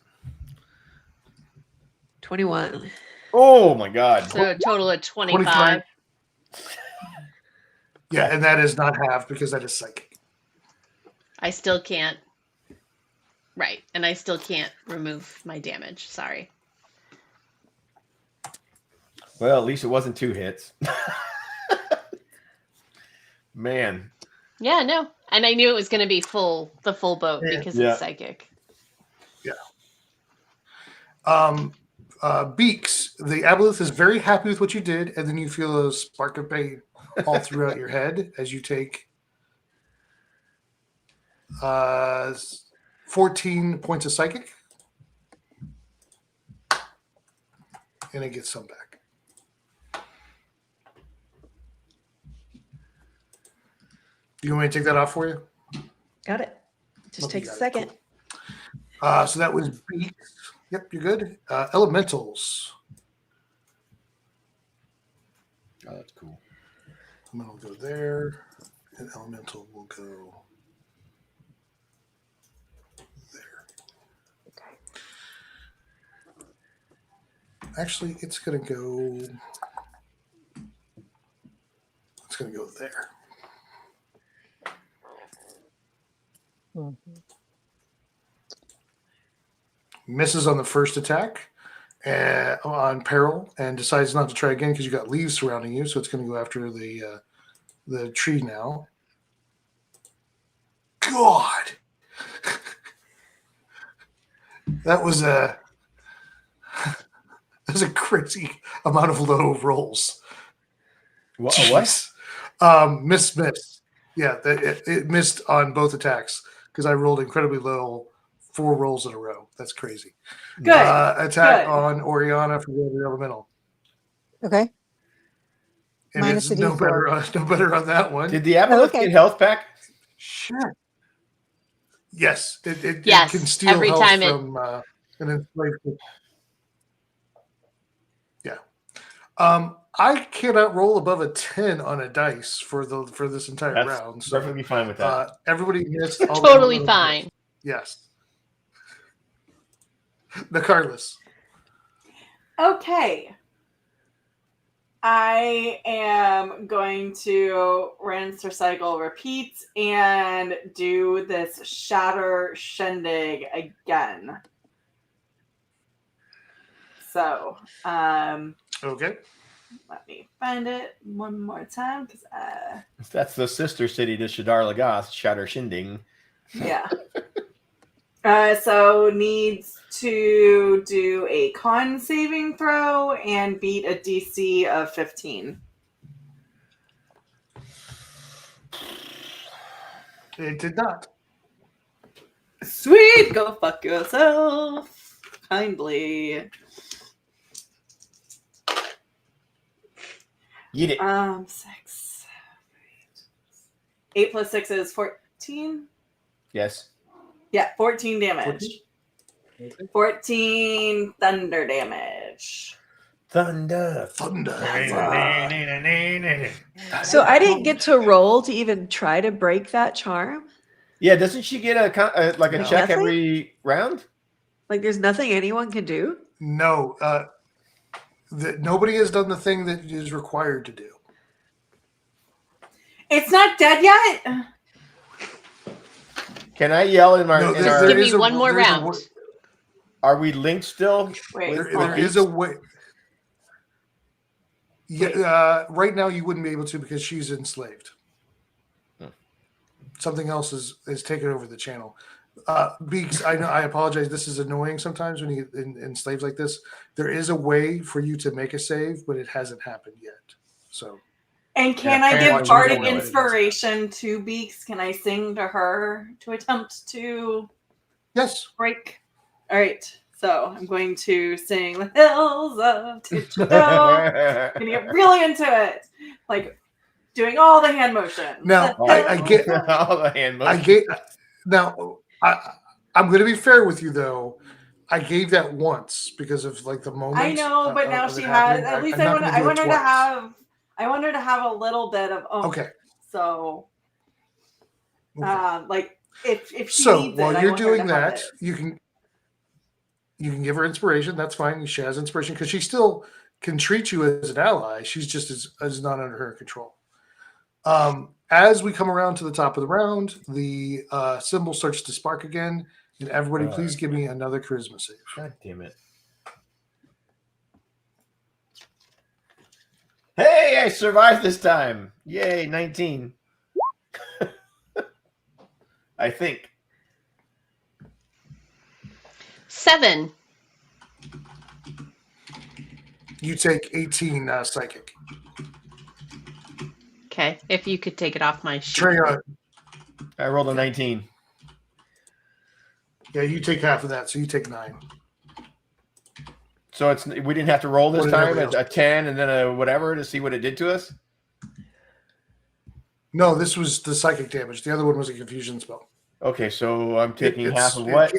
21. Oh my god. So a total of 25. Yeah, and that is not half because that is psychic. I still can't. Right, and I still can't remove my damage. Sorry. Well, at least it wasn't 2 hits. Man. Yeah, no. And I knew it was going to be the full boat because it's psychic. Yeah. Beaks, the aboleth is very happy with what you did, and then you feel a spark of pain all throughout your head as you take 14 points of psychic, and it gets some back. Do you want me to take that off for you? Got it. Just Okay, takes a got it. second. Cool. So that was Beaks. Yep, you're good. Elementals. Oh, that's cool. Elemental will go there, and Elemental will go there. Okay. Actually, it's going to go. It's going to go there. Misses on the first attack on peril, and decides not to try again because you got leaves surrounding you. So it's going to go after the tree now. God, that was a crazy amount of low rolls. What? Jeez. Miss. Yeah, it missed on both attacks because I rolled incredibly low 4 rolls in a row. That's crazy. Good. Attack Good. on Oriana for the elemental. Okay. And Minus it's a no D4. better on that one. Did the aboleth get health back? Sure. Yes, it Yes, can steal every health time it- from an enslaved. Yeah. I cannot roll above a 10 on a dice for this entire That's round. So perfectly fine with that. Everybody missed. All Totally fine. Missed. Yes. Carlos. Okay. I am going to rinse, recycle, repeat, and do this shatter shindig again. So, okay. Let me find it one more time because That's the sister city to Shadar Lagath, Shatter Shinding. yeah. So needs to do a con saving throw and beat a DC of 15. It did not. Sweet, go fuck yourself. Kindly. Eat it. 6. 8 plus 6 is 14. Yes. Yeah, 14 damage. 14 thunder damage. Thunder. So I didn't get to roll to even try to break that charm. Yeah, doesn't she get a check Nothing? every round? Like there's nothing anyone can do? No. Nobody has done the thing that is required to do. It's not dead yet. Can I yell in our? No, in there- our there Give is me a- one more there's a round. wa- Are we linked still? Wait, There is a way. Yeah, right now you wouldn't be able to because she's enslaved. Something else is taken over the channel. Beaks, I know. I apologize. This is annoying sometimes when you get enslaved like this. There is a way for you to make a save, but it hasn't happened yet. So. And can Yeah, I give apparently bardic we don't know it. inspiration to Beaks? Can I sing to her to attempt to Yes. break? All right. So I'm going to sing "The Hills of Tichenor." I'm gonna get really into it, like doing all the hand motions. Now I get all the hand motions. I get now. I'm going to be fair with you though. I gave that once because of like the moment. I know, but now of she it has. happening. At least I'm I not want. gonna I do it want her to twice. have. I want her to have a little bit of. Okay. So, Okay. like if she So needs it, while I you're want her doing to have that, it. you can give her inspiration. That's fine. She has inspiration because she still can treat you as an ally. She's just as not under her control. As we come around to the top of the round, the symbol starts to spark again, and everybody, please give me another charisma save. God damn it! Hey, I survived this time! Yay, 19. I think. 7. You take 18 psychic. Okay, if you could take it off my sheet. Treon. I rolled a 19. Yeah, you take half of that, so you take 9. So we didn't have to roll this What did time everybody a else 10 and then a whatever to see what it did to us. No, this was the psychic damage. The other one was a confusion spell. Okay, so I'm taking half of It- what?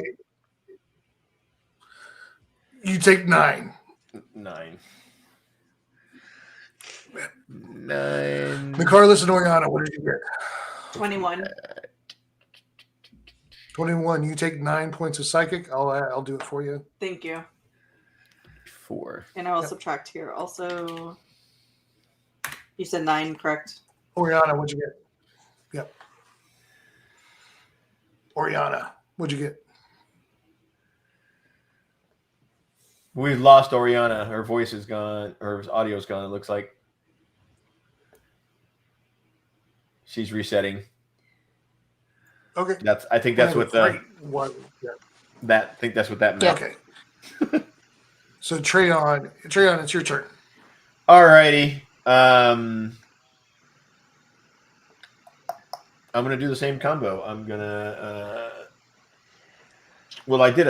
You take 9. 9. 9. Nicarlis and Oriana, what did you get? 21. 21. You take 9 points of psychic. I'll do it for you. Thank you. 4. And I will subtract here. Also, you said 9, correct? Oriana, what'd you get? Yep. Oriana, what'd you get? We've lost Oriana. Her voice is gone. Her audio's gone, it looks like. She's resetting. Okay. I think that's what the What? Yeah. I think that's what that meant. Okay. So Treon, it's your turn. Alrighty. I'm gonna do the same combo. I'm gonna well, I did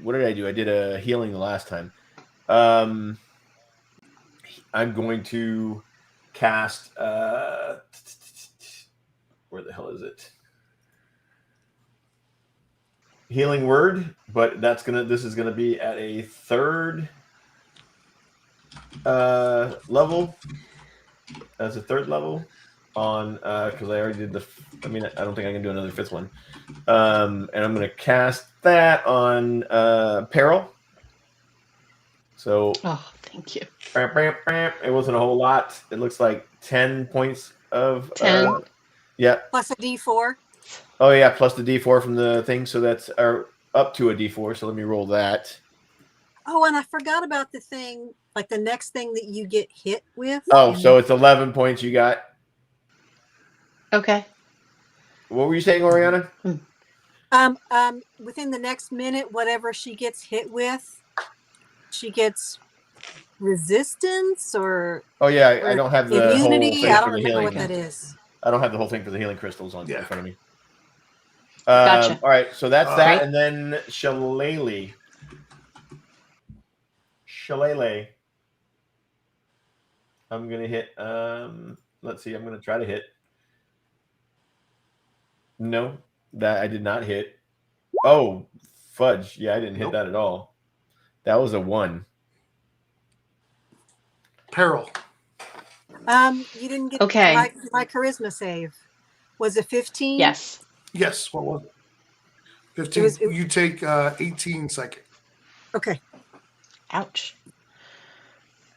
what did I do? I did a healing the last time. I'm going to cast where the hell is it? Healing word, but this is gonna be at a 3rd level. As a 3rd level on because I already did I don't think I can do another 5th one. And I'm gonna cast that on Peril. So thank you. It wasn't a whole lot. It looks like 10 points of 10. Yeah. Plus a D4. Oh yeah, plus the D4 from the thing, so that's up to a D4. So let me roll that. Oh, and I forgot about the thing, like the next thing that you get hit with. Oh, so it's 11 points you got. Okay. What were you saying, Oriana? Within the next minute, whatever she gets hit with, she gets resistance or Oh yeah, I don't have the whole immunity. thing I for don't the remember healing. what that is. I don't have the whole thing for the healing crystals in front of me. Gotcha. All right, so that's that, Right. and then Shillelagh. I'm gonna hit. Let's see. I'm gonna try to hit. No, that I did not hit. Oh, fudge! Yeah, I didn't hit that at all. That was a 1. Peril. You didn't get Okay. my charisma save. Was it 15? Yes. Yes. What was it? 15. You take 18 psychic. Okay. Ouch.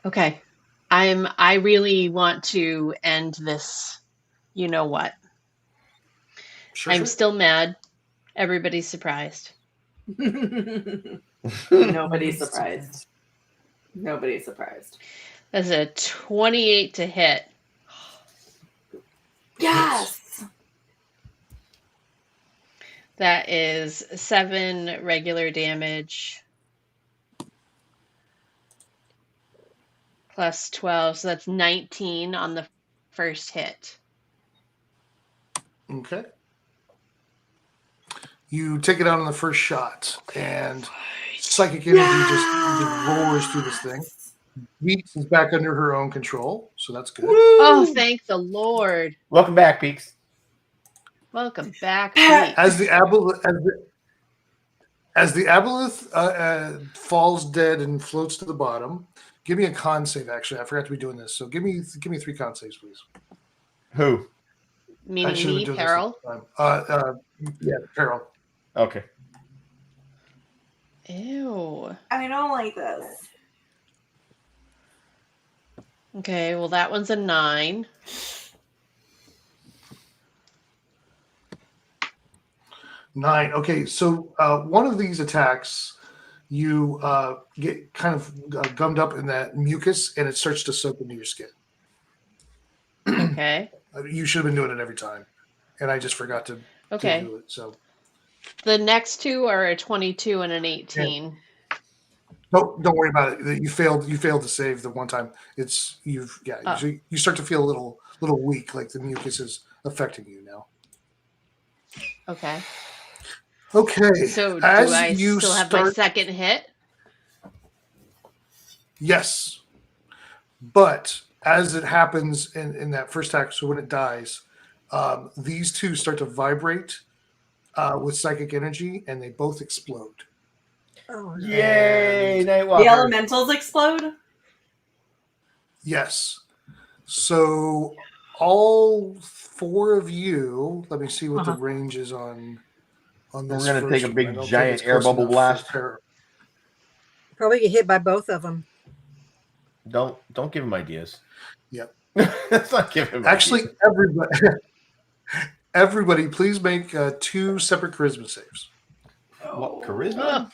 Okay. I really want to end this. You know what? I'm still mad. Everybody's surprised. Nobody's surprised. Nobody's surprised. That's a 28 to hit. Yes. That is 7 regular damage plus 12, so that's 19 on the first hit. Okay. You take it out on the first shot, and psychic energy just roars through this thing. Beats is back under her own control, so that's good. Oh, thank the Lord. Welcome back, Peaks. Welcome back. As the aboleth falls dead and floats to the bottom, give me a con save. Actually, I forgot to be doing this, so give me 3 con saves, please. Who? Meaning me, Peril? Yeah, Peril. Okay. Ew. I don't like this. Okay, well, that one's a 9. Nine. Okay, so one of these attacks, you get kind of gummed up in that mucus, and it starts to soak into your skin. Okay. You should have been doing it every time, and I just forgot to Okay. do it. So The next two are a 22 and an 18. Don't worry about it. You failed to save the one time. It's you start to feel a little weak, like the mucus is affecting you now. Okay. Okay. So do As I you still have my start, second hit? yes, but as it happens in that first act, so when it dies, these two start to vibrate with psychic energy, and they both explode. Oh, Yay, The Nightwalker. elementals explode? Yes. So all four of you, let me see what the range is on this. We're gonna take a first one. I big don't think giant it's air close bubble enough blast. for probably get hit by both of them. Don't give him ideas. Yep. Let's not give him Actually, ideas. everybody, please make 2 separate charisma saves. What charisma?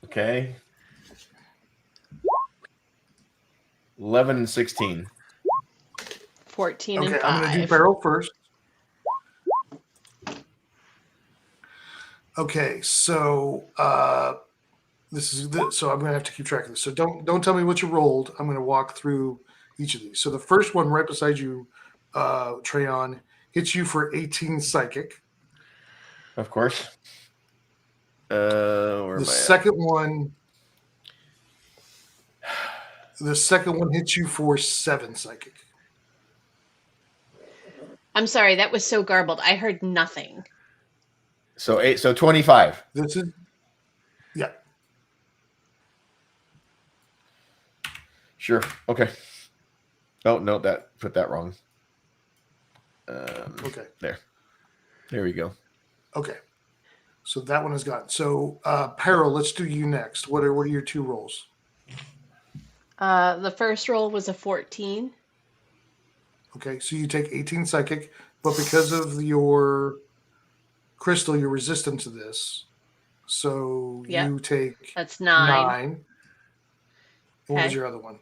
Okay. 11 and 16. 14 Okay, and 5. I'm going to do Beryl first. Okay, so so I'm going to have to keep track of this. So don't tell me what you rolled. I'm going to walk through each of these. So the first one right beside you, Treon, hits you for 18 psychic. Of course. Where am I The second one hits you for 7 psychic. I'm sorry, that was so garbled. I heard nothing. So 25. This is yeah. Sure. Okay. Oh no, put that wrong. Okay. There we go. Okay. So that one is gone. So Peril, let's do you next. What are your 2 rolls? The first roll was a 14. Okay, so you take 18 psychic, but because of your crystal, you're resistant to this. So Yep. you take That's 9. What was Okay. your other one?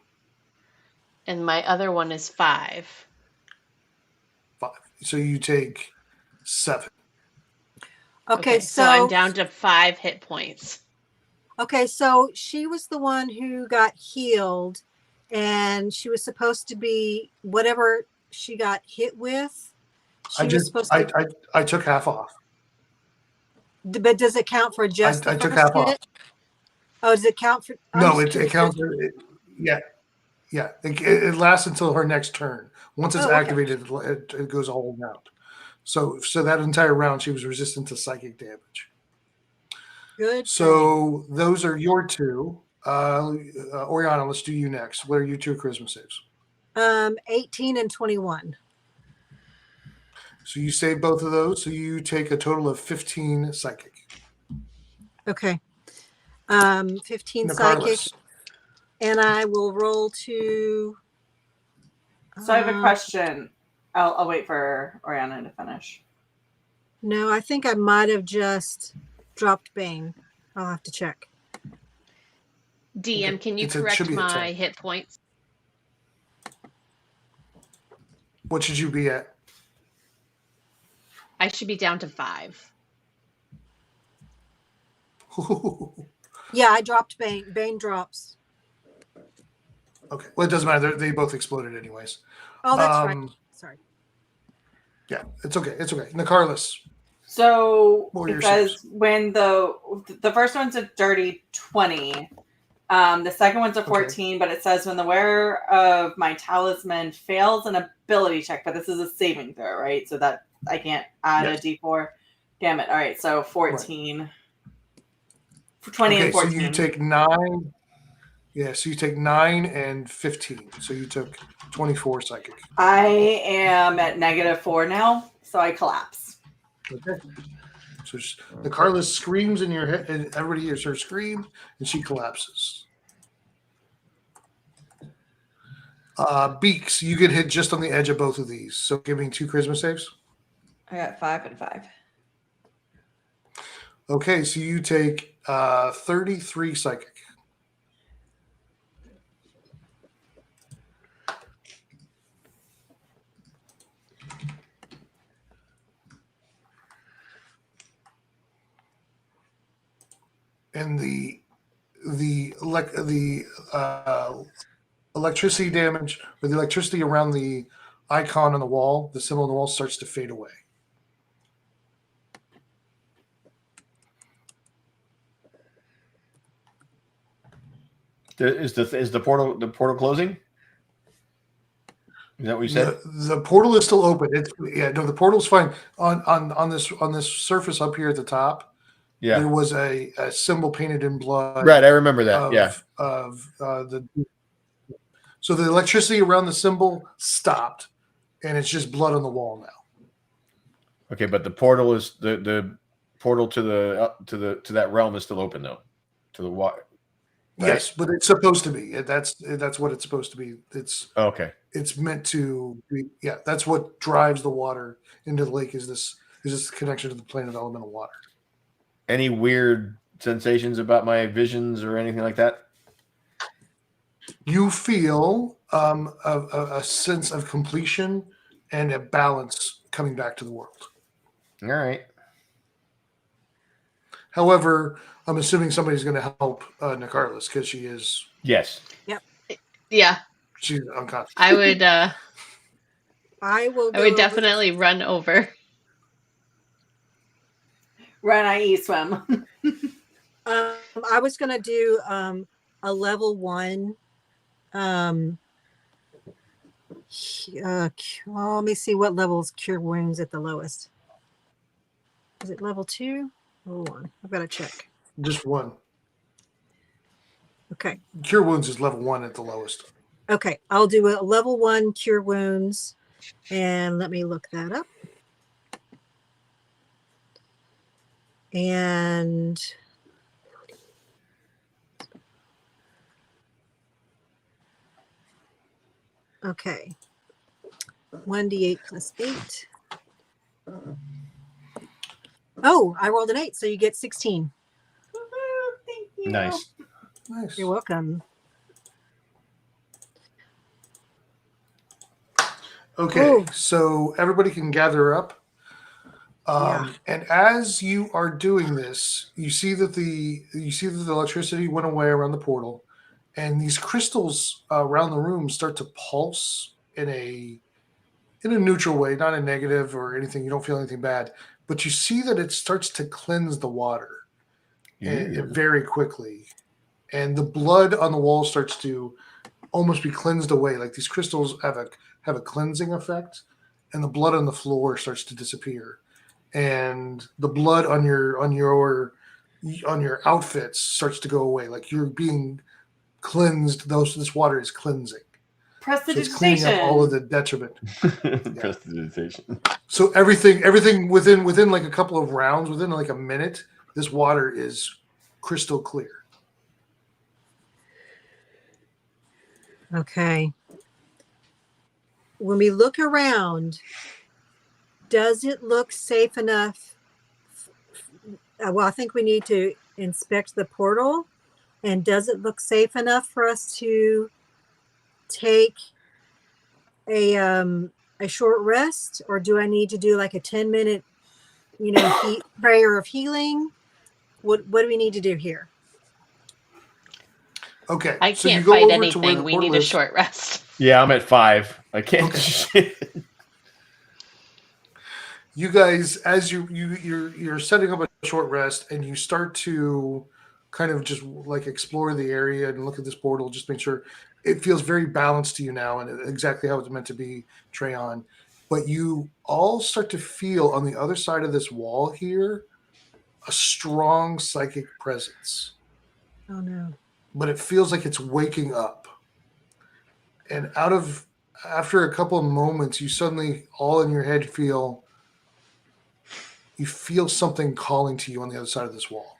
And my other one is 5. 5. So you take 7. Okay, so I'm down to 5 hit points. Okay, so she was the one who got healed, and she was supposed to be whatever she got hit with. I took half off. But does it count for just the I took first half hit? off. Oh, does it count for? No, it counts. Yeah. It lasts until her next turn. Once it's activated, it goes a whole round. So that entire round, she was resistant to psychic damage. Good. So those are your 2. Oriana, let's do you next. What are your 2 charisma saves? 18 and 21. So you save both of those. So you take a total of 15 psychic. Okay. 15 psychic. And I will roll to. So I have a question. I'll wait for Oriana to finish. No, I think I might have just dropped Bane. I'll have to check. DM, can you correct my hit points? What should you be at? I should be down to 5. Yeah, I dropped Bane. Bane drops. Okay. Well, it doesn't matter. They both exploded anyways. Oh, that's right. Sorry. Yeah, it's okay. It's okay. Nicarlis. So it says when the first one's a dirty 20, the second one's a 14, but it says when the wearer of my talisman fails an ability check, but this is a saving throw, right? So that I can't add a D4. Damn it. All right, so 14. Right. 20 and 14. So you take 9. Yeah, so you take 9 and 15. So you took 24 psychic. I am at -4 now, so I collapse. Okay. So Nicarlis screams in your head, and everybody hears her scream, and she collapses. Beaks, you get hit just on the edge of both of these. So give me 2 charisma saves. I got 5 and 5. Okay, so you take 33 psychic. and the electricity damage, or the electricity around the icon on the wall, the symbol on the wall, starts to fade away. Is the portal closing? Is that what you said? The portal is still open. The portal's fine. On this surface up here at the top, Yeah. there was a symbol painted in blood. Right, I remember that. So the electricity around the symbol stopped, and it's just blood on the wall now. Okay, but the portal is the portal to that realm is still open though, to the water. Right? Yes, but it's supposed to be. That's what it's supposed to be. It's okay. It's meant to be. Yeah, that's what drives the water into the lake. Is this connection to the plane of elemental water? Any weird sensations about my visions or anything like that? You feel a sense of completion and a balance coming back to the world. All right. However, I'm assuming somebody's going to help Nicarlis because she is. Yes. Yep. Yeah. She's unconscious. I would. I will. I would definitely run over. Run, i.e. swim. I was going to do a level 1. Let me see what levels cure wounds at the lowest. Is it level 2 or 1? I've got to check. Just 1. Okay. Cure wounds is level 1 at the lowest. Okay, I'll do a level 1 cure wounds, and let me look that up. And okay, 1d8 plus 8. Oh, I rolled an 8, so you get 16. Thank you. Nice. You're welcome. Okay, Ooh. so everybody can gather up. And as you are doing this, you see that the electricity went away around the portal, and these crystals around the room start to pulse in a neutral way, not a negative or anything. You don't feel anything bad, but you see that it starts to cleanse the water very quickly, and the blood on the wall starts to almost be cleansed away. Like these crystals have a cleansing effect, and the blood on the floor starts to disappear. And the blood on your outfits starts to go away. Like you're being cleansed. This water is cleansing. Prestidigitation. So it's cleaning up all of the detriment. Prestidigitation. So everything within like a couple of rounds, within like a minute, this water is crystal clear. Okay. When we look around, does it look safe enough? Well, I think we need to inspect the portal. And does it look safe enough for us to take a short rest? Or do I need to do like a 10-minute, prayer of healing? What do we need to do here? Okay. I can't fight anything. We need a short rest. Yeah, I'm at 5. I can't. Okay. You guys, as you're setting up a short rest, and you start to kind of just like explore the area and look at this portal, just make sure it feels very balanced to you now and exactly how it's meant to be, Treon. But you all start to feel on the other side of this wall here a strong psychic presence. Oh no. But it feels like it's waking up. And after a couple of moments, you suddenly all in your head feel something calling to you on the other side of this wall.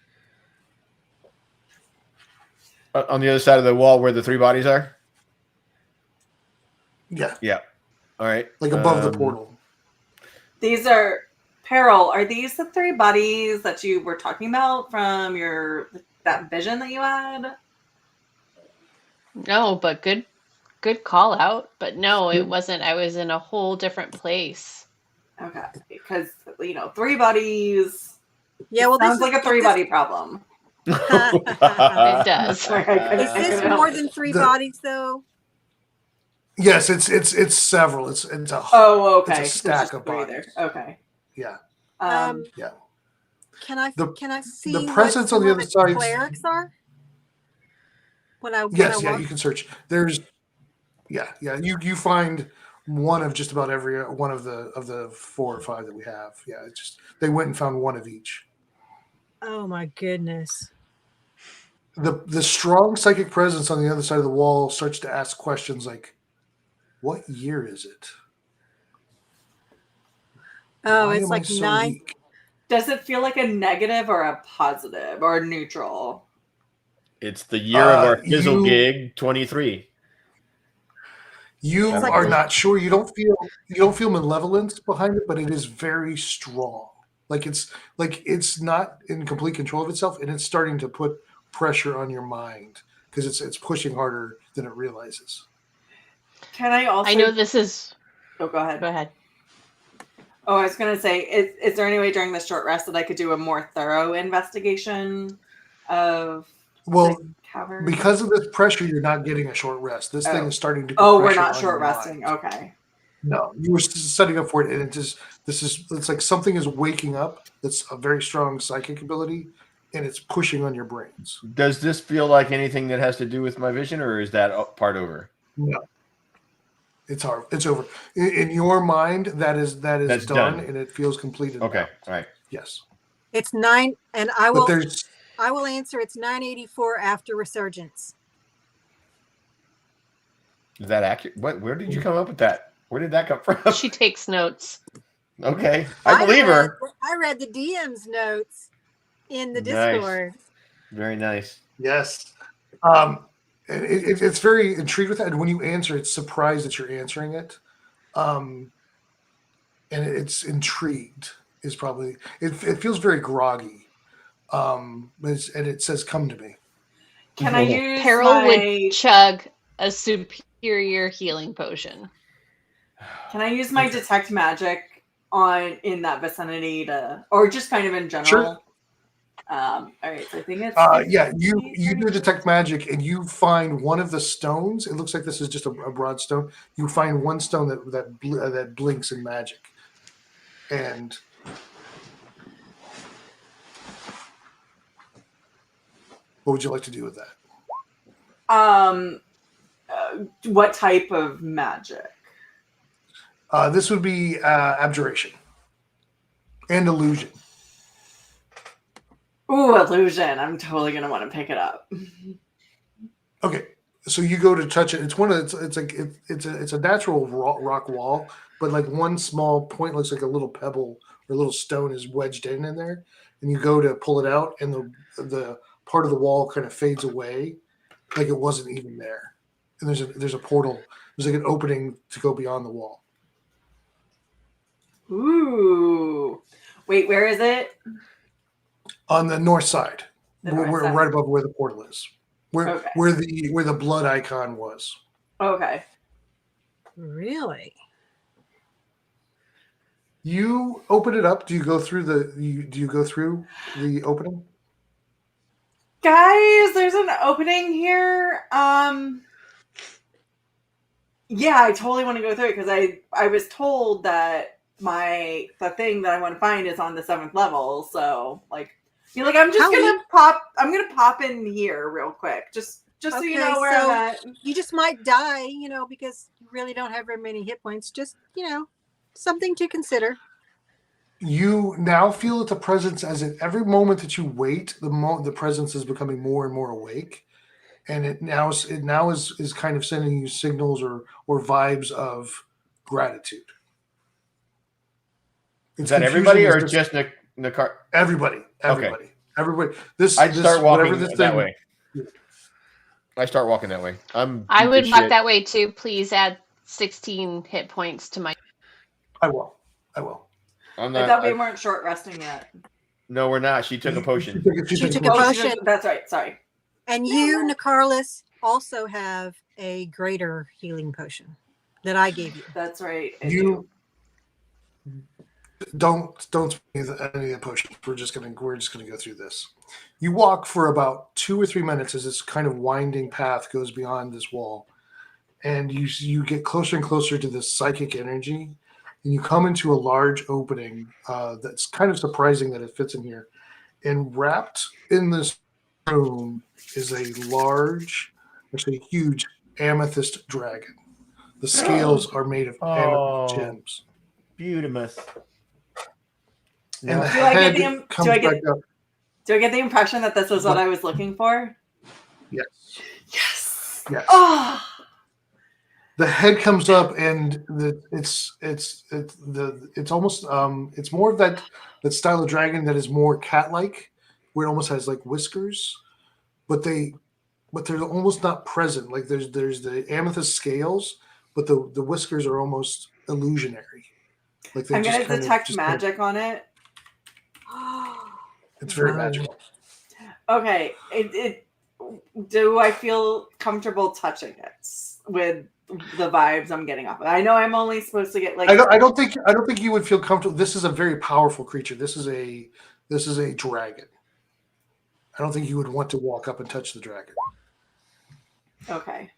On the other side of the wall where the 3 bodies are? Yeah. Yeah. All right. Like above the portal. These are Peril. Are these the 3 bodies that you were talking about from that vision that you had? No, but good call out. But no, it wasn't. I was in a whole different place. Okay, because 3 bodies. Yeah, well, sounds like a 3-body problem. It does. Is this more than 3 bodies though? Yes, it's several. It's a Oh, okay. It's a There's stack just of 3 bodies. there. Okay. Yeah. Yeah. Can I see the what presence on some the of other the side? clerics are? Yes, walk? you can search. There's you find one of just about every one of the 4 or 5 that we have. Yeah, it's just they went and found one of each. Oh my goodness. The strong psychic presence on the other side of the wall starts to ask questions like, what year is it? Oh, Why it's am like I so 9. weak? Does it feel like a negative or a positive or neutral? It's the year of our fizzle you- gig, 23. You It's like are a- not sure. You don't feel malevolence behind it, but it is very strong. Like it's not in complete control of itself, and it's starting to put pressure on your mind because it's pushing harder than it realizes. Can I also? I know this is. Oh, go ahead. Go ahead. Oh, I was going to say, is there any way during this short rest that I could do a more thorough investigation of Well, the cavern? because of this pressure, you're not getting a short rest. This thing is starting to. Put Oh, we're pressure not on short your resting. mind. Okay. No, you were setting up for it, and it's like something is waking up. That's a very strong psychic ability, and it's pushing on your brains. Does this feel like anything that has to do with my vision, or is that part over? No, it's hard. It's over. In your mind, that's done, and it feels complete. Okay, all right. Yes. It's 9, and I But will answer. It's 984 after resurgence. Is that accurate? Where did you come up with that? Where did that come from? She takes notes. Okay, I believe her. I read the DM's notes in the Nice. Discord. Very nice. Yes. It's very intrigued with that. And when you answer, it's surprised that you're answering it. And it's intrigued is probably, it feels very groggy. And it says, come to me. Can I use Harold would chug a superior healing potion. Can I use my detect magic in that vicinity or just kind of in general? Sure. All right, so I think it's you do detect magic, and you find one of the stones. It looks like this is just a broad stone. You find one stone that blinks in magic, and what would you like to do with that? What type of magic? This would be abjuration and illusion. Ooh, illusion! I'm totally gonna want to pick it up. Okay, so you go to touch it. It's it's a natural rock wall, but like one small point looks like a little pebble or a little stone is wedged in there, and you go to pull it out, and the part of the wall kind of fades away, like it wasn't even there. And there's a portal. There's like an opening to go beyond the wall. Ooh, wait, where is it? On the north side, right above where the portal is, where the blood icon was. Okay. Really? You open it up. Do you go through the opening? Guys, there's an opening here. Yeah, I totally want to go through it because I was told that the thing that I want to find is on the 7th level. So I'm gonna pop in here real quick, just so you know where I'm at. You just might die, because you really don't have very many hit points. Just, something to consider. You now feel that the presence, as in every moment that you wait, the presence is becoming more and more awake, and it now is kind of sending you signals or vibes of gratitude. Is that everybody or just Nakar? Everybody. Okay. Everybody. I'd start walking that way. Yeah. I start walking that way. I would walk that way too. Please add 16 hit points to my. I will. I thought we weren't short resting yet. No, we're not. She took a potion. She took a potion. That's right. Sorry. And you, Nicarlis, also have a greater healing potion that I gave you. That's right. Don't spend any of the potions. We're just gonna go through this. You walk for about 2 or 3 minutes as this kind of winding path goes beyond this wall, and you get closer and closer to this psychic energy, and you come into a large opening that's kind of surprising that it fits in here. And wrapped in this room is a large, actually huge amethyst dragon. The scales are made of amethyst gems. Beautiful. And the Do I head get the comes back up. Do I get the impression that this was what I was looking for? Yes. Yes. Yes. Oh. The head comes up, and it's almost it's more of that style of dragon that is more cat-like, where it almost has like whiskers, but they're almost not present. Like there's the amethyst scales, but the whiskers are almost illusionary. Like I'm gonna detect magic on it. It's very magical. Okay. Do I feel comfortable touching it with the vibes I'm getting off of it? I know I'm only supposed to get like I don't think you would feel comfortable. This is a very powerful creature. This is a dragon. I don't think you would want to walk up and touch the dragon. Okay.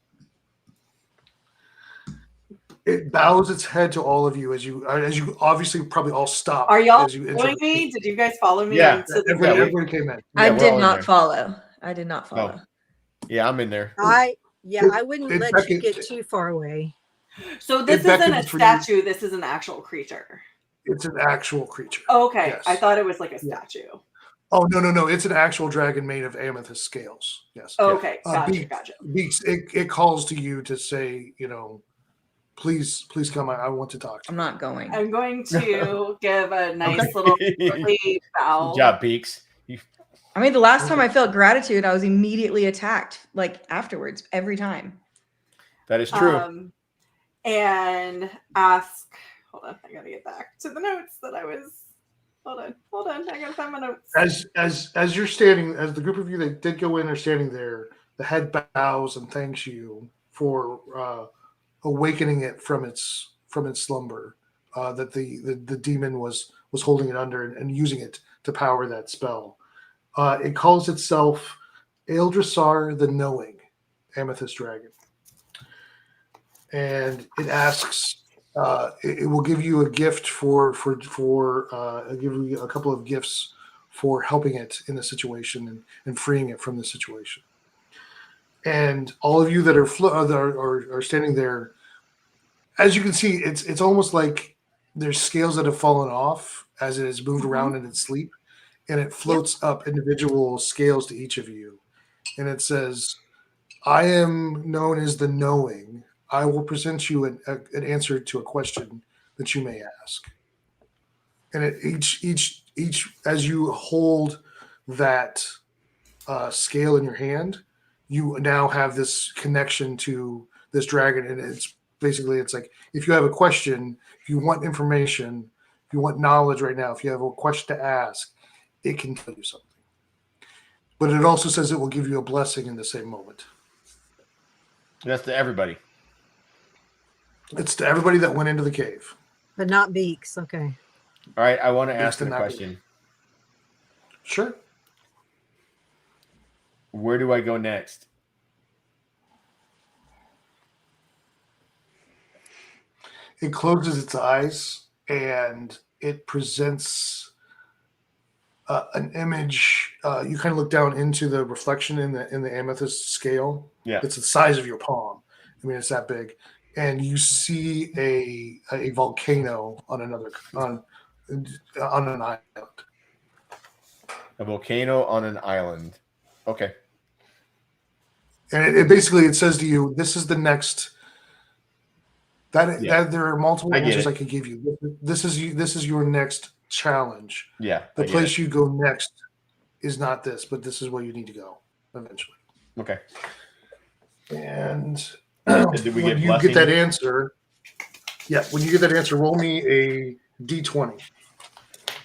It bows its head to all of you as you obviously probably all stop. Are y'all as you enter following me? Did you guys follow me? Yeah. into the Everybody came in. I we're did all in not there. follow. I did not follow. Oh. Yeah, I'm in there. I wouldn't let you get too far away. So this isn't a statue. This is an actual creature. It's an actual creature. Okay. Yes. I thought it was like a statue. Oh no! It's an actual dragon made of amethyst scales. Yes. Okay. Gotcha. Gotcha. Beaks, it calls to you to say, please come. I want to talk to you. I'm not going. I'm going to give a nice little bow. Good job, Beaks. I mean, the last time I felt gratitude, I was immediately attacked, like afterwards, every time. That is true. And ask. Hold on, I gotta get back to the notes that I was. Hold on. I gotta find my notes. As you're standing, as the group of you that did go in are standing there, the head bows and thanks you for awakening it from its slumber. That the demon was holding it under and using it to power that spell. It calls itself Eldrasar the Knowing, Amethyst Dragon, and it asks. It will give you a gift for give you a couple of gifts for helping it in the situation and freeing it from the situation. And all of you that are standing there, as you can see, it's almost like there's scales that have fallen off as it has moved around in its sleep, and it floats up individual scales to each of you, and it says, "I am known as the Knowing. I will present you an answer to a question that you may ask." And each as you hold that scale in your hand, you now have this connection to this dragon, and it's like if you have a question, if you want information, if you want knowledge right now, if you have a question to ask, it can tell you something. But it also says it will give you a blessing in the same moment. That's to everybody. It's to everybody that went into the cave. But not Beaks. Okay. All right, I want to ask a question. Sure. Where do I go next? It closes its eyes and it presents an image. You kind of look down into the reflection in the amethyst scale. Yeah. It's the size of your palm. I mean, it's that big. And you see a volcano on an island. A volcano on an island. Okay. And it basically says to you, "This is the next." That there are multiple answers I could give you. This is your next challenge. Yeah. The place you go next is not this, but this is where you need to go eventually. Okay. And did we when you get that answer, when you get that answer, roll me a D20.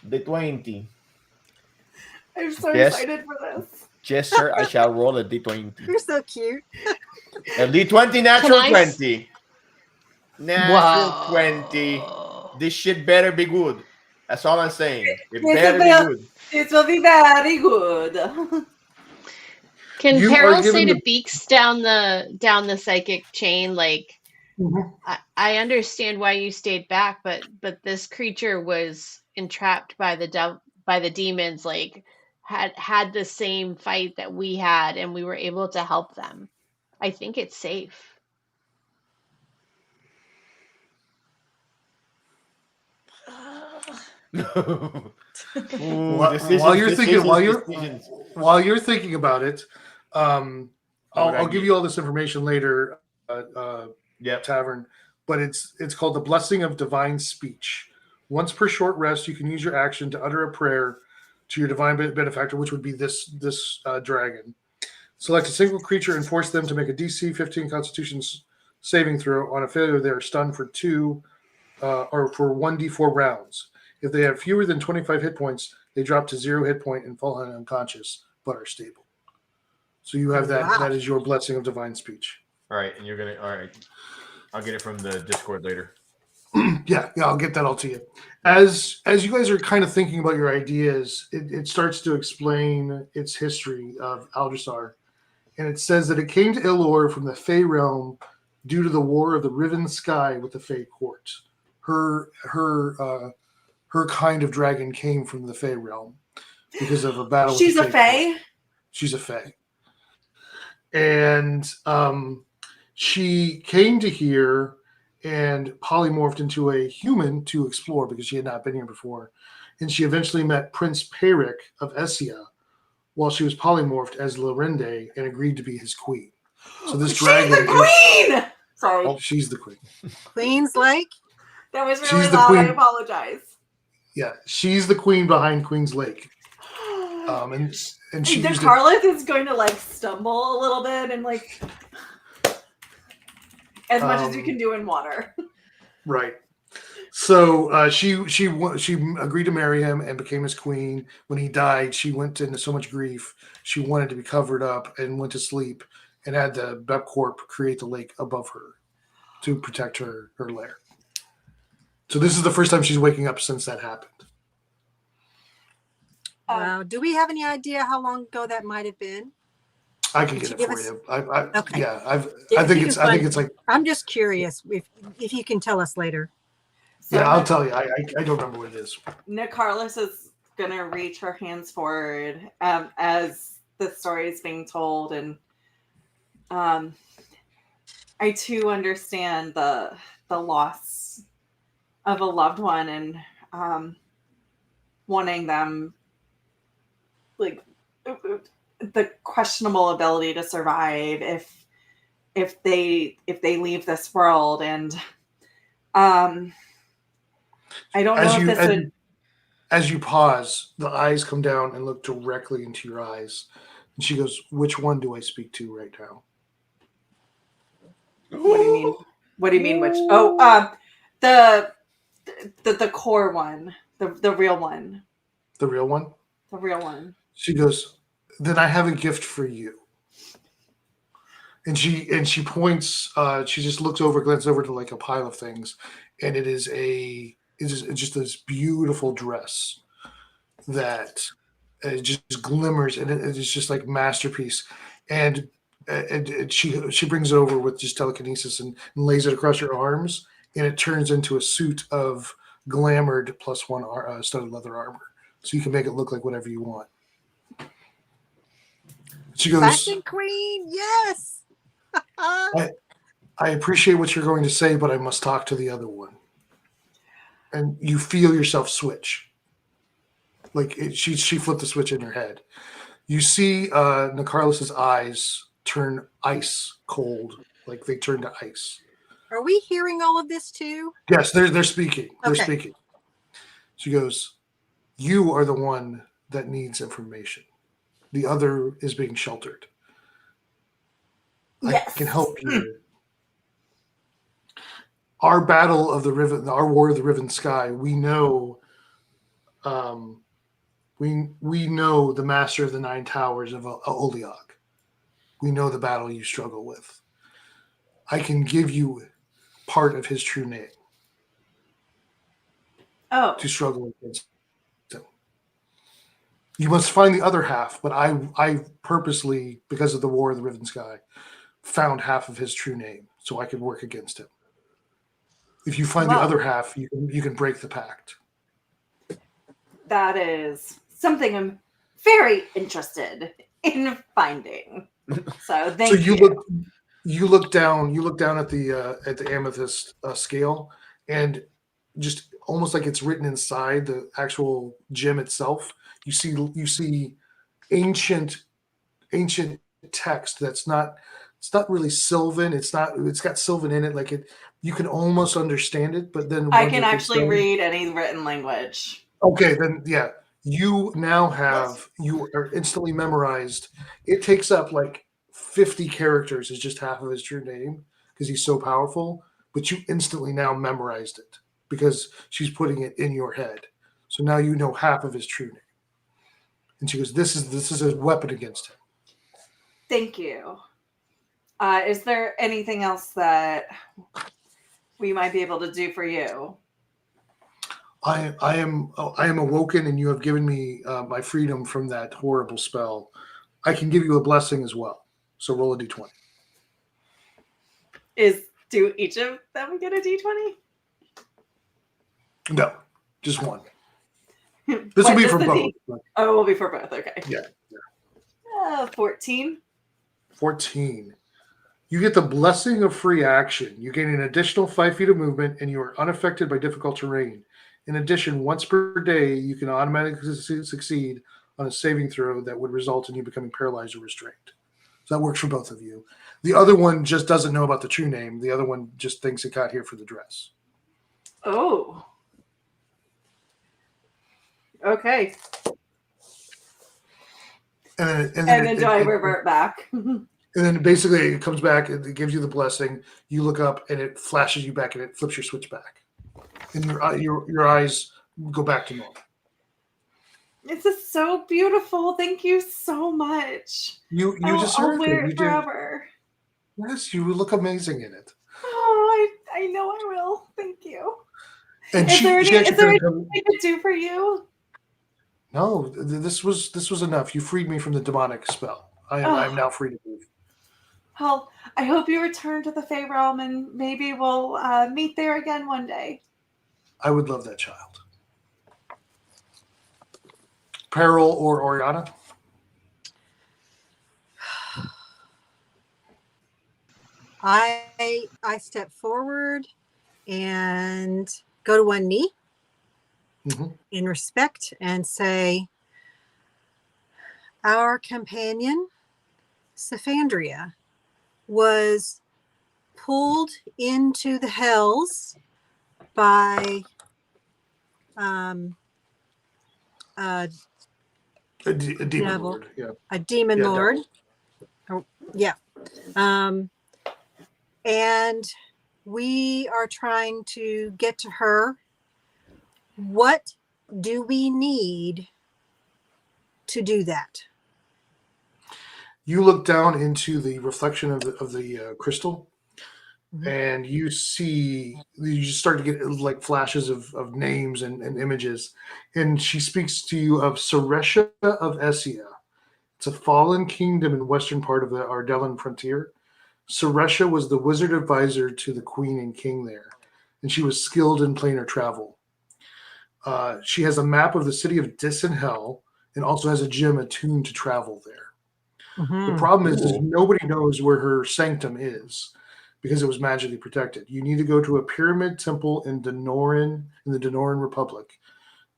D20. I'm so excited for this. Yes, sir. I shall roll a D20. You're so cute. A D20 natural 20. Natural 20. This shit better be good. That's all I'm saying. It Yes, better it be will. good. It will be very good. Can You are Peril given say to the- Beaks down the psychic chain, like, Mhm. I understand why you stayed back, but this creature was entrapped by the demons, like had the same fight that we had, and we were able to help them. I think it's safe. Ooh, While you're thinking, decisions. while you're thinking about it, What I I'll give get. you all this information later. Yep. Tavern, but it's called the Blessing of Divine Speech. Once per short rest, you can use your action to utter a prayer to your divine benefactor, which would be this dragon. Select a single creature and force them to make a DC 15 Constitution saving throw. On a failure, they are stunned for 1d4 rounds. If they have fewer than 25 hit points, they drop to 0 hit point and fall unconscious, but are stable. So you have that. Wow. That is your Blessing of Divine Speech. All right, and you're gonna. All right, I'll get it from the Discord later. Yeah, I'll get that all to you. As you guys are kind of thinking about your ideas, it starts to explain its history of Aldrasar. And it says that it came to Ilor from the Fey realm due to the war of the Riven Sky with the Fey court. Her kind of dragon came from the Fey realm because of a battle She's with a the Fey Fae? court. She's a Fey. And she came to here and polymorphed into a human to explore because she had not been here before. And she eventually met Prince Peric of Essia while she was polymorphed as Lorinde and agreed to be his queen. So this dragon. She's the queen! Sorry. She's the queen. Queen's Lake? That was She's really the loud. queen. I apologize. Yeah, she's the queen behind Queen's Lake. And she The used it. Carlith is going to like stumble a little bit and like as much as you can do in water. Right. So she agreed to marry him and became his queen. When he died, she went into so much grief. She wanted to be covered up and went to sleep and had the Bepcorp create the lake above her to protect her lair. So this is the first time she's waking up since that happened. Wow. Do we have any idea how long ago that might have been? I can Could get you it for give us- you. Okay. Yeah, If I think you it's can find- like I'm just curious if you can tell us later. yeah. I'll tell you. I don't remember what it is. Nicarlis is gonna reach her hands forward as the story is being told, and I too understand the loss of a loved one and wanting them, like, the questionable ability to survive if they leave this world. And I don't know if this would. As you pause, the eyes come down and look directly into your eyes, and she goes, "Which one do I speak to right now?" What do you mean? What do you mean? Which? Oh, the core one, the real one. The real one. The real one. She goes, "Then I have a gift for you." And she points. She just glances over to like a pile of things, and it's just this beautiful dress that it just glimmers, and it's just like masterpiece. And she brings it over with just telekinesis and lays it across your arms, and it turns into a suit of glamored +1 studded leather armor, so you can make it look like whatever you want. She goes, Fashion queen, yes. I appreciate what you're going to say, but I must talk to the other one. And you feel yourself switch. Like she flipped the switch in her head. You see Nicarlis's eyes turn ice cold, like they turn to ice. Are we hearing all of this too? Yes, they're speaking. They're Okay. speaking. She goes, "You are the one that needs information. The other is being sheltered. Yes. I can help you. Our battle of the Riven, our war of the Riven Sky, we know we know the master of the Nine Towers of Oliog. We know the battle you struggle with. I can give you part of his true name." to struggle against him. You must find the other half, but I purposely, because of the War of the Riven Sky, found half of his true name so I could work against him. If you find the Well, other half, you can break the pact. that is something I'm very interested in finding. So thank you. You look down at the amethyst scale, and just almost like it's written inside the actual gem itself. You see ancient text that's not. It's not really Sylvan. It's got Sylvan in it. Like it, you can almost understand it, but then I can actually read any written language. Okay, then yeah, you are instantly memorized. It takes up like 50 characters is just half of his true name because he's so powerful, but you instantly now memorized it because she's putting it in your head. So now you know half of his true name. And she goes, this is a weapon against him. Thank you. Is there anything else that we might be able to do for you? I am awoken, and you have given me my freedom from that horrible spell. I can give you a blessing as well. So roll a d20. Do each of them get a d20? No, just one. This will be for both. Oh, it will be for both. Okay. Yeah. 14. 14. You get the blessing of free action. You gain an additional 5 feet of movement, and you are unaffected by difficult terrain. In addition, once per day, you can automatically succeed on a saving throw that would result in you becoming paralyzed or restrained. So that works for both of you. The other one just doesn't know about the true name. The other one just thinks it got here for the dress. Oh. Okay. And then do I revert back? And then basically it comes back and it gives you the blessing. You look up and it flashes you back and it flips your switch back. And your eyes go back to normal. This is so beautiful. Thank you so much. You I'll deserve wear it. it forever. Yes, you look amazing in it. Oh, I know I will. Thank you. And is there anything I could do for you? No, this was enough. You freed me from the demonic spell. I'm now free to move. Well, I hope you return to the Fey Realm, and maybe we'll meet there again one day. I would love that child. Peril or Oriana? I step forward and go to one knee in respect and say, our companion, Sephandria, was pulled into the hells by a demon devil, lord. Yeah. a demon lord. Oh, yeah. And we are trying to get to her. What do we need to do that? You look down into the reflection of the crystal, and you just start to get like flashes of names and images. And she speaks to you of Suresha of Essia. It's a fallen kingdom in western part of the Ardellan frontier. Suresha was the wizard advisor to the queen and king there, and she was skilled in planar travel. She has a map of the city of Dis in Hell, and also has a gem attuned to travel there. The problem is nobody knows where her sanctum is because it was magically protected. You need to go to a pyramid temple in Denoran, in the Denoran Republic,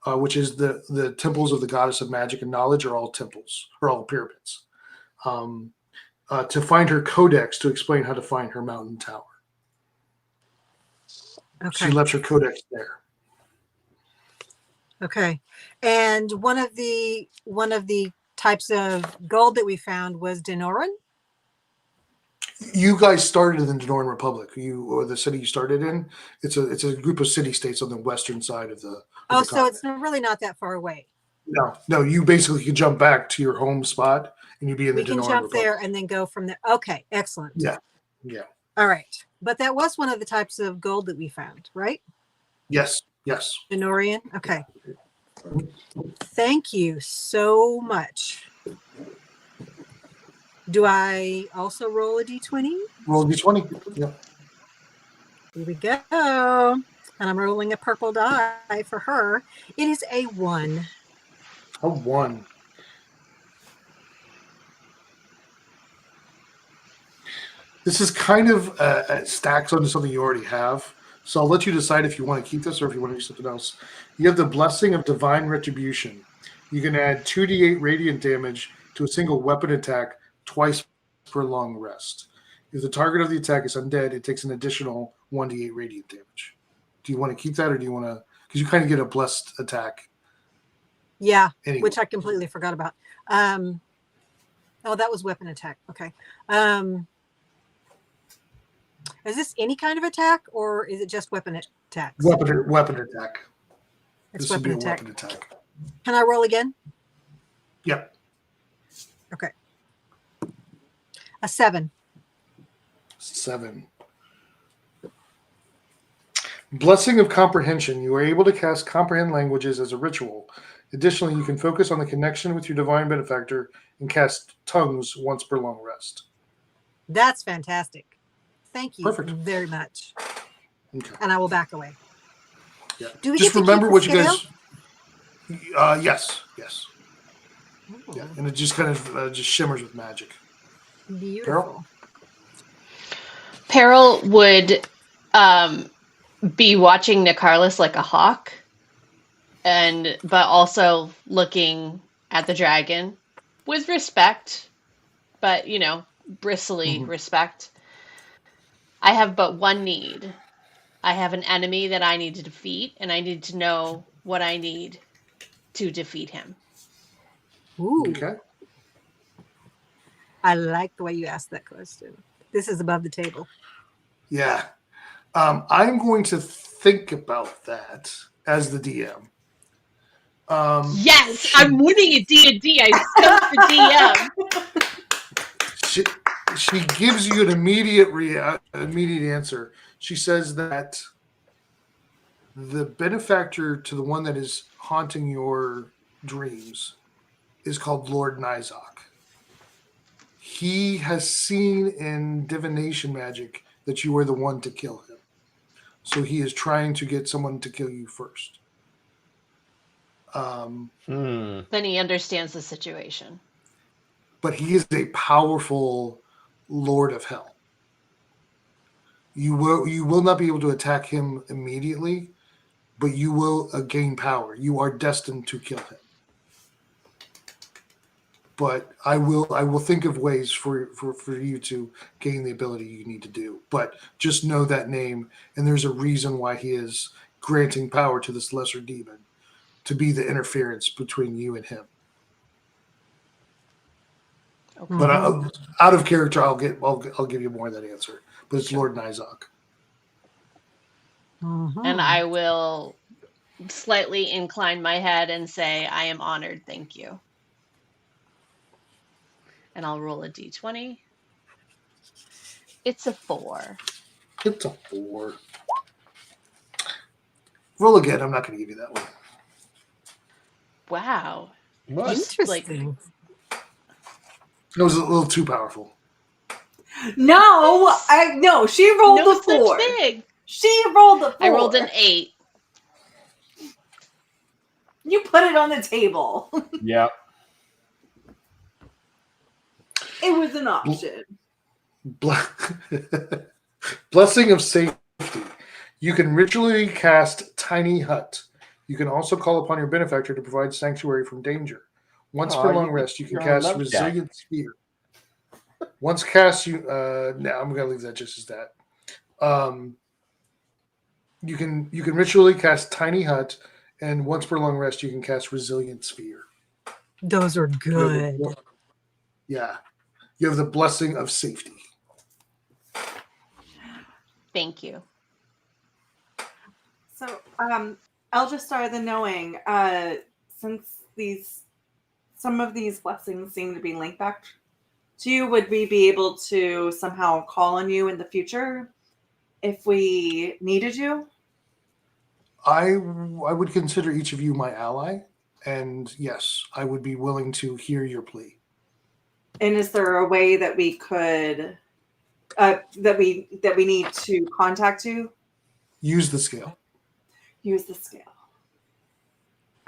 which is the temples of the goddess of magic and knowledge are all temples, or all pyramids, to find her codex to explain how to find her mountain tower. Okay. She left her codex there. Okay. And one of the types of gold that we found was Denoran. You guys started in the Denoran Republic, or the city you started in. It's a group of city states on the western side of the. So it's really not that far away. No. You basically could jump back to your home spot, and you'd be in the Denoran We can jump Republic. there and then go from there. Okay, excellent. Yeah. All right, but that was one of the types of gold that we found, right? Yes. Yes. Denorian? Okay. Thank you so much. Do I also roll a d20? Roll d20. Yep. Here we go. And I'm rolling a purple die for her. It is a 1. A 1. This is kind of stacks onto something you already have. So I'll let you decide if you want to keep this or if you want to do something else. You have the Blessing of Divine Retribution. You can add 2d8 radiant damage to a single weapon attack twice per long rest. If the target of the attack is undead, it takes an additional 1d8 radiant damage. Do you want to keep that, or do you want to? Because you kind of get a blessed attack. Yeah, Anyway. which I completely forgot about. Oh, that was weapon attack. Okay. Is this any kind of attack, or is it just weapon attacks? Weapon attack. It's This would be a weapon weapon attack. Can I roll again? Yep. Okay. A 7. 7. Blessing of Comprehension. You are able to cast Comprehend Languages as a ritual. Additionally, you can focus on the connection with your divine benefactor and cast Tongues once per long rest. That's fantastic. Thank you Perfect. very much. Okay. And I will back away. Yeah. Do we just get to remember keep what the you scale? guys. Yes. Oh, Yeah, and it just kind of just shimmers with magic. beautiful. Peril would be watching Nicarlis like a hawk, but also looking at the dragon with respect, but bristly respect. I have but one need. I have an enemy that I need to defeat, and I need to know what I need to defeat him. Ooh. Okay. I like the way you asked that question. This is above the table. Yeah. I'm going to think about that as the DM. Yes, I'm winning at D&D. I stumped the DM. She gives you an immediate answer. She says that the benefactor to the one that is haunting your dreams is called Lord Nizok. He has seen in divination magic that you are the one to kill him. So he is trying to get someone to kill you first. Then he understands the situation. But he is a powerful Lord of Hell. You will not be able to attack him immediately, but you will gain power. You are destined to kill him. But I will think of ways for you to gain the ability you need to do. But just know that name, and there's a reason why he is granting power to this lesser demon to be the interference between you and him. Okay. But out of character, I'll give you more of that answer. But it's Lord Nizok. And I will slightly incline my head and say, I am honored, thank you. And I'll roll a d20. It's a 4. It's a 4. Roll again. I'm not going to give you that one. Wow. What? Interesting. It was a little too powerful. No, she rolled no the 4. Such thing. She rolled the 4. I rolled an 8. You put it on the table. Yeah. It was an option. Blessing of Safety. You can ritually cast Tiny Hut. You can also call upon your benefactor to provide sanctuary from danger. Once per long rest, you can cast Resilient Sphere. Once cast, I'm going to leave that just as that. You can ritually cast Tiny Hut, and once per long rest, you can cast Resilient Sphere. Those are good. Yeah. You have the Blessing of Safety. Thank you. So, Elgistar the Knowing, since some of these blessings seem to be linked back to you, would we be able to somehow call on you in the future if we needed you? I would consider each of you my ally, and yes, I would be willing to hear your plea. And is there a way that we could that we need to contact you? Use the scale. Use the scale.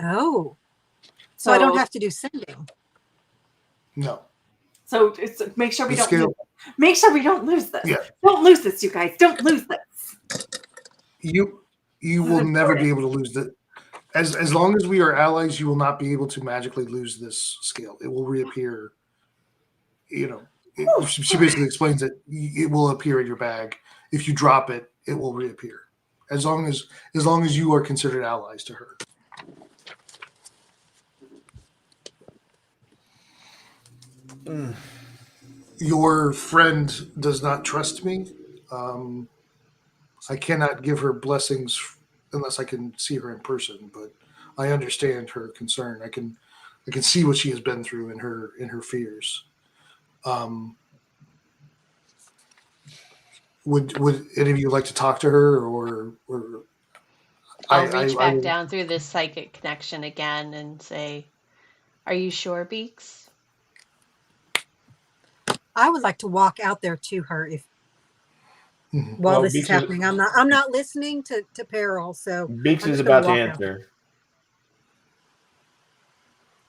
Oh. So I don't have to do sending. No. So it's make sure we The don't scale- lose it. Make sure we don't lose this. Yeah. Don't lose this, you guys. Don't lose this. You will never be able to lose it. As long as we are allies, you will not be able to magically lose this scale. It will reappear. She basically explains that it will appear in your bag. If you drop it, it will reappear. As long as you are considered allies to her. Your friend does not trust me. I cannot give her blessings unless I can see her in person, but I understand her concern. I can see what she has been through in her fears. Would any of you like to talk to her, or I'll reach back down through this psychic connection again and say, "Are you sure, Beaks?" I would like to walk out there to her while this is happening. I'm not listening to Peril, so Beaks is about to answer.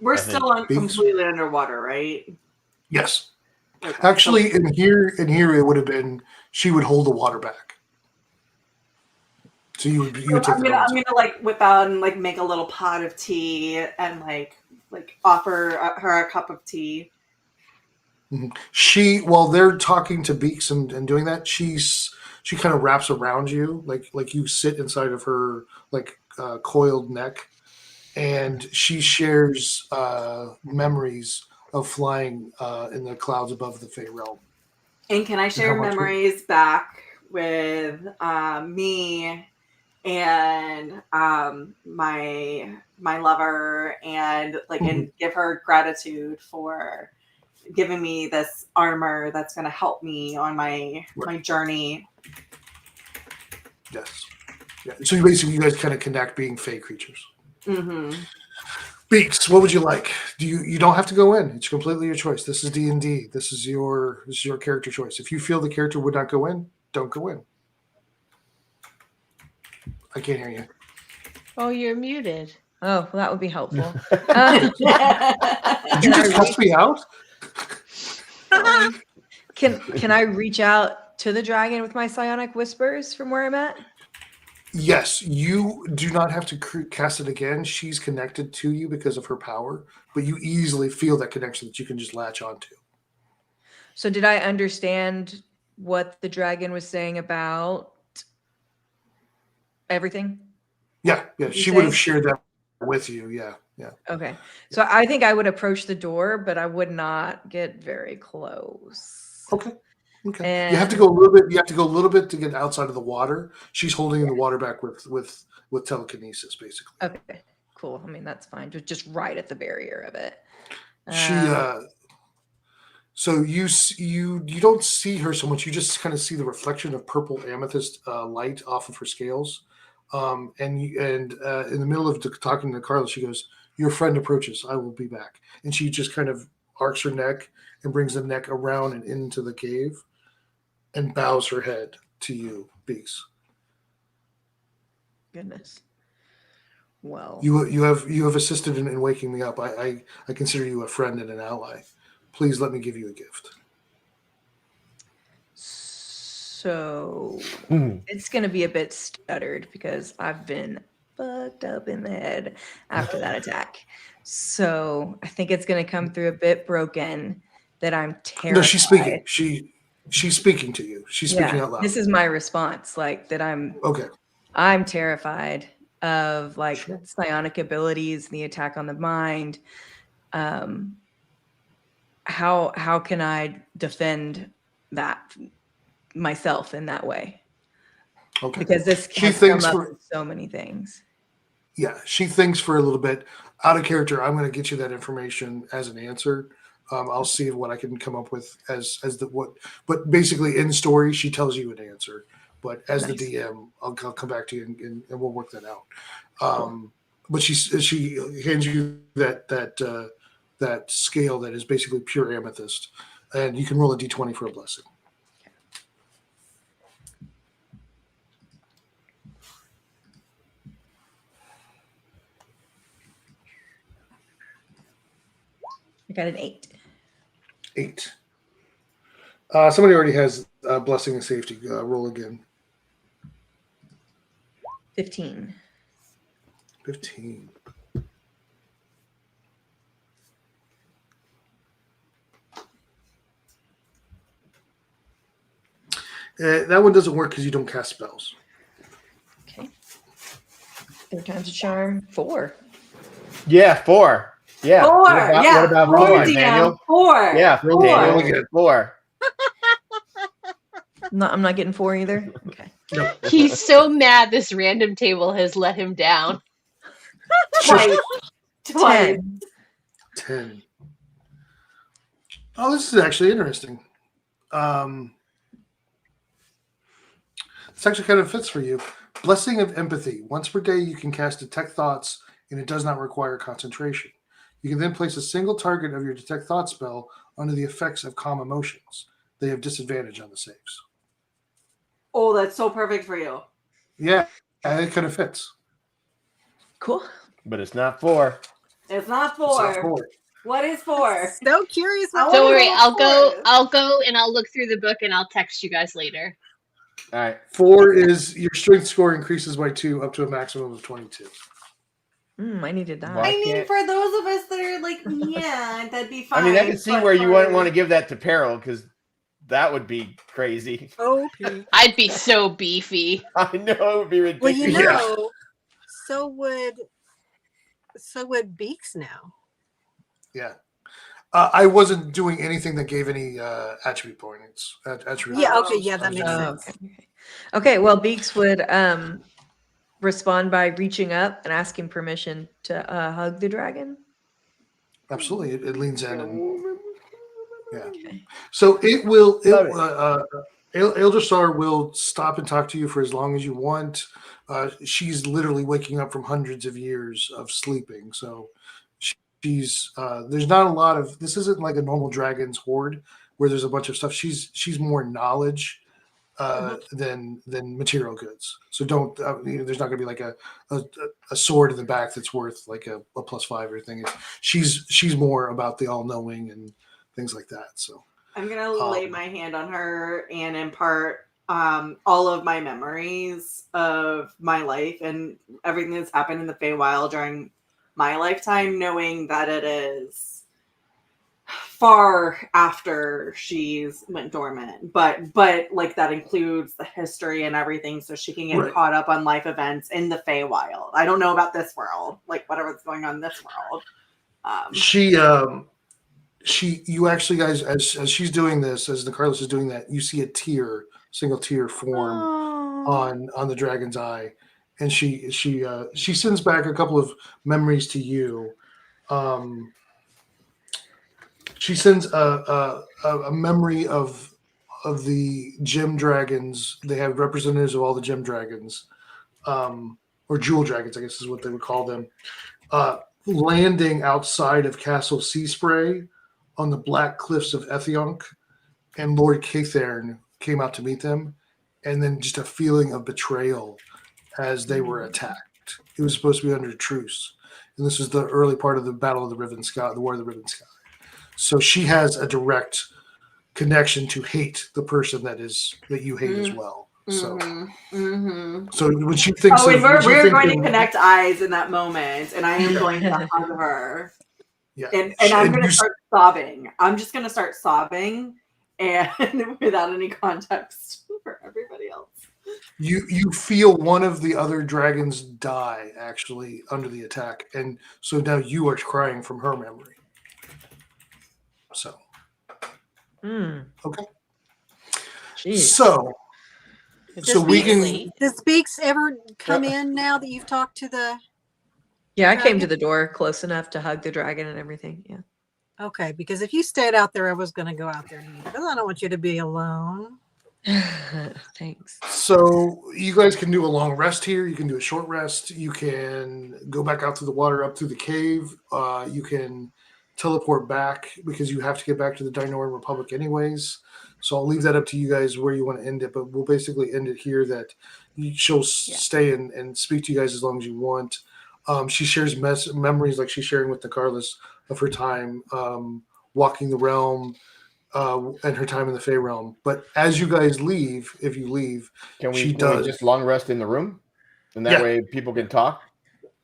We're still completely underwater, right? Yes. Okay. Actually, in here it would have been she would hold the water back. So you would take I'm gonna like whip out and like make a little pot of tea and like offer her a cup of tea. She, while they're talking to Beaks and doing that, she kind of wraps around you like you sit inside of her coiled neck, and she shares memories of flying in the clouds above the Fey realm. And can I share memories back with me and my lover and and give her gratitude for giving me this armor that's going to help me on my journey. Yes. Yeah. So basically, you guys kind of connect being Fey creatures. Mm-hmm. Beaks, what would you like? You don't have to go in. It's completely your choice. This is D&D. This is your character choice. If you feel the character would not go in, don't go in. I can't hear you. Oh, you're muted. Oh, well, that would be helpful. Did you just cuss me out? Can I reach out to the dragon with my psionic whispers from where I'm at? Yes, you do not have to cast it again. She's connected to you because of her power, but you easily feel that connection that you can just latch onto. So did I understand what the dragon was saying about everything? Yeah. She would have shared that with you. Yeah. Okay. So I think I would approach the door, but I would not get very close. Okay. And you have to go a little bit. You have to go a little bit to get outside of the water. She's holding the water back with telekinesis, basically. Okay. Cool. I mean, that's fine. Just right at the barrier of it. So you don't see her so much. You just kind of see the reflection of purple amethyst light off of her scales. And in the middle of talking to Carla, she goes, "Your friend approaches. I will be back." And she just kind of arcs her neck and brings the neck around and into the cave, and bows her head to you, Beaks. Goodness. Well, you have assisted in waking me up. I consider you a friend and an ally. Please let me give you a gift. So it's going to be a bit stuttered because I've been fucked up in the head after that attack. So I think it's going to come through a bit broken that I'm terrified. No, she's speaking. She's speaking to you. She's speaking out loud. This is my response, that I'm terrified of psionic abilities, the attack on the mind. How can I defend that myself in that way? Okay. Because this has come up with so many things. Yeah, she thinks for a little bit. Out of character, I'm going to get you that information as an answer. I'll see what I can come up with but basically in story, she tells you an answer. But as the Nice. DM, I'll come back to you and we'll work that out. But she hands you that scale that is basically pure amethyst, and you can roll a d20 for a blessing. I got an 8. 8. Somebody already has blessing and safety. Roll again. 15. 15. That one doesn't work because you don't cast spells. Okay. 3 times a charm. 4. Yeah, 4. Yeah. 4. What about 4, DM, Daniel? 4. Yeah, 4. Daniel, 4. I'm not getting 4 either. Okay. No. He's so mad this random table has let him down. Twice. 10. Oh, this is actually interesting. This actually kind of fits for you. Blessing of Empathy. Once per day, you can cast Detect Thoughts, and it does not require concentration. You can then place a single target of your Detect Thought spell under the effects of calm emotions. They have disadvantage on the saves. Oh, that's so perfect for you. Yeah, it kind of fits. Cool. But it's not 4. It's not It's 4. not 4. What is 4? So curious. I Don't wanna worry, know what I'll go and I'll look through the book and I'll text you guys later. All right. 4 is your strength score increases by 2 up to a maximum of 22. I needed that. Why I mean, can't- for those of us that are like, yeah, that'd be fine. I mean, I can see but where you for- wouldn't want to give that to Peril because that would be crazy. Okay. I'd be so beefy. I know it would be ridiculous. Well, you know, so would Beaks now. Yeah. I wasn't doing anything that gave any attribute points. Attribute Yeah, points. okay, yeah, that I was makes just- sense. Okay, well, Beaks would respond by reaching up and asking permission to hug the dragon. Absolutely. It leans in and yeah. Okay. So it will. Love Elderstar will stop and talk to you for as long as you want. She's literally waking up from hundreds of years of sleeping. So she's there's not a lot of. This isn't like a normal dragon's horde where there's a bunch of stuff. She's more knowledge than material goods. So don't. There's not going to be like a sword in the back that's worth like a +5 or anything. She's more about the all knowing and things like that. So. I'm gonna lay my hand on her and impart all of my memories of my life and everything that's happened in the Feywild during my lifetime, knowing that it is far after she's went dormant. But like that includes the history and everything, so she can get Right. caught up on life events in the Feywild. I don't know about this world, like whatever's going on in this world. You actually guys, as she's doing this, as Carlos is doing that, you see a single tear form on the dragon's eye, and she sends back a couple of memories to you. She sends a memory of the gem dragons. They have representatives of all the gem dragons, or jewel dragons, I guess is what they would call them, landing outside of Castle Seaspray on the black cliffs of Ethionk, and Lord Cathern came out to meet them, and then just a feeling of betrayal as they were attacked. It was supposed to be under truce, and this was the early part of the Battle of the Riven Sky, the War of the Riven Sky. So she has a direct connection to hate the person that you hate as well. So, so when she thinks, and we're going to thinking- connect eyes in that moment, and I am going to hug her. Yeah. And I'm going to start sobbing. I'm just going to start sobbing, and without any context for everybody else. You feel one of the other dragons die actually under the attack, and so now you are crying from her memory. So, okay. Jeez. So we can. Does Beaks ever come in now that you've talked to the? Yeah, I came dragon? to the door close enough to hug the dragon and everything. Yeah. Okay, because if you stayed out there, I was going to go out there because I don't want you to be alone. Thanks. So you guys can do a long rest here. You can do a short rest. You can go back out to the water, up through the cave. You can teleport back because you have to get back to the Dinoran Republic anyways. So I'll leave that up to you guys where you want to end it. But we'll basically end it here that she'll stay and speak to you guys as long as you want. She shares memories like she's sharing with Nicarlis of her time walking the realm, and her time in the Fey realm. But as you guys leave, if you leave, can we does just long rest in the room, and that way people can talk?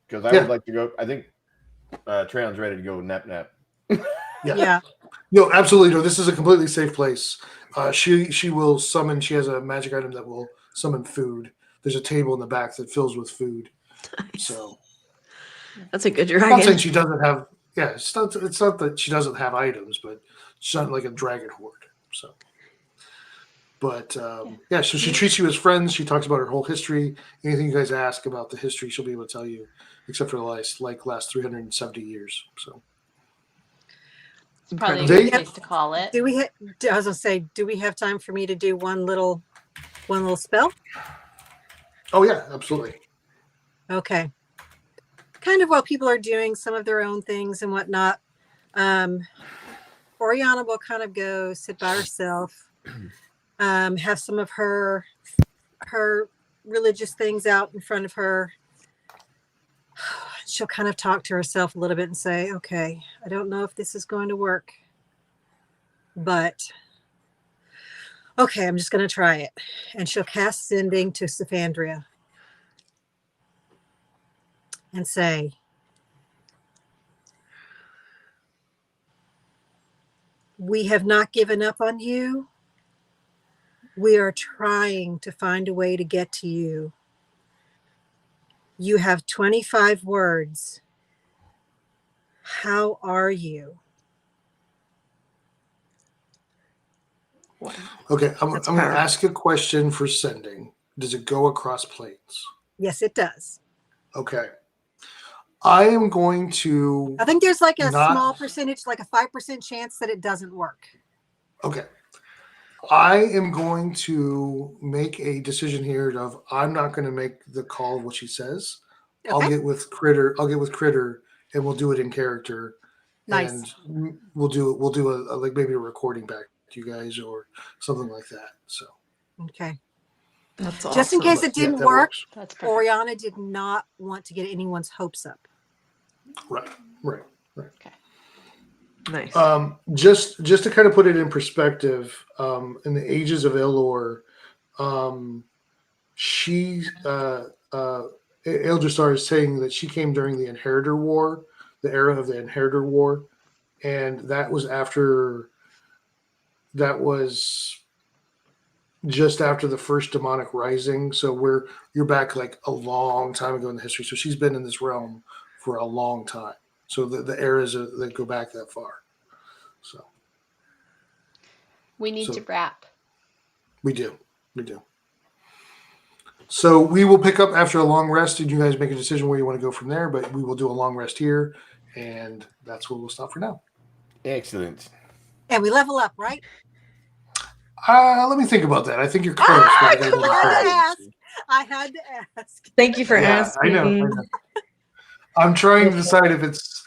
Because I would like to go. I think Treyon's ready to go nap. Yeah. No, absolutely no. This is a completely safe place. She will summon. She has a magic item that will summon food. There's a table in the back that fills with food. Nice. So that's a good I'm dragon. not saying she doesn't have. Yeah, it's not that she doesn't have items, but she's not like a dragon horde. So, but so she treats you as friends. She talks about her whole history. Anything you guys ask about the history, she'll be able to tell you, except for the last 370 years. So. It's probably a good place to call it. I was gonna say, do we have time for me to do one little spell? Oh yeah, absolutely. Okay. Kind of while people are doing some of their own things and whatnot, Oriana will kind of go sit by herself, have some of her religious things out in front of her. She'll kind of talk to herself a little bit and say, okay, I don't know if this is going to work, but okay, I'm just going to try it. And she'll cast Sending to Saphandria and say, we have not given up on you. We are trying to find a way to get to you. You have 25 words. How are you? Wow. Okay, I'm going to ask a question for Sending. Does it go across planes? Yes, it does. Okay. I am going to... I think there's like a small percentage, like a 5% chance that it doesn't work. Okay. I am going to make a decision here of I'm not going to make the call of what she says. Okay. I'll get with Critter and we'll do it in character. Nice. And we'll do a like maybe a recording back to you guys or something like that. So okay. That's awesome. Just in case it didn't work, Oriana did not want to get anyone's hopes up. Right. Okay. Nice. Just to kind of put it in perspective, in the ages of Elor, Eldrastar is saying that she came during the Inheritor War, the era of the Inheritor War, and that was just after the first demonic rising. So you're back like a long time ago in the history. So she's been in this realm for a long time. So the eras that go back that far. So we need to wrap. We do. So we will pick up after a long rest, and you guys make a decision where you want to go from there. But we will do a long rest here, and that's where we'll stop for now. Excellent. And we level up, right? Let me think about that. I think you're close. I had to ask. Thank you for asking. I know. I'm trying to decide if it's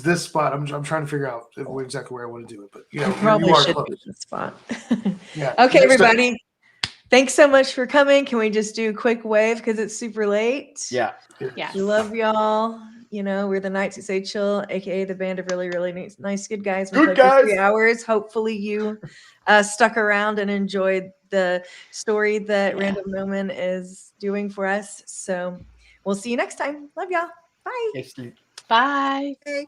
this spot. I'm trying to figure out exactly where I want to do it. But you probably are should close. be this spot. Yeah. Okay, everybody. Thanks so much for coming. Can we just do a quick wave because it's super late? Yeah. Yes. We love y'all. We're the Knights Who Say Chill, aka the band of really, really nice, good guys. We played for 3 hours. Hopefully you stuck around and enjoyed the story that Random Gnomon is doing for us. So we'll see you next time. Love y'all. Bye. Excellent. Bye. Okay.